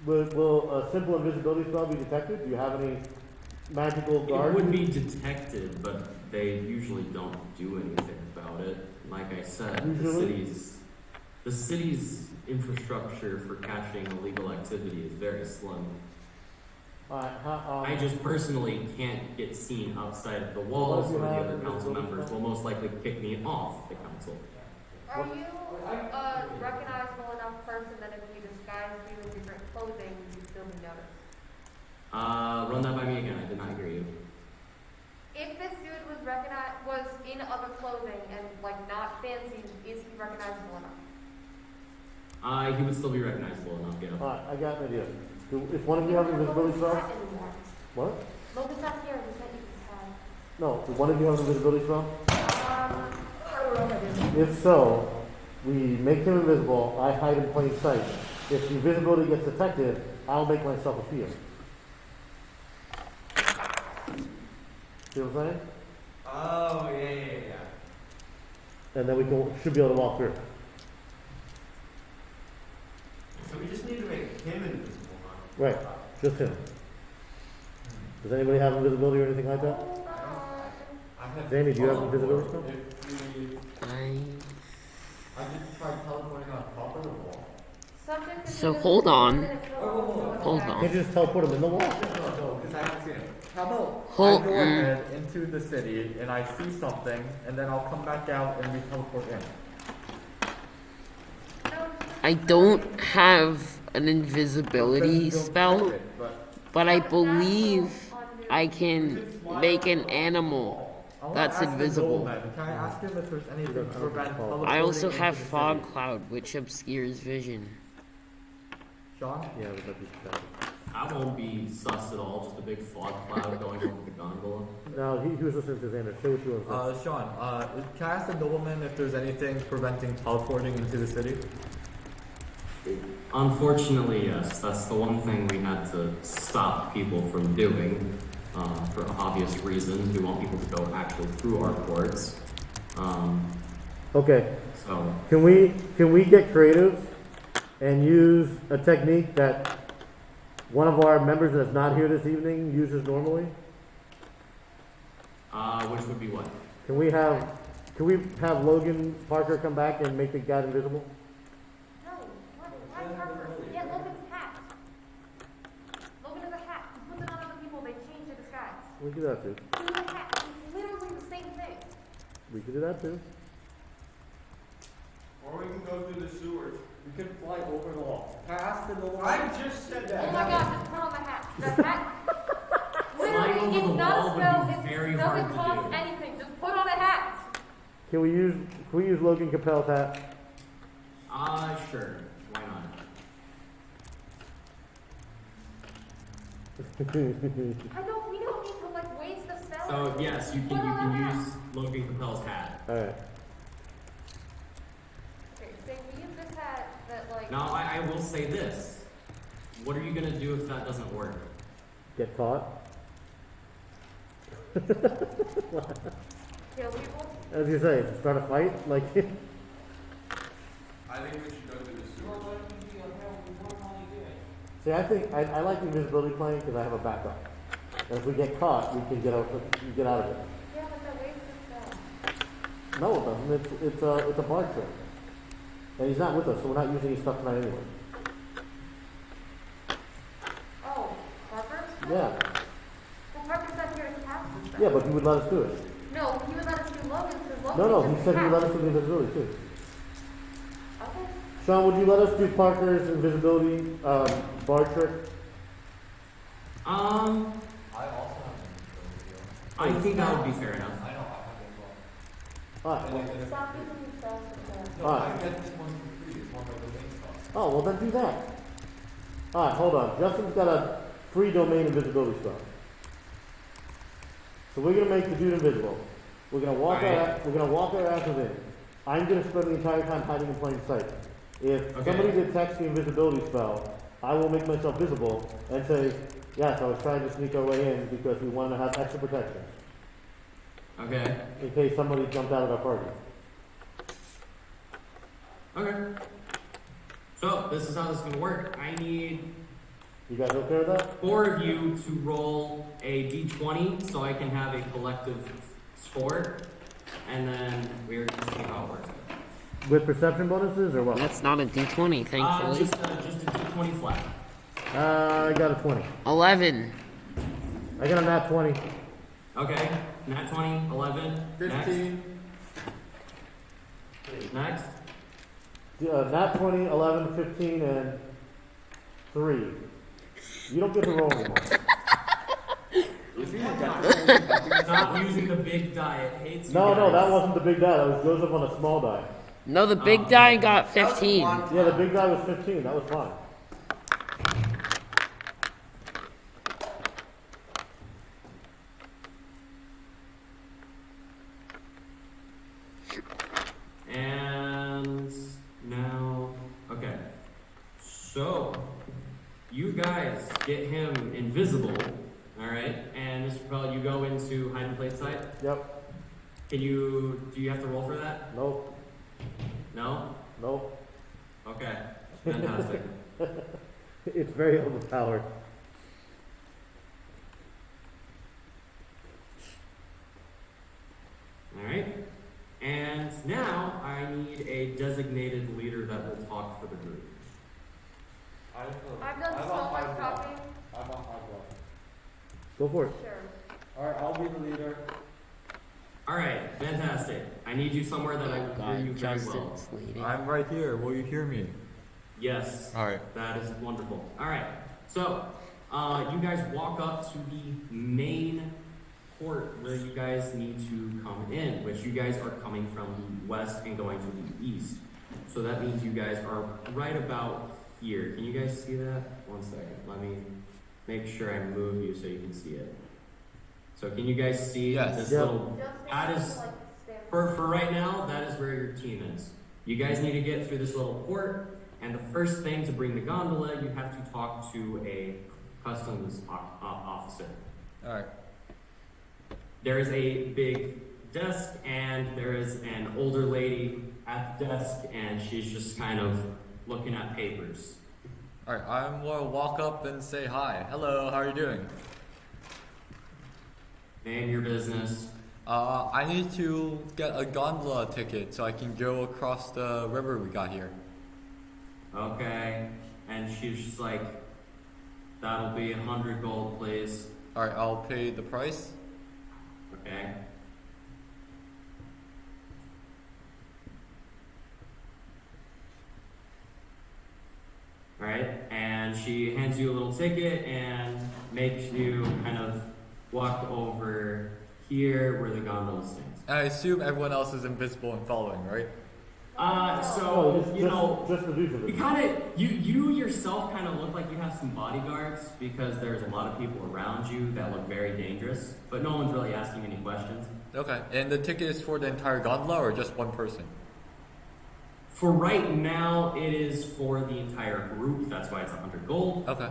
will a simple invisibility spell be detected? Do you have any magical It guards? would be detected, but they usually don't do anything about it. Like I said, Usually? the city's infrastructure for catching illegal activity is very slim. I just personally can't get seen outside of the walls, What or if the you other have council invisibility members will most likely kick me off the council. Are you a recognizable enough person that if we disguise you in different clothing, you'd still be noticed? Run that by me again. I did not hear you. If this dude was in other clothing and like not fancy, is he recognizable enough? He would still be recognizable enough, yeah. Alright, I got an idea. If one of you have an invisibility spell? What? Logan's not here, he can't use his hand. No, do one of you have an invisibility spell? I don't know if I do. If so, we make him invisible, I hide in plain sight. If the invisibility gets detected, I'll make myself appear. See what I'm saying? Oh, yeah. And then should be able to walk through. So we just need to make him invisible, huh? Right, just him. Does anybody have invisibility or anything like that? I have Jamie, do you have invisibility stuff? If we, I just tried teleporting on top of the wall. Subject is So invisible hold on. for a minute till it's Hold attacked. on. Can't you just teleport him in the wall? No, because I haven't seen it. How about Hold- I go ahead into the city and I see something, and then I'll come back out and we teleport in. I don't have an invisibility spell, but I believe I can make an animal I wanna that's ask the invisible. Nobleman, can I ask him if there's anything to prevent I teleporting also into have the fog city? cloud, which obscures vision. Sean? Yeah, but that'd be bad. That won't be sus at all, just a big fog cloud going over the gondola. No, he was listening to Xander. Say what you want to say. Sean, can I ask the nobleman if there's anything preventing teleporting into the city? Unfortunately, yes. That's the one thing we had to stop people from doing, for obvious reasons. We want people to go actually through our ports. Okay, So, can we get creative and use a technique that one of our members that's not here this evening uses normally? which would be what? Can we have Logan Parker come back and make the guy invisible? No, why Parker? Yeah, Logan's hat. Logan is a hat. He puts it on other people, they change their disguise. We can do that too. He's a hat. It's literally the same thing. We can do that too. Or we can go through the sewers. We could fly over the wall. Can I ask the nobleman? I just said that. Oh my god, just put on the hat. The hat. Flying Literally, over it's the not a wall would spell. be It very doesn't hard to cost do. anything. Just put on a hat. Can we use Logan Capel's hat? Sure. Why not? We don't need to like waste the spell. So, yes, you Put on a can hat. use Logan Capel's hat. Alright. Okay, so we use this hat that like Now, I will say this. What are you going to do if that doesn't work? Get caught. kill people. As you say, start a fight? Like, I think we should go through the sewers. see, I think, I like invisibility playing because I have a backup. And if we get caught, we can get out of it. Yeah, but that wastes the spell. No, it doesn't. It's a bard trick. And he's not with us, so we're not using his stuff tonight anyway. Oh, Parker? Yeah. Well, Parker's not here to cast the spell. Yeah, but he would let us do it. No, he would let us do Logan's because Logan's No, just he said he would let us do the invisibility too. Okay. Sean, would you let us do Parker's invisibility bard trick? I also have I think that would be fair enough. I know, I have it as well. Alright. Stop using your spells for that. No, Alright. I get this one for free. It's one of the main stuff. Oh, well then do that. Alright, hold on. Justin's got a free domain invisibility spell. So we're gonna make the dude invisible. We're gonna walk our asses in. I'm gonna spend the entire time hiding in plain sight. If Okay. somebody detects the invisibility spell, I will make myself visible and say, yes, I was trying to sneak our way in because we want to have extra protection Okay. in case somebody jumped out of our party. Okay. So, this is how this is going to work. I need You guys okay with that? 4 of you to roll a d20 so I can have a collective score. And then we're going to see how it works. With perception bonuses or what? That's not a d20, thankfully. Just a d20 flat. I got a 20. 11. I got a nat 20. Okay. Nat 20, 11. 15. Next. Nat 20, 11, 15, and 3. You don't get to roll anymore. Not using the big die. It hates you No, guys. that wasn't the big die. That was Joseph on a small die. No, the big die got 15. Yeah, the big die was 15. That was fine. And get him invisible. All right, and Mr. Propel, you go into hide and play sight. Yep. Do you have to roll for that? Nope. No? Nope. Okay, fantastic. It's very overpowered. All right, and now I need a designated leader that will talk for the group. I've done so much talking. I'm on high block. Go for it. Sure. Alright, I'll be the leader. All right, fantastic. I need you somewhere that I Oh can hear you God, very well. Justin's leading. I'm right here. Will you hear me? Yes. Alright. That is wonderful. All right, so you guys walk up to the main port where you guys need to come in, which you guys are coming from the west and going to the east. So that means you guys are right about here. Can you guys see that? One second. Let me make sure I move you so you can see it. So can you guys see Yes. this Yep. little? That is for right now. That is where your team is. You guys need to get through this little port, and the first thing to bring the gondola, you have to talk to a customs officer. Alright. There is a big desk, and there is an older lady at the desk, and she's just kind of looking at papers. Alright, I'm gonna walk up and say hi. Hello, how are you doing? Name your business. I need to get a gondola ticket so I can go across the river we got here. Okay. And she's just like, that'll be 100 gold, please. Alright, I'll pay the price. Okay. Alright, and she hands you a little ticket and makes you kind of walk over here where the gondola stands. And I assume everyone else is invisible and following, right? So, just, you know, just the visual. you kind of, you yourself kind of look like you have some bodyguards because there's a lot of people around you that look very dangerous, but no one's really asking any questions. Okay, and the ticket is for the entire gondola or just one person? For right now, it is for the entire group. That's why it's 100 gold. Okay.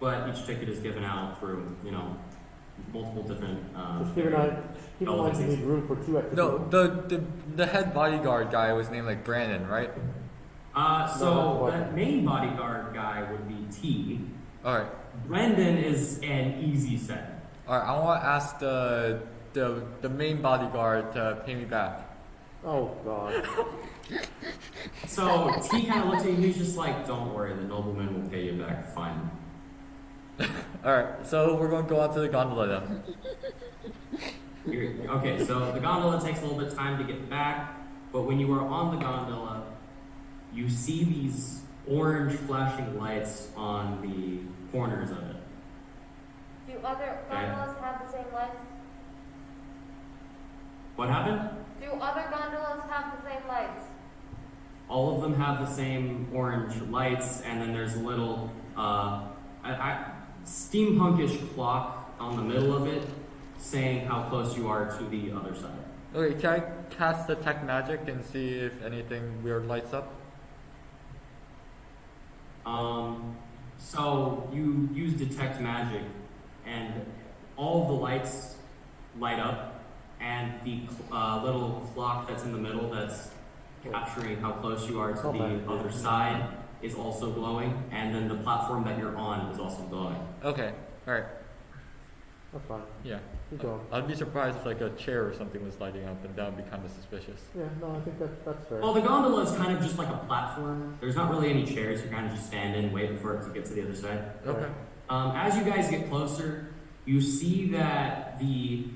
But each ticket is given out through, you know, multiple different. Just keep in mind you need room for 2 extra No, people. the head bodyguard guy was named like Brandon, right? So the main bodyguard guy would be T. Alright. Brendan is an easy set. Alright, I want to ask the main bodyguard to pay me back. Oh God. So T kind of looks at you. He's just like, "Don't worry, the nobleman will pay you back fine." Alright, so we're going to go out to the gondola then. Okay, so the gondola takes a little bit of time to get back, but when you are on the gondola, you see these orange flashing lights on the corners of it. Do other gondolas have the same lights? What happened? Do other gondolas have the same lights? All of them have the same orange lights, and then there's a little steampunkish clock on the middle of it saying how close you are to the other side. Okay, can I cast detect magic and see if anything weird lights up? So you use detect magic, and all of the lights light up, and the little clock that's in the middle that's capturing how close you are to the other side is also glowing, and then the platform that you're on is also glowing. Okay, alright. That's fine. Yeah. Keep going. I'd be surprised if like a chair or something was lighting up, and that would be kind of suspicious. Yeah, no, I think that's fair. Well, the gondola is kind of just like a platform. There's not really any chairs. You kind of just stand in, waiting for it to get to the other side. Okay. As you guys get closer, you see that the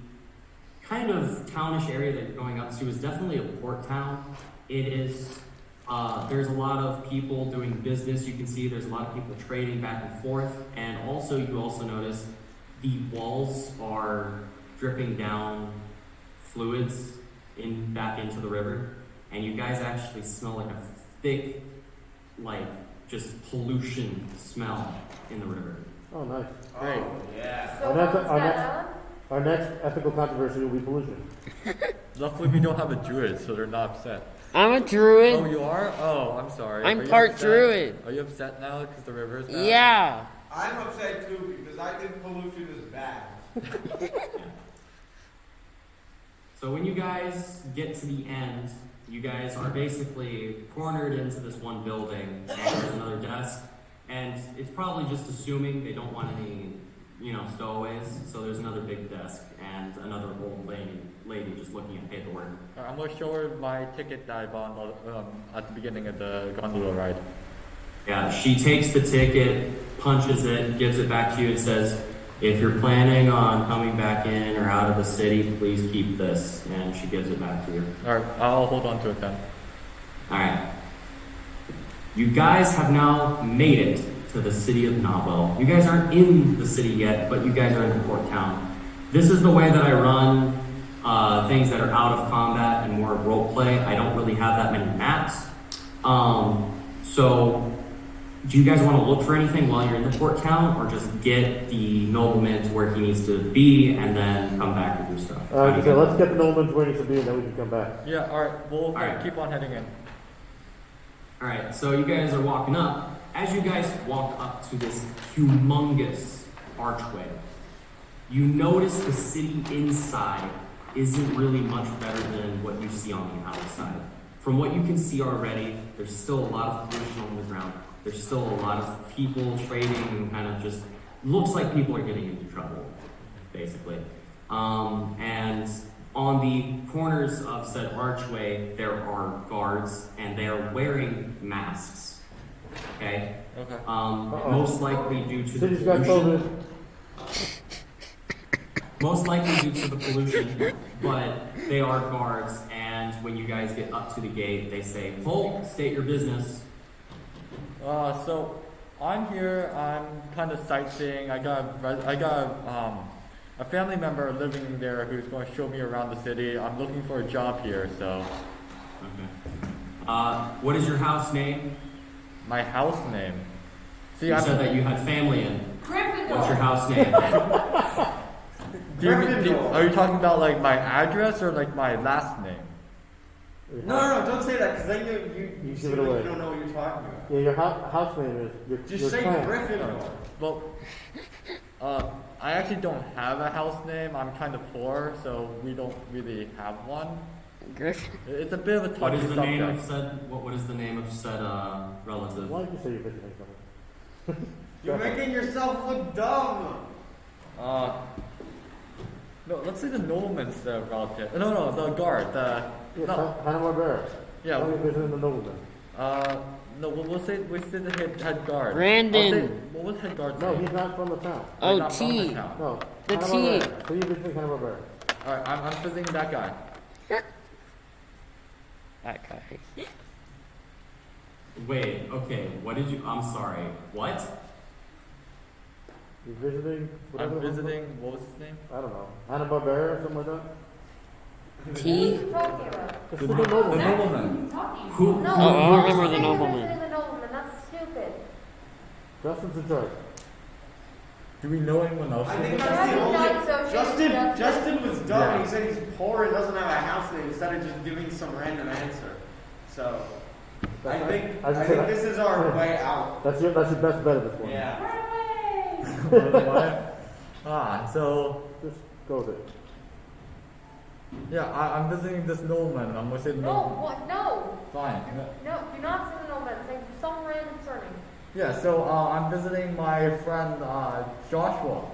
kind of townish area that you're going up to is definitely a port town. It is, there's a lot of people doing business. You can see there's a lot of people trading back and forth. And also, you also notice the walls are dripping down fluids back into the river. And you guys actually smell like a thick, like, just pollution smell in the river. Oh, nice. Great. Yeah. So Our next ethical controversy will be pollution. Luckily, we don't have a druid, so they're not upset. I'm a druid. Oh, you are? Oh, I'm sorry. I'm Are you part upset? druid. Are you upset now because the river's bad? Yeah. I'm upset too because I think pollution is bad. So when you guys get to the end, you guys are basically cornered into this one building, and there's another desk, and it's probably just assuming they don't want any, stowaways. So there's another big desk and another old lady just looking at paperwork. I'm gonna show her my ticket that I bought at the beginning of the gondola ride. Yeah, she takes the ticket, punches it, gives it back to you, and says, "If you're planning on coming back in or out of the city, please keep this." And she gives it back to you. Alright, I'll hold on to it then. Alright. You guys have now made it to the city of Nobel. You guys aren't in the city yet, but you guys are in the port town. This is the way that I run things that are out of combat and more role play. I don't really have that many maps. So do you guys want to look for anything while you're in the port town, or just get the nobleman to where he needs to be and then come back and do stuff? Alright, so let's get the nobleman to where he needs to be and then we can come back. Yeah, alright, we'll Alright. keep on heading in. Alright, so you guys are walking up. As you guys walk up to this humongous archway, you notice the city inside isn't really much better than what you see on the outside. From what you can see already, there's still a lot of pollution on the ground. There's still a lot of people trading and kind of just looks like people are getting into trouble, basically. And on the corners of said archway, there are guards, and they are wearing masks. Okay. Okay. Most likely due to the City's got pollution. COVID. Most likely due to the pollution, but they are guards, and when you guys get up to the gate, they say, "Halt, state your business." So I'm here. I'm kind of sightseeing. I got a family member living there who's going to show me around the city. I'm looking for a job here, so. Okay. What is your house name? My house name. See, You said that you had family in. Gryffindor. What's your house name? Are you talking about like my address or like my last name? No, don't say that because then you give seem it like away. you don't know what you're talking about. Yeah, your house name is your Just say clan. Gryffindor. Well, I actually don't have a house name. I'm kind of poor, so we don't really have one. Griffin. It's a bit of a What touchy is the name of subject. said? What is the name of said relative? Why did you say you're visiting someone? You're making yourself look dumb. No, let's say the nobleman's relative. No, the guard. Yeah, No. Hanna-Barbera. Yeah. Why are you visiting the nobleman? No, we'll say the head guard. Brandon. I'll say- what was head guard's No, name? he's not from the town. Oh, Not from the T. town. No. The Hanna-Barbera. T. So you're visiting Hanna-Barbera. Alright, I'm visiting that guy. That guy. Wait, okay, what did you, I'm sorry, what? You're visiting whatever I'm the hell- visiting, what was his name? I don't know. Hanna-Barbera or something like that? What are T. you talking about? It's the nobleman. nobleman. Who? No, Oh, I don't remember you're the saying nobleman. you're visiting the nobleman. That's stupid. Justin's in charge. Do we know anyone else? I think who- that's the Have you only. not associated Justin was dumb. Yeah. He said he's poor and doesn't have a house name instead of just giving some random answer. So I think this is our way out. That's your best bet at this point. Yeah. So Just go with it. yeah, I'm visiting this nobleman. I'm gonna say the No, nobleman. what? No. Fine. No, do not say the nobleman. Say some random surname. Yeah, so I'm visiting my friend Joshua.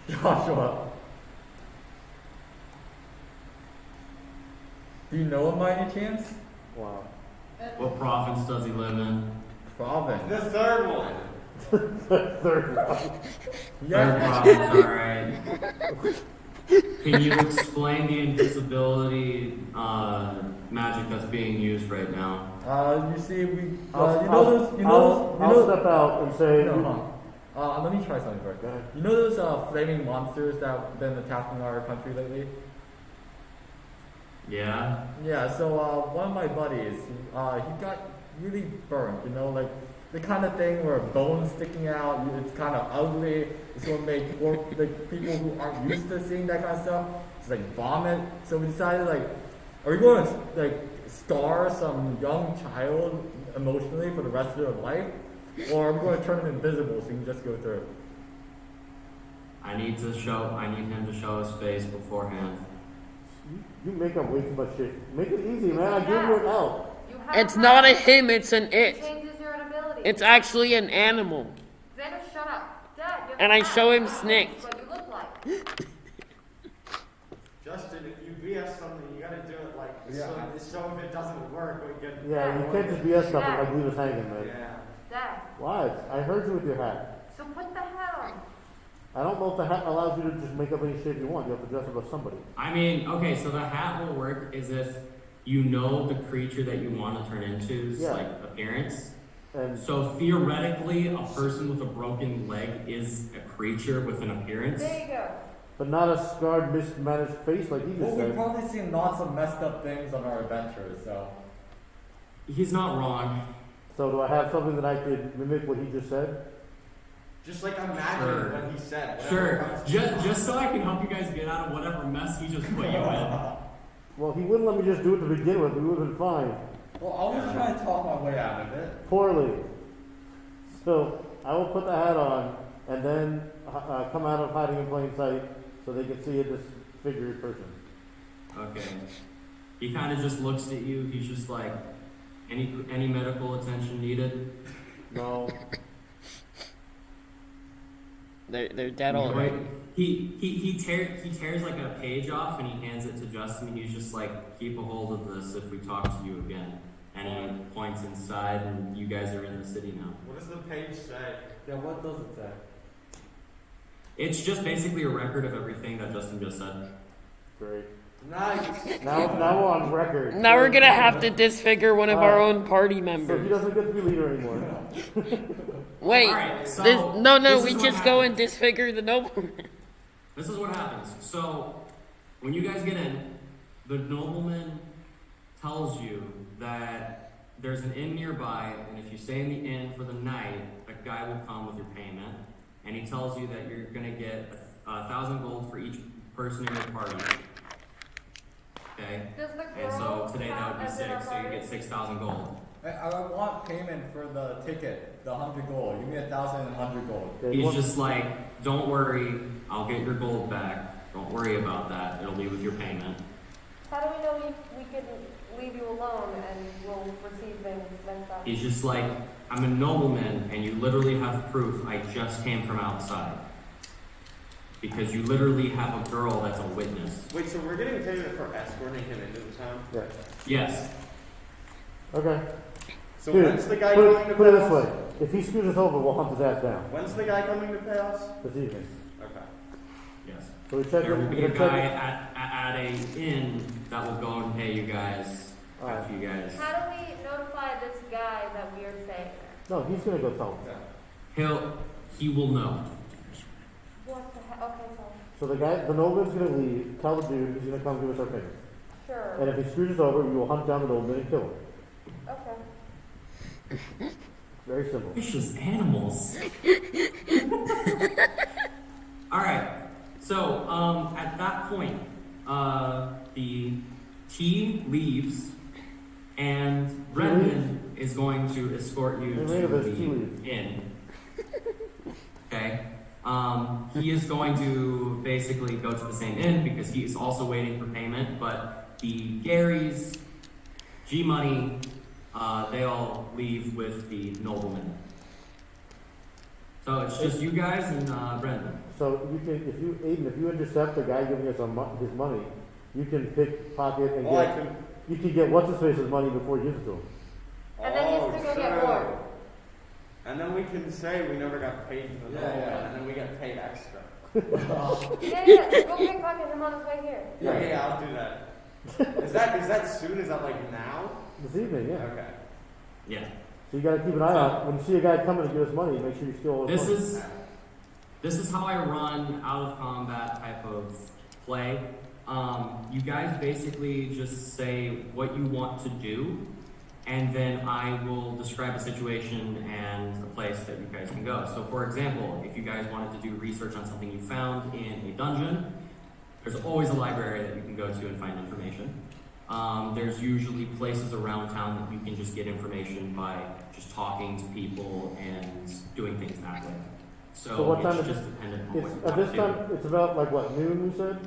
Joshua. Do you know him by any chance? Wow. What province does he live in? Province. The third one. Third one. Third Yeah. province, alright. Can you explain the invisibility magic that's being used right now? You see, we. I'll step out and say. No, hold on. Let me try something first. Go ahead. You know those flaming monsters that have been attacking our country lately? Yeah? Yeah, so one of my buddies, he got really burned, you know, like the kind of thing where bones sticking out, it's kind of ugly, it's going to make poor, like, people who aren't used to seeing that kind of stuff, it's like vomit. So we decided, like, are we going to, like, scar some young child emotionally for the rest of their life? Or I'm going to turn him invisible so you can just go through. I need him to show his face beforehand. You make up way too much shit. Make it easy, man. I give you an out. You have It's not a him, it's an It it. changes your ability. It's actually an animal. Xander, shut up. Dad, you have And a I hat. show him That's snakes. what you look like. Justin, if you BS something, you gotta do it like Yeah. so if it doesn't work, we get. Yeah, you can't just BS stuff and like leave us hanging, man. Yeah. Dad, Why? I heard you with your hat. so put the hat on. I don't know if the hat allows you to just make up any shape you want. You have to dress up as somebody. I mean, okay, so the hat will work as if you know the creature that you want to turn into's Yeah. like appearance. And So theoretically, a person with a broken leg is a creature with an appearance. There you go. but not a scarred, mismanaged face like he Well, just we've said. probably seen lots of messed up things on our adventures, so. He's not wrong. So do I have something that I could mimic what he just said? Just like imagine Sure. what he said. whatever Sure, comes to just so I can help you guys get out of whatever mess he just put you in. Well, he wouldn't let me just do it to begin with. We would have been fine. Well, I was trying to talk my way out of it. Poorly. So I will put the hat on and then come out of hiding in plain sight so they can see a disfigured person. Okay. He kind of just looks at you. He's just like, any medical attention needed? No. They're dead already. He tears like a page off and he hands it to Justin. He's just like, keep a hold of this if we talk to you again. And he points inside, and you guys are in the city now. What does the page say? Yeah, what does it say? It's just basically a record of everything that Justin just said. Great. Nice. Now we're on record. Now we're gonna have to disfigure one of our own party So he members. doesn't get to be leader anymore. Wait, Alright, so no, this we is what just go and happens. disfigure the nobleman. This is what happens. So, when you guys get in, the nobleman tells you that there's an inn nearby, and if you stay in the inn for the night, a guy will come with your payment, and he tells you that you're gonna get 1,000 gold for each person in your party. Okay? Does the And so girl today that would be as in our 6, so you party? get 6,000 gold. I want payment for the ticket, the 100 gold. Give me 1,000 and 100 gold. Okay, He's what- just like, don't worry, I'll get your gold back. Don't worry about that. It'll be with your payment. How do we know we can leave you alone and we'll receive things next time? He's just like, I'm a nobleman, and you literally have proof I just came from outside. Because you literally have a girl that's a witness. Wait, so we're getting payment for escorting him into the town? Yeah. Yes. Okay. So Dude, when's the guy put coming to it pay this us? way. If he screws us over, we'll hunt his ass down When's the guy coming to pay us? this evening. Okay. Yes. So we check There will it. be a guy at a inn that will go and pay you guys after you guys. How do we notify this guy that we are staying there? No, he's gonna go tell him. He will know. What the heck? Okay, so So the nobleman's gonna leave. Tell the dude he's gonna come give us our payment. sure. And if he screws us over, we will hunt down the nobleman and kill him. Okay. Very simple. Vicious animals. Alright. So, at that point, the team leaves, and Brendan is going to escort you Hey, to wait a minute, tea the leaves. inn. Okay? He is going to basically go to the same inn because he is also waiting for payment, but the Garys, G-Money, they all leave with the nobleman. So it's just you guys and Brendan. So you can, if you intercept the guy giving us his money, you can pickpocket and Well, I get. can. You can get what's his face's money before he gives it to him. And then he has to go get true. more. And then we can say we never got paid for that, Yeah. and then we get paid extra. Yeah. Go pickpocket him on his way here. Yeah, I'll do that. Is that soon? Is that like now? This evening, yeah. Okay. Yeah. So you gotta keep an eye out. When you see a guy coming to give us money, make sure you steal all his This money. is how I run out of combat type of play. You guys basically just say what you want to do, and then I will describe a situation and a place that you guys can go. So for example, if you guys wanted to do research on something you found in a dungeon, there's always a library that you can go to and find information. There's usually places around town that you can just get information by just talking to people and doing things that way. So what time it's is just dependent on It's, what you at want this to do. time, it's about like what, noon, you said?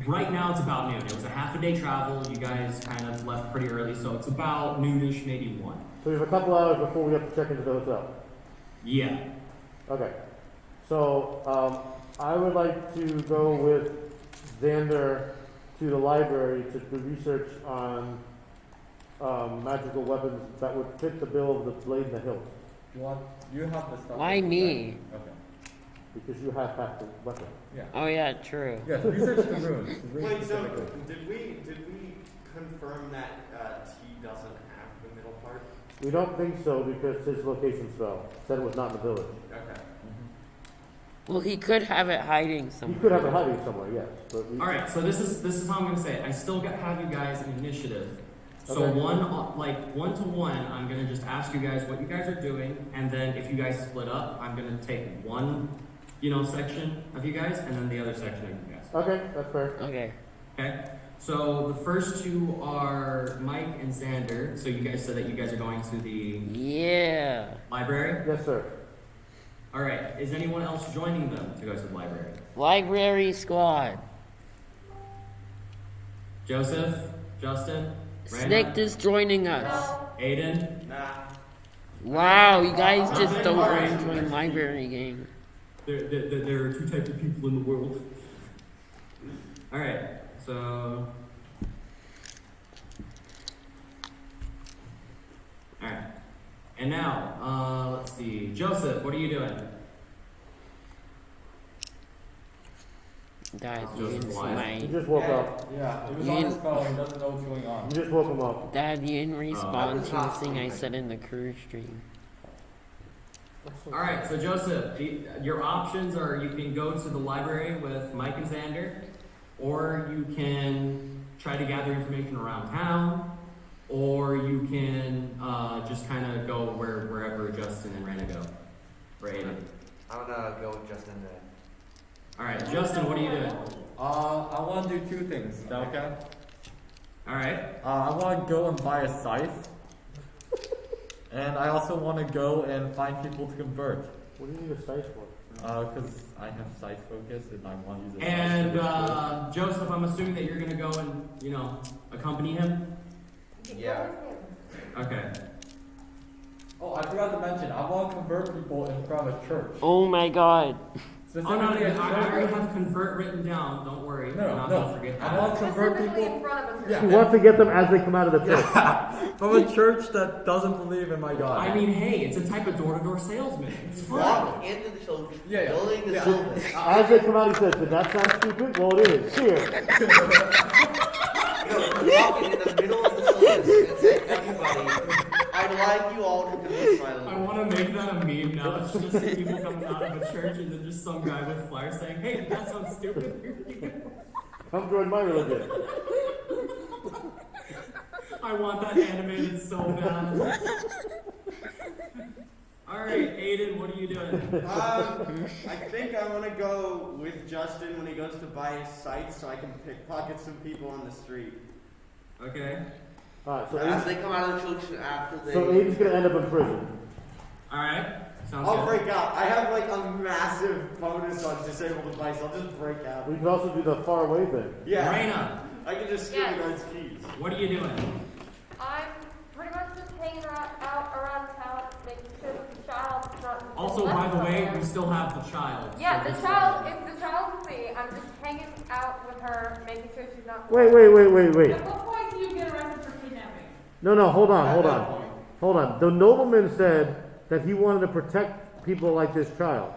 Right now it's about noon. It was a half a day travel. You guys kind of left pretty early, so it's about noonish, maybe 1. So we have a couple hours before we have to check into the hotel. Yeah. Okay. So, I would like to go with Xander to the library to do research on magical weapons that would fit the bill of the blade and the hilt. You have the stuff. Why me? Okay. Because you have half the weapon. Yeah. Oh yeah, true. Yeah, research the runes. Wait, so did we confirm that T doesn't have the middle part? We don't think so because his location fell. Said it was not in the village. Okay. Well, he could have it hiding He somewhere. could have it hiding somewhere, yes. But we, All right. So this is how I'm gonna say it. I still have you guys in initiative. So Okay. 1 to 1, I'm gonna just ask you guys what you guys are doing, and then if you guys split up, I'm gonna take one, section of you guys, and then the other section of you guys. okay, that's fair. Okay. Okay. So the first 2 are Mike and Xander. So you guys said that you guys are going to the Yeah. library. Yes, sir. All right. Is anyone else joining them to go to the library? Library squad. Joseph, Justin, Snicked is joining us. Aiden. Nah. Wow, you guys just don't want to join library game. There are 2 types of people in the world. All right. So. All right. And now, let's see. Joseph, what are you doing? Dad, you Just didn't see why? my... He just woke up. Yeah, it was You on his didn't- phone. He doesn't know what's going on. You just woke him up. Dad, you didn't respond was to the not thing I sleeping. said in the crew stream. All right. So Joseph, your options are: you can go to the library with Mike and Xander, or you can try to gather information around town, or you can just kind of go wherever Justin and Rana go. Or Aiden. I'm gonna go with Justin then. All right, Justin, what are you doing? I want to do 2 things. Is that okay? All right. I want to go and buy a scythe. And I also want to go and find people to convert. What do you need a scythe for? Because I have scythe focus and I want to use it. And Joseph, I'm assuming that you're gonna go and accompany him. Yeah. Okay. Oh, I forgot to mention, I want to convert people in front of a church. Oh my god. Oh no, Specifically a I already church. have convert written down. Don't worry. Don't forget I that. want to convert Specifically people in front of us. Yeah. He wants to get them as they come out of the church. from a church that doesn't believe in my God. I mean, hey, it's a type of door-to-door salesman. It's fun. Walk into the church, Yeah. building the Yeah. building. As they come out, he says, did that sound stupid? Well, it is. Here. No, walking in the middle of the syllabus and say, everybody, I'd like you all to convince my I little. want to make that a meme now. It's just people coming out of a church and then just some guy with flyers saying, "Hey, did that sound stupid?" Here you go. Come join my religion. I want that animated so bad. All right, Aiden, what are you doing? I think I want to go with Justin when he goes to buy his scythe so I can pickpocket some people on the street. Okay. Alright, so As Aiden's, they come out of the church after they. so Aiden's gonna end up in prison. All right. Sounds I'll good. break out. I have like a massive bonus on disabled device. I'll just break out. We can also do the far away thing. Yeah. Raina, I can just steal the guard's keys. what are you doing? I'm pretty much just hanging out around town, making sure that the child's not. Also, left by the way, somewhere. we still have the child. Yeah, So the this- child. If the child's with me, I'm just hanging out with her, making sure she's not. Wait. At what point do you get arrested for kidnapping? No, hold on. The nobleman said that he wanted to protect people like this child.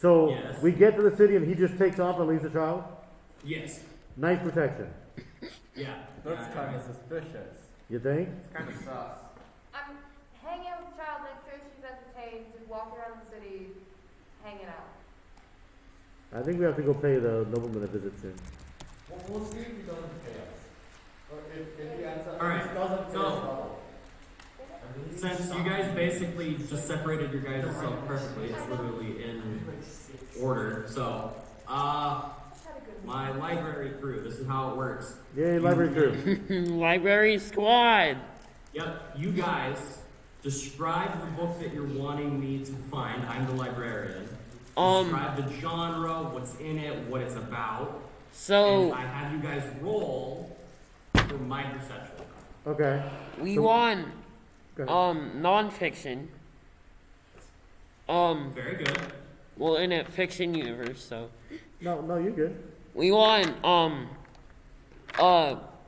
So Yes. we get to the city and he just takes off and leaves the child? Yes. Nice protection. Yeah. That's Yeah, kind yeah. of suspicious. You think? It's kind of sus. I'm hanging out with the child, make sure she's entertained, just walking around the city, hanging out. I think we have to go pay the nobleman a visit soon. Well, we'll see if he doesn't pay us. Or if he ends up, All right, if he doesn't pay so- us double. Since you guys basically just separated your guys' self perfectly, it's literally in order. So, Had a good my library crew. This is how it works. Yay, library crew. Library squad. Yep, you guys describe the book that you're wanting me to find. I'm the librarian. Describe the genre, what's in it, what it's about. So and I have you guys roll for my perception. Okay. we want Go ahead. nonfiction. Very good. Well, in a fiction universe, so No, you're good. we want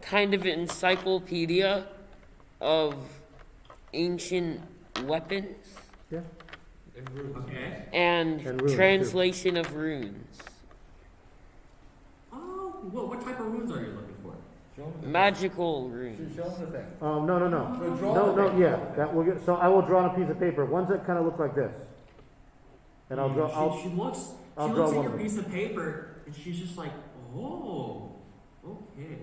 kind of encyclopedia of ancient weapons Yeah. Okay. and And runes, translation of runes. Oh, what type of runes are you looking for? Magical runes. Show them the thing. No. So draw No, the yeah. thing. That will get. So I will draw on a piece of paper. Ones that kind of look like this. And I'll draw. She looks I'll she draw looks at one your of them. piece of paper and she's just like, oh, okay.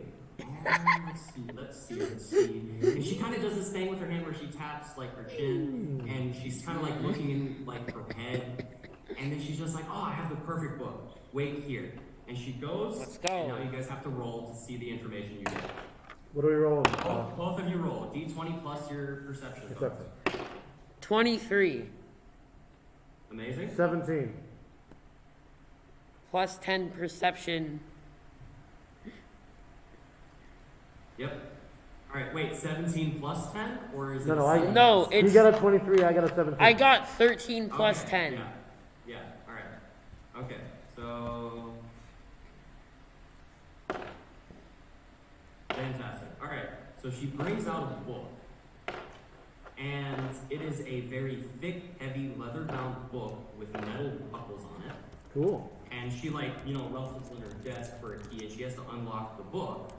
Let's see. And she kind of does this thing with her hand where she taps like her chin and she's kind of like looking in like her head. And then she's just like, oh, I have the perfect book. Wait here. And she goes. Let's go. And now you guys have to roll to see the information you get. What are we rolling? Both of you roll. D20 plus your perception. Perception. 23 Amazing. 17. plus 10 perception. Yep. All right. Wait. 17 plus 10, or is it? No, 17? No, You it's got a 23. I got a 17. I got 13 plus Okay, 10. Yeah. All right. Okay. So. Fantastic. All right. So she brings out a book, and it is a very thick, heavy, leather-bound book with metal buckles on it. Cool. And she ruffles in her desk for a key, and she has to unlock the book.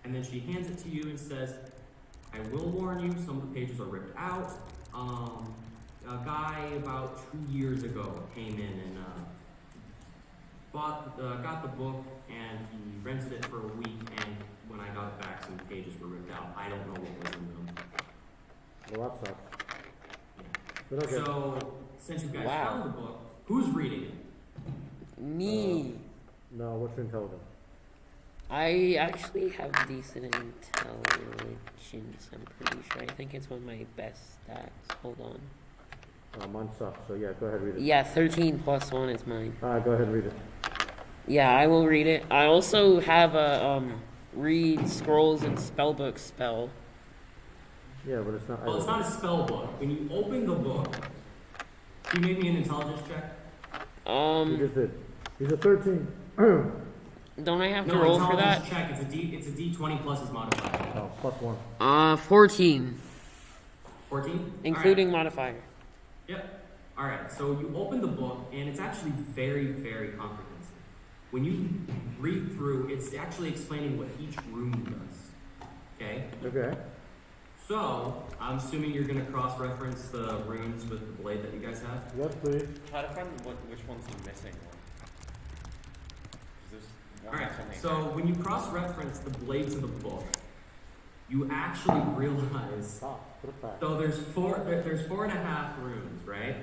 And then she hands it to you and says, I will warn you, some of the pages are ripped out. A guy about 2 years ago came in and got the book, and he rented it for a week, and when I got it back, some pages were ripped out. I don't know what was in them. Well, that sucks. But okay. So, since you guys Wow. found the book, who's reading it? Me. No, what's your intelligence? I actually have decent intelligence, I'm pretty sure. I think it's one of my best stats. Hold on. Mine sucks. So yeah, go ahead and read it. Yeah, 13 plus 1 is mine. All right, go ahead and read it. Yeah, I will read it. I also have a read scrolls and spellbook spell. Yeah, but it's not. Well, it's not a spell book. When you open the book, can you make me an intelligence check? You just did. He's a 13. Don't I have to No, roll for intelligence that? check. It's a D20 plus his modifier. Oh, plus 1. 14, 14? including modifier. Yep. All right. So you open the book, and it's actually very, very comprehensive. When you read through, it's actually explaining what each rune does. Okay. Okay. So I'm assuming you're going to cross-reference the runes with the blade that you guys have. Yes, please. Try to find which one's the missing one. There's one All right. that's only- So when you cross-reference the blades of the book, you actually realize. Stop. Put it back. So there's 4.5 runes, right?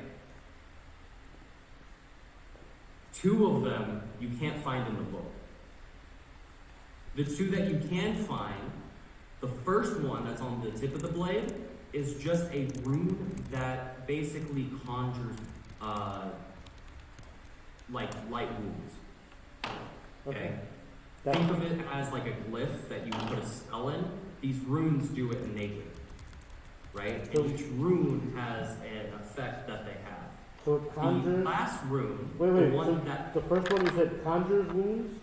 2 of them you can't find in the book. The 2 that you can find, the first one that's on the tip of the blade is just a rune that basically conjures like light wounds. Okay. That- Think of it as like a glyph that you put a spell in. These runes do it naked, right? So- And each rune has an effect that they have. So it The conjures. last rune, Wait. the So one that the first one you said conjures wounds.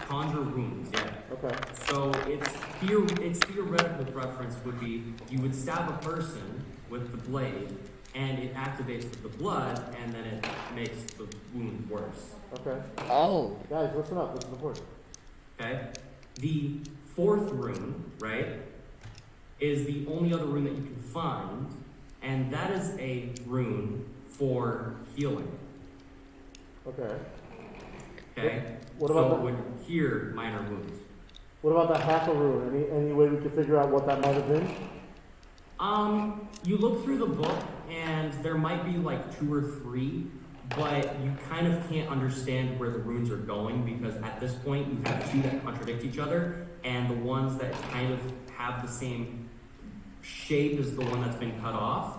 conjure wounds, yeah. Okay. So its theoretical preference would be you would stab a person with the blade, and it activates with the blood, and then it makes the wound worse. Okay. Oh, Guys, listen up. This is important. Okay? The 4th rune, right, is the only other rune that you can find, and that is a rune for healing. Okay. Okay? What so about it the- would cure minor wounds. What about that half a rune? Any way we could figure out what that might have been? You look through the book, and there might be like 2 or 3, but you kind of can't understand where the runes are going because at this point you have two that contradict each other, and the ones that kind of have the same shape as the one that's been cut off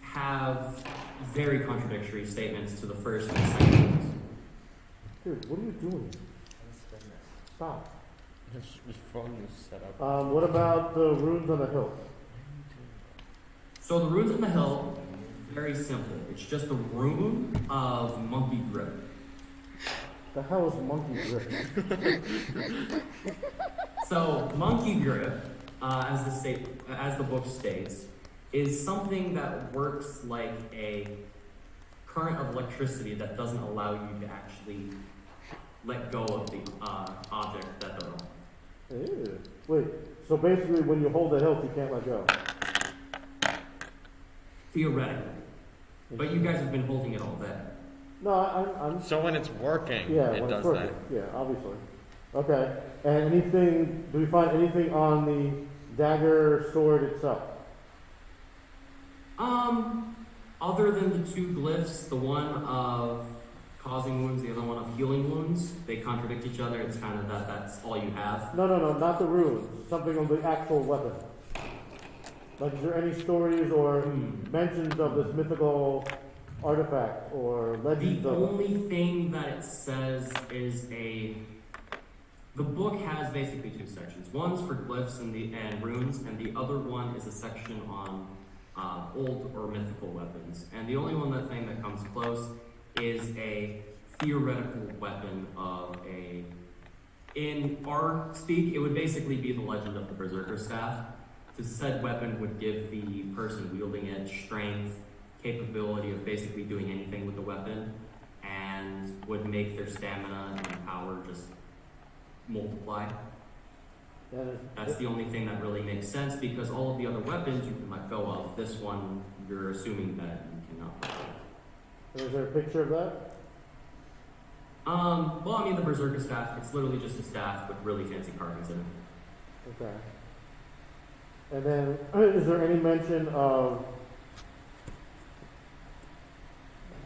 have very contradictory statements to the first and second ones. Dude, what are you doing? Stop. This phone was set up. What about the runes on the hill? So the runes on the hill, very simple. It's just a rune of monkey grip. The hell is monkey grip? So monkey grip, as the book states, is something that works like a current of electricity that doesn't allow you to actually let go of the object that they're on. Ew. Wait, so basically when you hold the hilt, you can't let go. Theoretically. But you guys have been holding it all day. No, I'm So when it's working, yeah, it when does it's working. Yeah, obviously. Okay. And anything? Do we find anything on the dagger sword itself? Other than the two glyphs, the one of causing wounds, the other one of healing wounds, they contradict each other. It's kind of that's all you have. No, not the runes. Something on the actual weapon. Like, is there any stories or mentions of this mythical artifact or legends The of it? only thing that it says is the book has basically two sections. One's for glyphs and runes, and the other one is a section on old or mythical weapons. And the only thing that comes close is a theoretical weapon of in our speak, it would basically be the legend of the Berserker Staff. The said weapon would give the person wielding it strength, capability of basically doing anything with the weapon, and would make their stamina and power just multiply. That's the only thing that really makes sense because all of the other weapons you can let go of. This one, you're assuming that you cannot. Is there a picture of that? Well, I mean the Berserker Staff, it's literally just a staff with really fancy carvings in it. Okay. And then, is there any mention of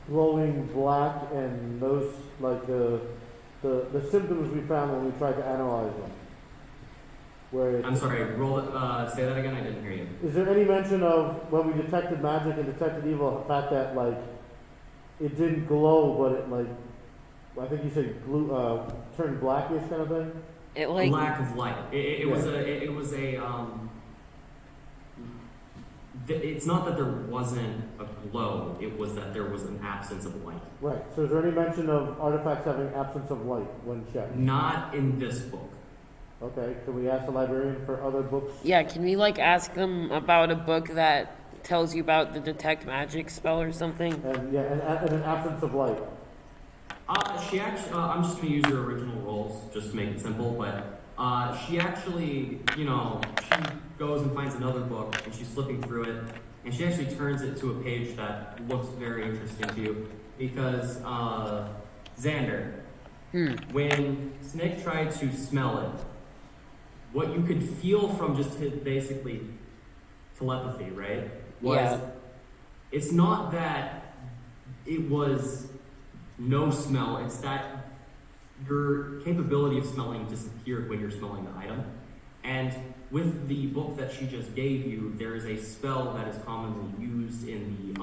glowing black and those, like the symptoms we found when we tried to analyze them? Where I'm sorry, say that again, I didn't hear you. is there any mention of when we detected magic and detected evil, the fact that, like, it didn't glow, but it, like, I think you said turned blackish kind of thing? It like Lack of light. It was it's not that there wasn't a glow, it was that there was an absence of light. Right. So is there any mention of artifacts having absence of light when checked? Not in this book. Okay. Can we ask the librarian for other books? Yeah, can we like ask them about a book that tells you about the detect magic spell or something? And yeah, and an absence of light. She actually, I'm just going to use her original roles just to make it simple, but she actually, she goes and finds another book and she's flipping through it and she actually turns it to a page that looks very interesting to you because Xander, when Snick tried to smell it, what you could feel from just his basically telepathy, right, was it's not that it was no smell, it's that your capability of smelling disappeared when you're smelling the item. And with the book that she just gave you, there is a spell that is commonly used in the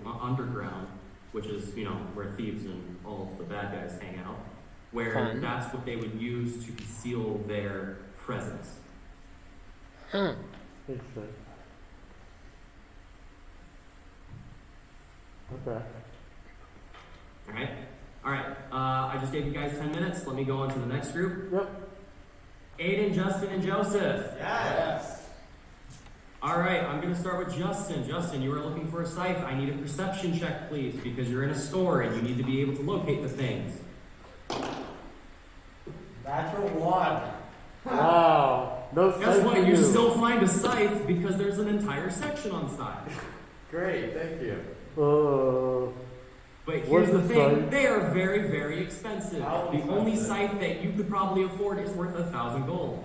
underground, which is, where thieves and all of the bad guys hang out, where that's what they would use to conceal their presence. Huh. Interesting. Okay. All right. I just gave you guys 10 minutes. Let me go on to the next group. Yep. Aiden, Justin, and Joseph. Yes. All right, I'm going to start with Justin. Justin, you are looking for a scythe. I need a perception check, please, because you're in a store and you need to be able to locate the things. Natural one. Wow. No Guess sight what? for You still find a scythe because there's an entire section on scythe. Great, thank you. But What's here's the the thing, scythe? they are very, very expensive. How The only expensive? scythe that you could probably afford is worth 1,000 gold.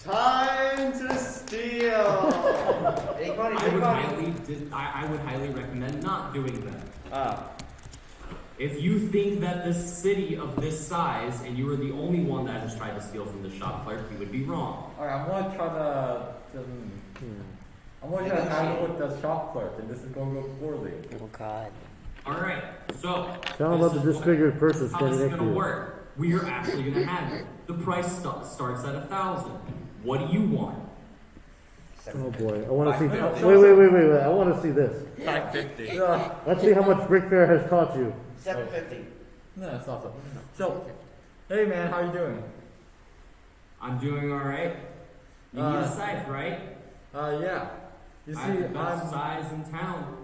Time to steal. Make money, I make would money. highly recommend not doing that. If you think that this city of this size and you are the only one that has tried to steal from the shop clerk, you would be wrong. Alright, I'm gonna try to. I'm gonna try to handle with the shop clerk, and this is gonna go poorly. Oh God. Alright, so. Tell him about the disfigured person How standing this is next to gonna you. work? We are actually gonna have it. The price starts at 1,000. What do you want? Oh boy, I want to see. 550. Wait! I want to see this. 550. Let's see how much Brick Fair has taught you. 750. No, that's not so. So, hey man, how you doing? I'm doing alright. You need a scythe, right? Yeah. You see, I'm the best I'm. size in town.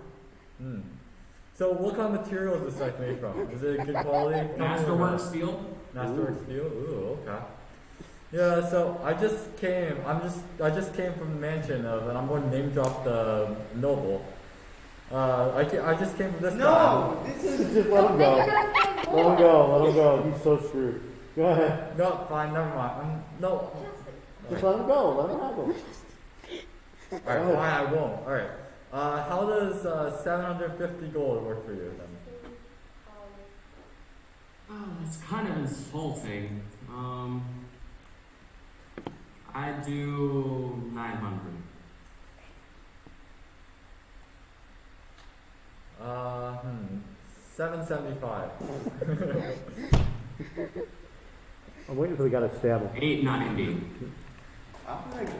So, what kind of material is this like made from? Is it good quality? Masterwork steel. Masterwork steel. Ooh, okay. Yeah. So I just came. I just came from the mansion of, and I'm going to name drop the noble. I just came from this guy. No! This is. Just let him go. Let him go. Let him go. He's so screwed. Go ahead. No, fine, never mind. No. Just let him go. Let him have him. Alright, fine, I won't. Alright. How does 750 gold work for you then? Oh, that's kind of insulting. I do 900. 775. I'm waiting for the guy to stab him. 890. I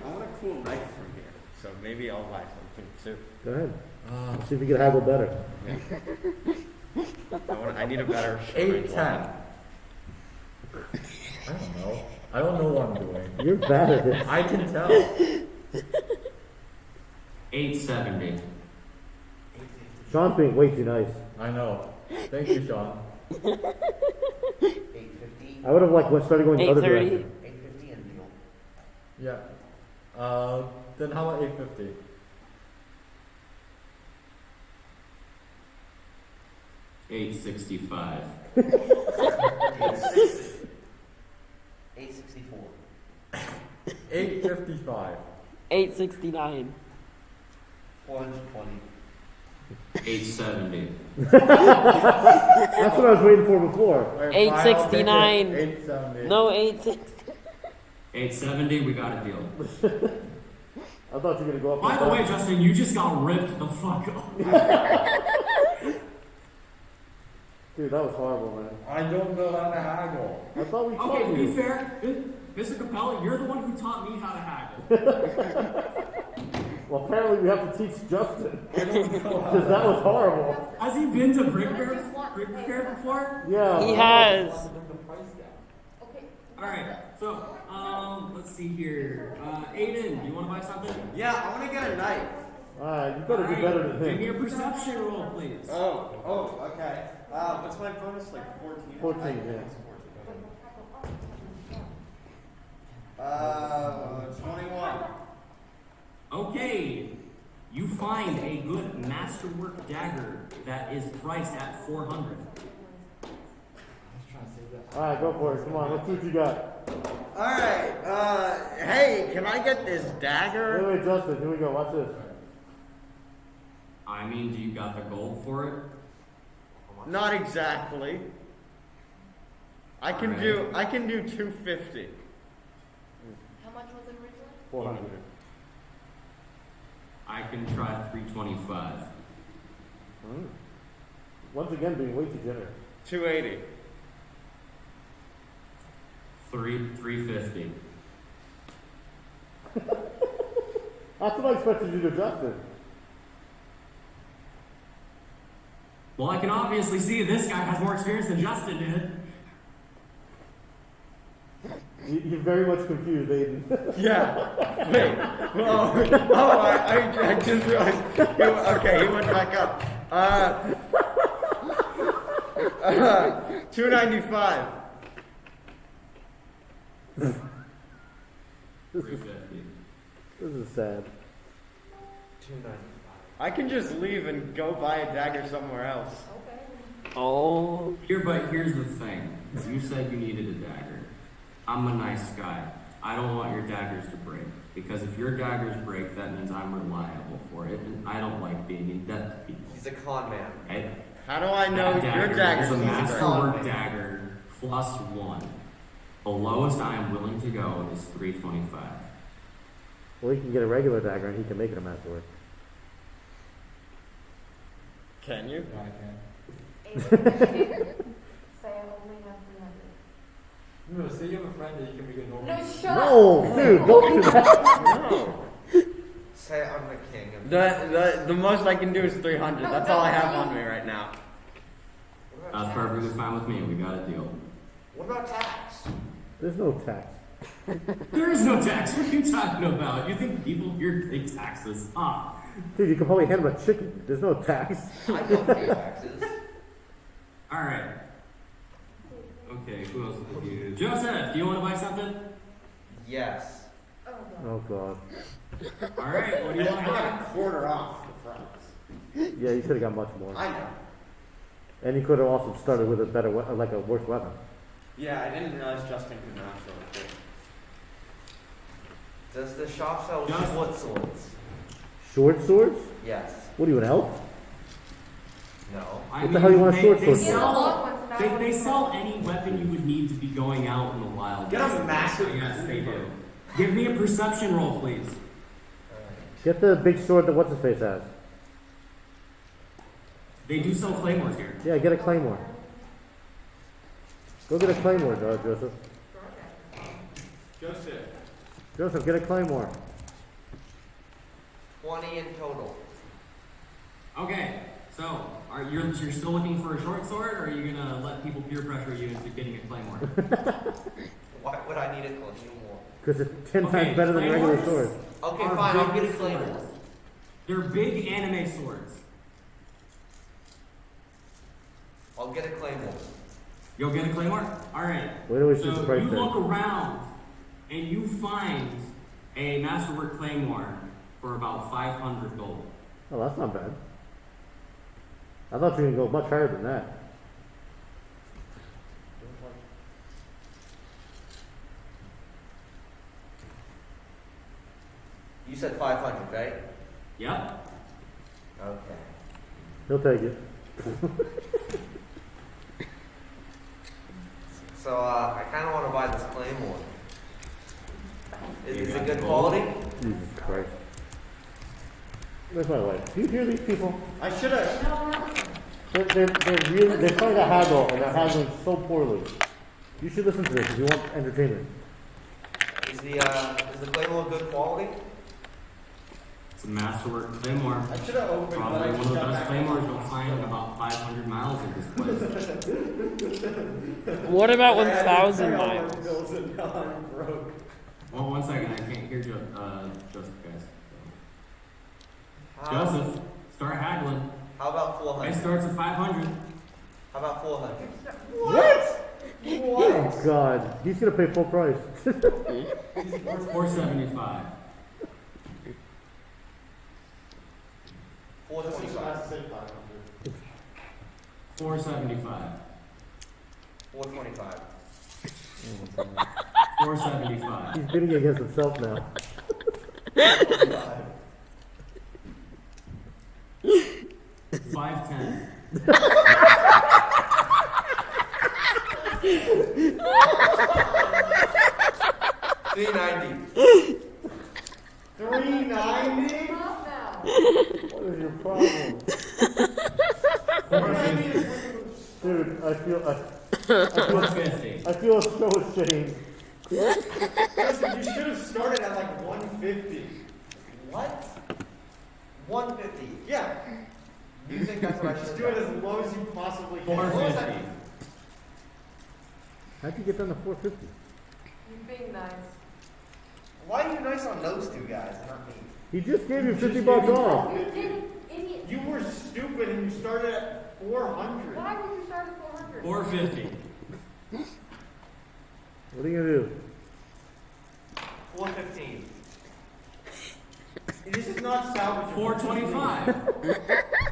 want a cool knife from here, so maybe I'll buy something too. Go ahead. See if you can haggle better. I need a better. 810. I don't know. I don't know what I'm doing. You're bad at this. I can tell. 870. Sean's being way too nice. I know. Thank you, Sean. 850. I would have started going the other 830. direction. 850 and deal. Yeah. Then how about 850? $865. 864. 855. 869. 420. 870. That's what I was waiting for before. Alright, 869. 870. No, 860. 870, we got a deal. I thought you were gonna go up. By the way, Justin, you just got ripped the fuck up. Dude, that was horrible, man. I don't know how to haggle. I thought we Okay, taught to be you. fair, Mr. Capella, you're the one who taught me how to haggle. Well, apparently we have to teach Justin. I don't know how Because that was horrible. Has he been to Brick Fair before? Yeah. He has. Alright, so, let's see here. Aiden, do you want to buy something? Yeah, I want to get a knife. Alright, you better do better than Give me him. a perception roll, please. Oh, okay. What's my bonus? Like 14? 14, I yeah. think it's 14. 21. Okay, you find a good masterwork dagger that is priced at 400. Alright, go for it. Come on, let's see what you got. Alright, hey, can I get this dagger? Wait, Justin, here we go. Watch this. I mean, do you got the gold for it? Not exactly. I can do 250. How much was it originally? 400. I can try 325. Once again, being way too generous. 280. 350. That's what I expected you to do, Justin. Well, I can obviously see this guy has more experience than Justin did. You're very much confused, Aiden. Yeah. Wait. I just realized. Okay, he went back up. 295. 350. This is sad. 295. I can just leave and go buy a dagger somewhere else. Oh. Here's the thing. You said you needed a dagger. I'm a nice guy. I don't want your daggers to break. Because if your daggers break, that means I'm reliable for it. And I don't like being in debt to people. He's a con man. Right? How do I know That your dagger dagger is a is masterwork dagger +1. The lowest I am willing to go is 325. Well, he can get a regular dagger and he can make it a masterwork. Can you? No, I can't. Say I only have 300. No, say you have a friend that you can make a normal. No, shut No, up! dude, don't do that. No. Say I'm the king of The most I can do is 300. That's all I have on me right now. What about That's tax? perfectly fine with me. We got a deal. What about tax? There's no tax. There is no tax. What are you talking about? You think people here pay taxes? Dude, you can probably hand him a chicken. There's no tax. I don't pay taxes. All right. Okay, who else is you? Joseph, do you want to buy something? Yes. Oh, God. Oh god. All right, what do you want to I buy? got a quarter off the front. Yeah, you should have got much more. I know. And you could have also started with a better, like a worse weapon. Yeah, I didn't realize Justin could not so quick. Does the shop sell Yes. short swords? Short swords? Yes. What are you, an elf? No. I What the hell you want a short they sword He has a for? sell, long one, so now they, I they want sell to- any weapon you would need to be going out in the wild. Get a massive Yes, they do. Give me a perception roll, please. Get the big sword that what's-his-face has. They do sell claymores here. Yeah, get a claymore. Go get a claymore, Joseph. Joseph. Joseph, get a claymore. 20 in total. Okay, so you're still looking for a short sword, or are you gonna let people peer pressure you into getting a claymore? Why would I need a claymore? Because it's 10 Okay, times better than a regular claymores? sword. Okay, Are fine, I'll big get a claymore. swords. They're big anime swords. I'll get a claymore. You'll get a claymore? Alright. Wait till we see the So price you tag. look around and you find a masterwork claymore for about 500 gold. Oh, that's not bad. I thought you were going to go much higher than that. You said 500, right? Yep. Okay. He'll take it. So, I kind of want to buy this claymore. Is You it got good gold? quality? Jesus Christ. Where's my wife? Do you hear these people? I should have. They're really, they're trying to haggle, and they're haggling so poorly. You should listen to this if you want entertainment. Is the claymore good quality? It's a masterwork claymore. I should have opened Probably but I one of just the got best back. claymores you'll find in about 500 miles of this place. What about I had to 1,000 pay all my miles? bills and now I'm broke. Well, one second, I can't hear Joseph, guys. How, Joseph, start haggling. how about It 400? starts at 500. How about 400? What? Oh, God. He's going to pay full price. 475. 425. 475. 425. 475. He's bidding against himself now. 510. 390. 390? Stop now. What is your problem? 490 is Dude, I feel 450. I feel so ashamed. Listen, you should have started at like 150. What? 150. Yeah. You think that's what I Just should do it as low as you possibly can. 450. How'd you get down to 450? You're being nice. Why are you nice on those two guys, not me? He just gave you Just 50 gave bucks you off. You didn't, idiot. You were stupid and you started at 400. Why would you start at 400? 450. What are you going to do? 415. This is not salvageable. 425.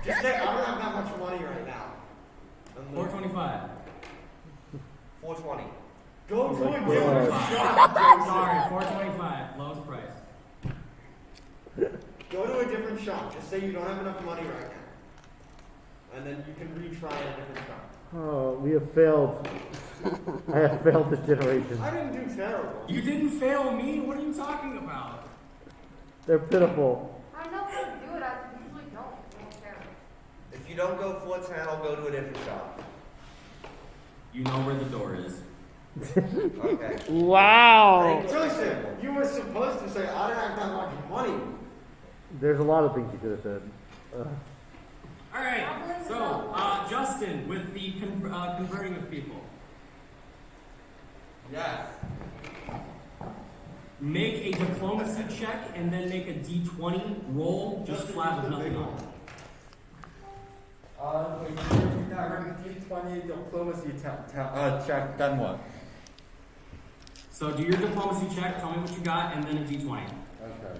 Just say, I don't have that much money right now. 425. 420. Go to a my different God. shop, Joseph. Sorry, 425. Lowest price. Go to a different shop. Just say you don't have enough money right now. and then you can retry at a different shop. Oh, we have failed. I have failed this generation. I didn't do terrible. You didn't fail me. What are you talking about? They're pitiful. I know how to do it, I usually don't. I don't care. If you don't go full 10, I'll go to a different shop. You know where the door is. Okay. Wow. Joseph, you were supposed to say, I don't have that much money. There's a lot of things you could have said. All right. So, Justin, with the converting of people, Yes. make a diplomacy check and then make a d20 roll, just flat with nothing on. Wait, D20 diplomacy check, then what? So do your diplomacy check, tell me what you got, and then a d20. Okay.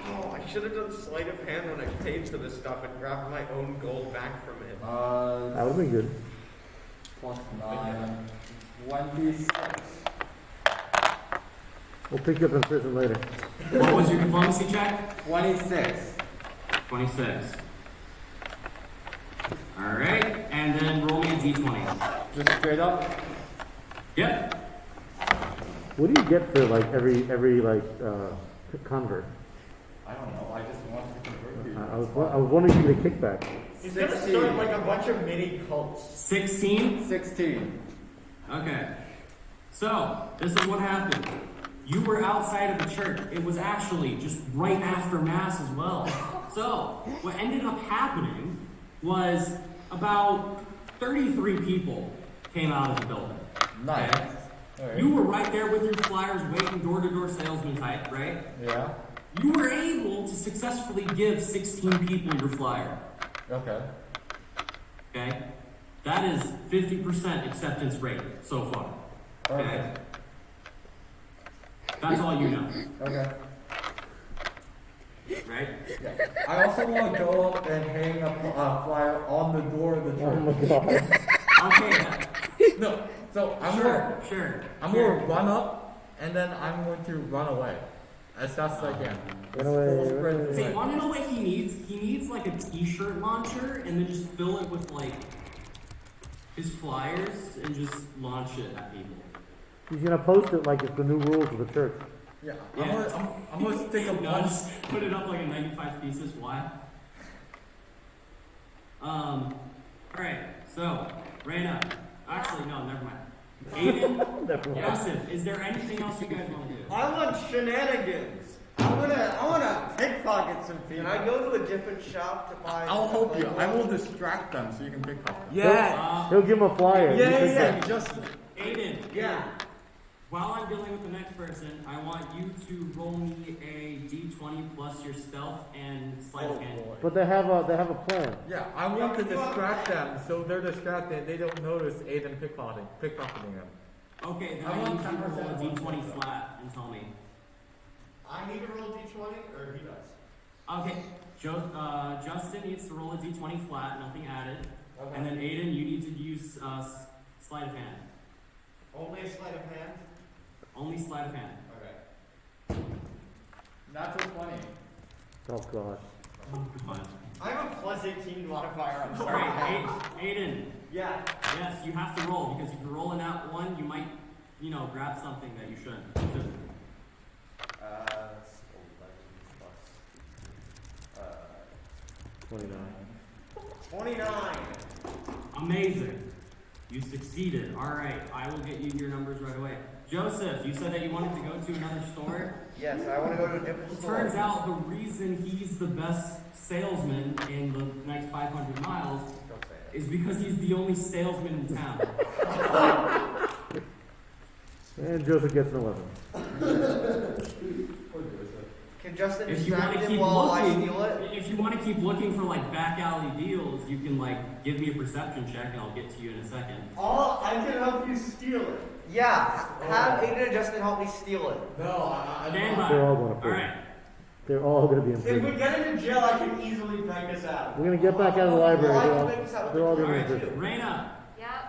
Oh, I should have done sleight of hand when I paid for this stuff and grabbed my own gold back from him. That would have been good. Plus 9. 1d6. We'll pick you up in prison later. What was your diplomacy check? 26. 26. All right, and then roll me a d20. Just straight up? Yep. What do you get for like every convert? I don't know. I just want to convert you. I was wondering if you get a kickback. He's gonna start like a bunch of mini cults. 16? 16. Okay. So, this is what happened. You were outside of the church. It was actually just right after Mass as well. So, what ended up happening was about 33 people came out of the building. Nice. Okay? Alright. You were right there with your flyers waiting door-to-door salesman type, right? Yeah. You were able to successfully give 16 people your flyer. Okay. Okay? That is 50% acceptance rate so far. Okay? Okay. That's all you know, Okay. right? Yeah. I also want to go up and hang a flyer on the door of the Oh my church. god. Okay. No. So I'm Sure. going to run up and then I'm going to run away as fast as I can. Run away, Full sprint run away. So away. you want to know what he needs? He needs like a t-shirt launcher and then just fill it with like his flyers and just launch it at people. He's gonna post it like it's the new rules of the church. Yeah. Yeah. I'm gonna stick a No, bunch. just put it up like a 95 thesis. Why? Alright, so, Raina. Actually, no, never mind. Aiden, Never mind. Yosef, is there anything else you guys want to do? I want shenanigans. I wanna pickpocket some people. Can I go to a different shop to buy? I'll help you. I will distract them so you can pick up. He'll give him a flyer. You pick it. Just Aiden, yeah. while I'm dealing with the next person, I want you to roll me a d20 plus your stealth and sleight of hand. But they have a plan. Yeah, I want to distract them so they're distracted. They don't notice Aiden pickpocketing them. Okay, then I I want need you to roll a 10% d20 flat and tell me. I need to roll d20 or he does. Okay, Justin needs to roll a d20 flat, nothing added. Okay. And then Aiden, you need to use sleight of hand. Only a sleight of hand. Only sleight of hand. Okay. Natural 20. Oh god. Oh, come on. I have a plus 18 modifier on Alright, Aiden. Yeah. Yes, you have to roll, because if you're rolling out one, you might, grab something that you shouldn't. That's 11 plus 29. Amazing. You succeeded. Alright, I will get you your numbers right away. Joseph, you said that you wanted to go to another store? Yes, I want to go to a different It store. turns out the reason he's the best salesman in the next 500 miles Don't say it. is because he's the only salesman in town. And Joseph gets an 11. Can Justin If you want distract to him keep while I looking, steal it? if you want to keep looking for like back alley deals, you can like give me a perception check and I'll get to you in a second. I can help you steal it. Yeah, have Aiden and Justin help me steal it. No, I Stand by. They're all going to All prison. right. They're all going to be in If we prison. get into jail, I can easily break us out. We're going to get back out of the library. Well, I They're can all, make this out with they're all the going to be in All right, prison. Raina, Yeah,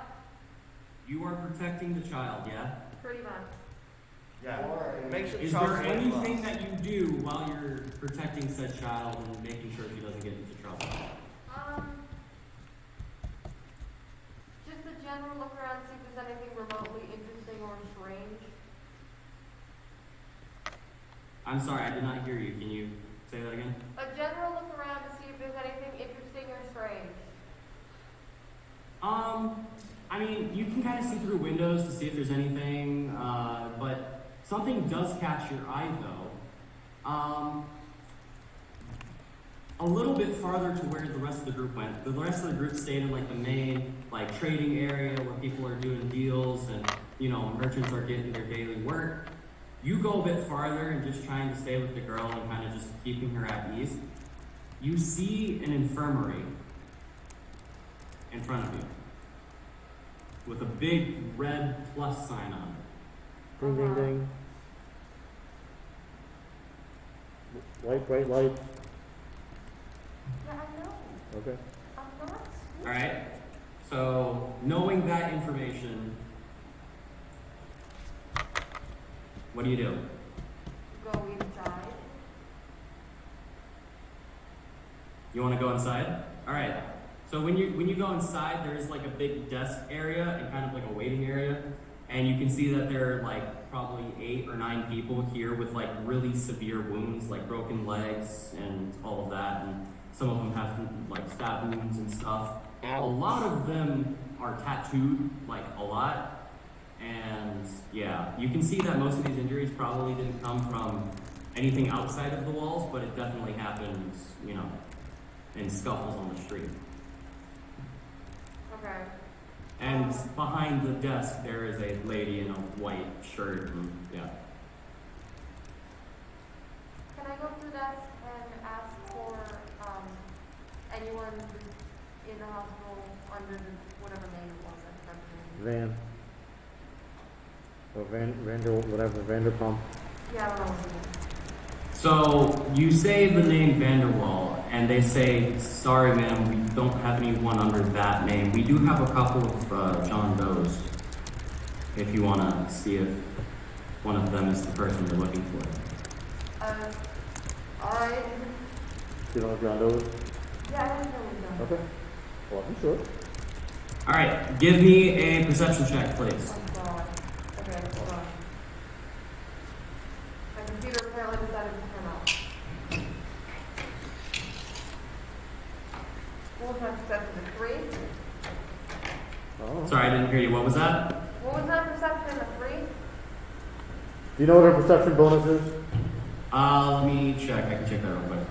you are protecting the child, yeah? pretty much. Yeah. Make sure the Is child's there wearing gloves. anything that you do while you're protecting said child and making sure she doesn't get into trouble? general look around, see if there's anything remotely interesting or strange? I'm sorry, I did not hear you. Can you say that again? A general look around to see if there's anything interesting or strange. I mean, you can kind of see through windows to see if there's anything, but something does catch your eye, though. A little bit farther to where the rest of the group went. The rest of the group stayed in like the main like trading area where people are doing deals and merchants are getting their daily work. You go a bit farther and just trying to stay with the girl and kind of just keeping her at ease. You see an infirmary in front of you with a big red plus sign on it. Ding, ding, ding. White, bright lights. Yeah, I know. Okay. I'm not. All right. So knowing that information, what do you do? Go inside. You want to go inside? All right. So when you go inside, there is like a big desk area and kind of like a waiting area, and you can see that there are like probably 8 or 9 people here with like really severe wounds, like broken legs and all of that, and some of them have like stab wounds and stuff. A lot of them are tattooed, like a lot, and yeah, you can see that most of these injuries probably didn't come from anything outside of the walls, but it definitely happened, in scuffles on the street. Okay. And behind the desk, there is a lady in a white shirt, and yeah. Can I go to the desk and ask for anyone in the hospital under whatever name it was? I forgot the name. Van. Or Vanderpump. Yeah, I don't know what it is. So you say the name Vanderwall, and they say, "Sorry, ma'am, we don't have anyone under that name. We do have a couple of John Does. If you want to see if one of them is the person you're looking for." You don't have John Doe's? Yeah, I don't know. Okay. Well, I'm sure. All right, give me a perception check, please. Oh God. Okay, hold on. My computer apparently decided to turn off. What was my perception? A 3? Oh. Sorry, I didn't hear you. What was that? What was my perception? A 3? Do you know what her perception bonus is? Let me check. I can check that real quick.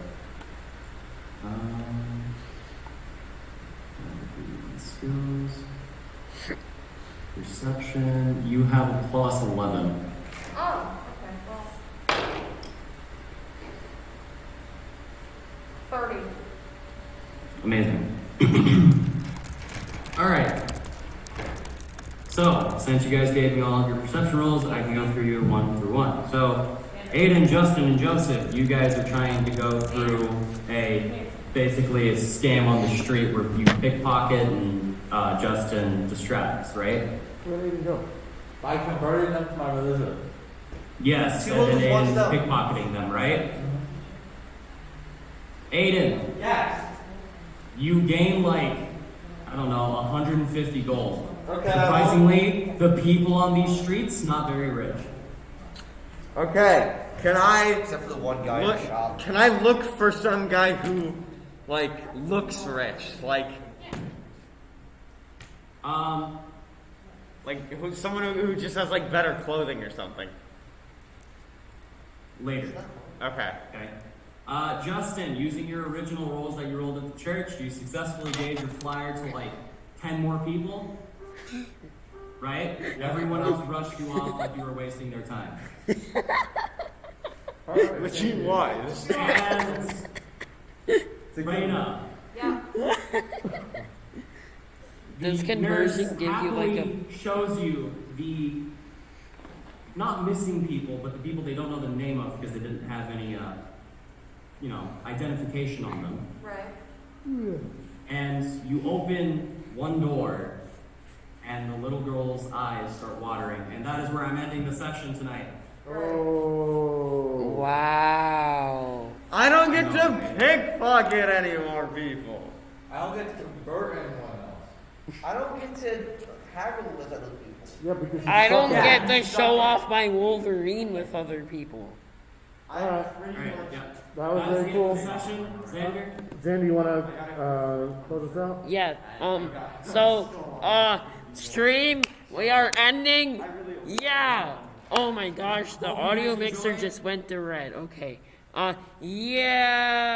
Skills. Perception. You have a plus 11. Oh, okay, well. 30. Amazing. All right. So, since you guys gave me all of your perception rolls, I can go through you one through one. So, Aiden, Justin, and Joseph, you guys are trying to go through basically a scam on the street where you pickpocket and Justin distracts, right? Where did Aiden go? By converting them to my religion. Yes, Two and then of us, one Aiden's step. pickpocketing them, right? Aiden, Yes. you gain like, I don't know, 150 gold. Okay. Surprisingly, the people on these streets, not very rich. Okay. Can I Except for the one guy in look? the shop. Can I look for some guy who, like, looks rich? Like someone who just has like better clothing or something. Later. Okay. Okay. Justin, using your original rolls that you rolled at the church, you successfully gave your flyer to like 10 more people. Right? Everyone else rushed you off like you were wasting their time. Which he was. And Raina, Yeah. Does the conversion nurse give you like a happily shows you the not missing people, but the people they don't know the name of because they didn't have any identification on them. Right. And you open one door, and the little girl's eyes start watering, and that is where I'm ending the session tonight. Oh. wow? I don't get to pickpocket any more people. I don't get to convert anyone else. I don't get to haggle with other people. Yeah, because you I don't suck at get it. to show off my Wolverine with other people. Alright, Pretty Alright, much. yeah. that was That's very the end cool. of the session. Xander? Jan, do you want to close us out? Yeah, so, stream, we are ending. Yeah. Oh my gosh, the audio mixer just went to red. Okay. Yeah.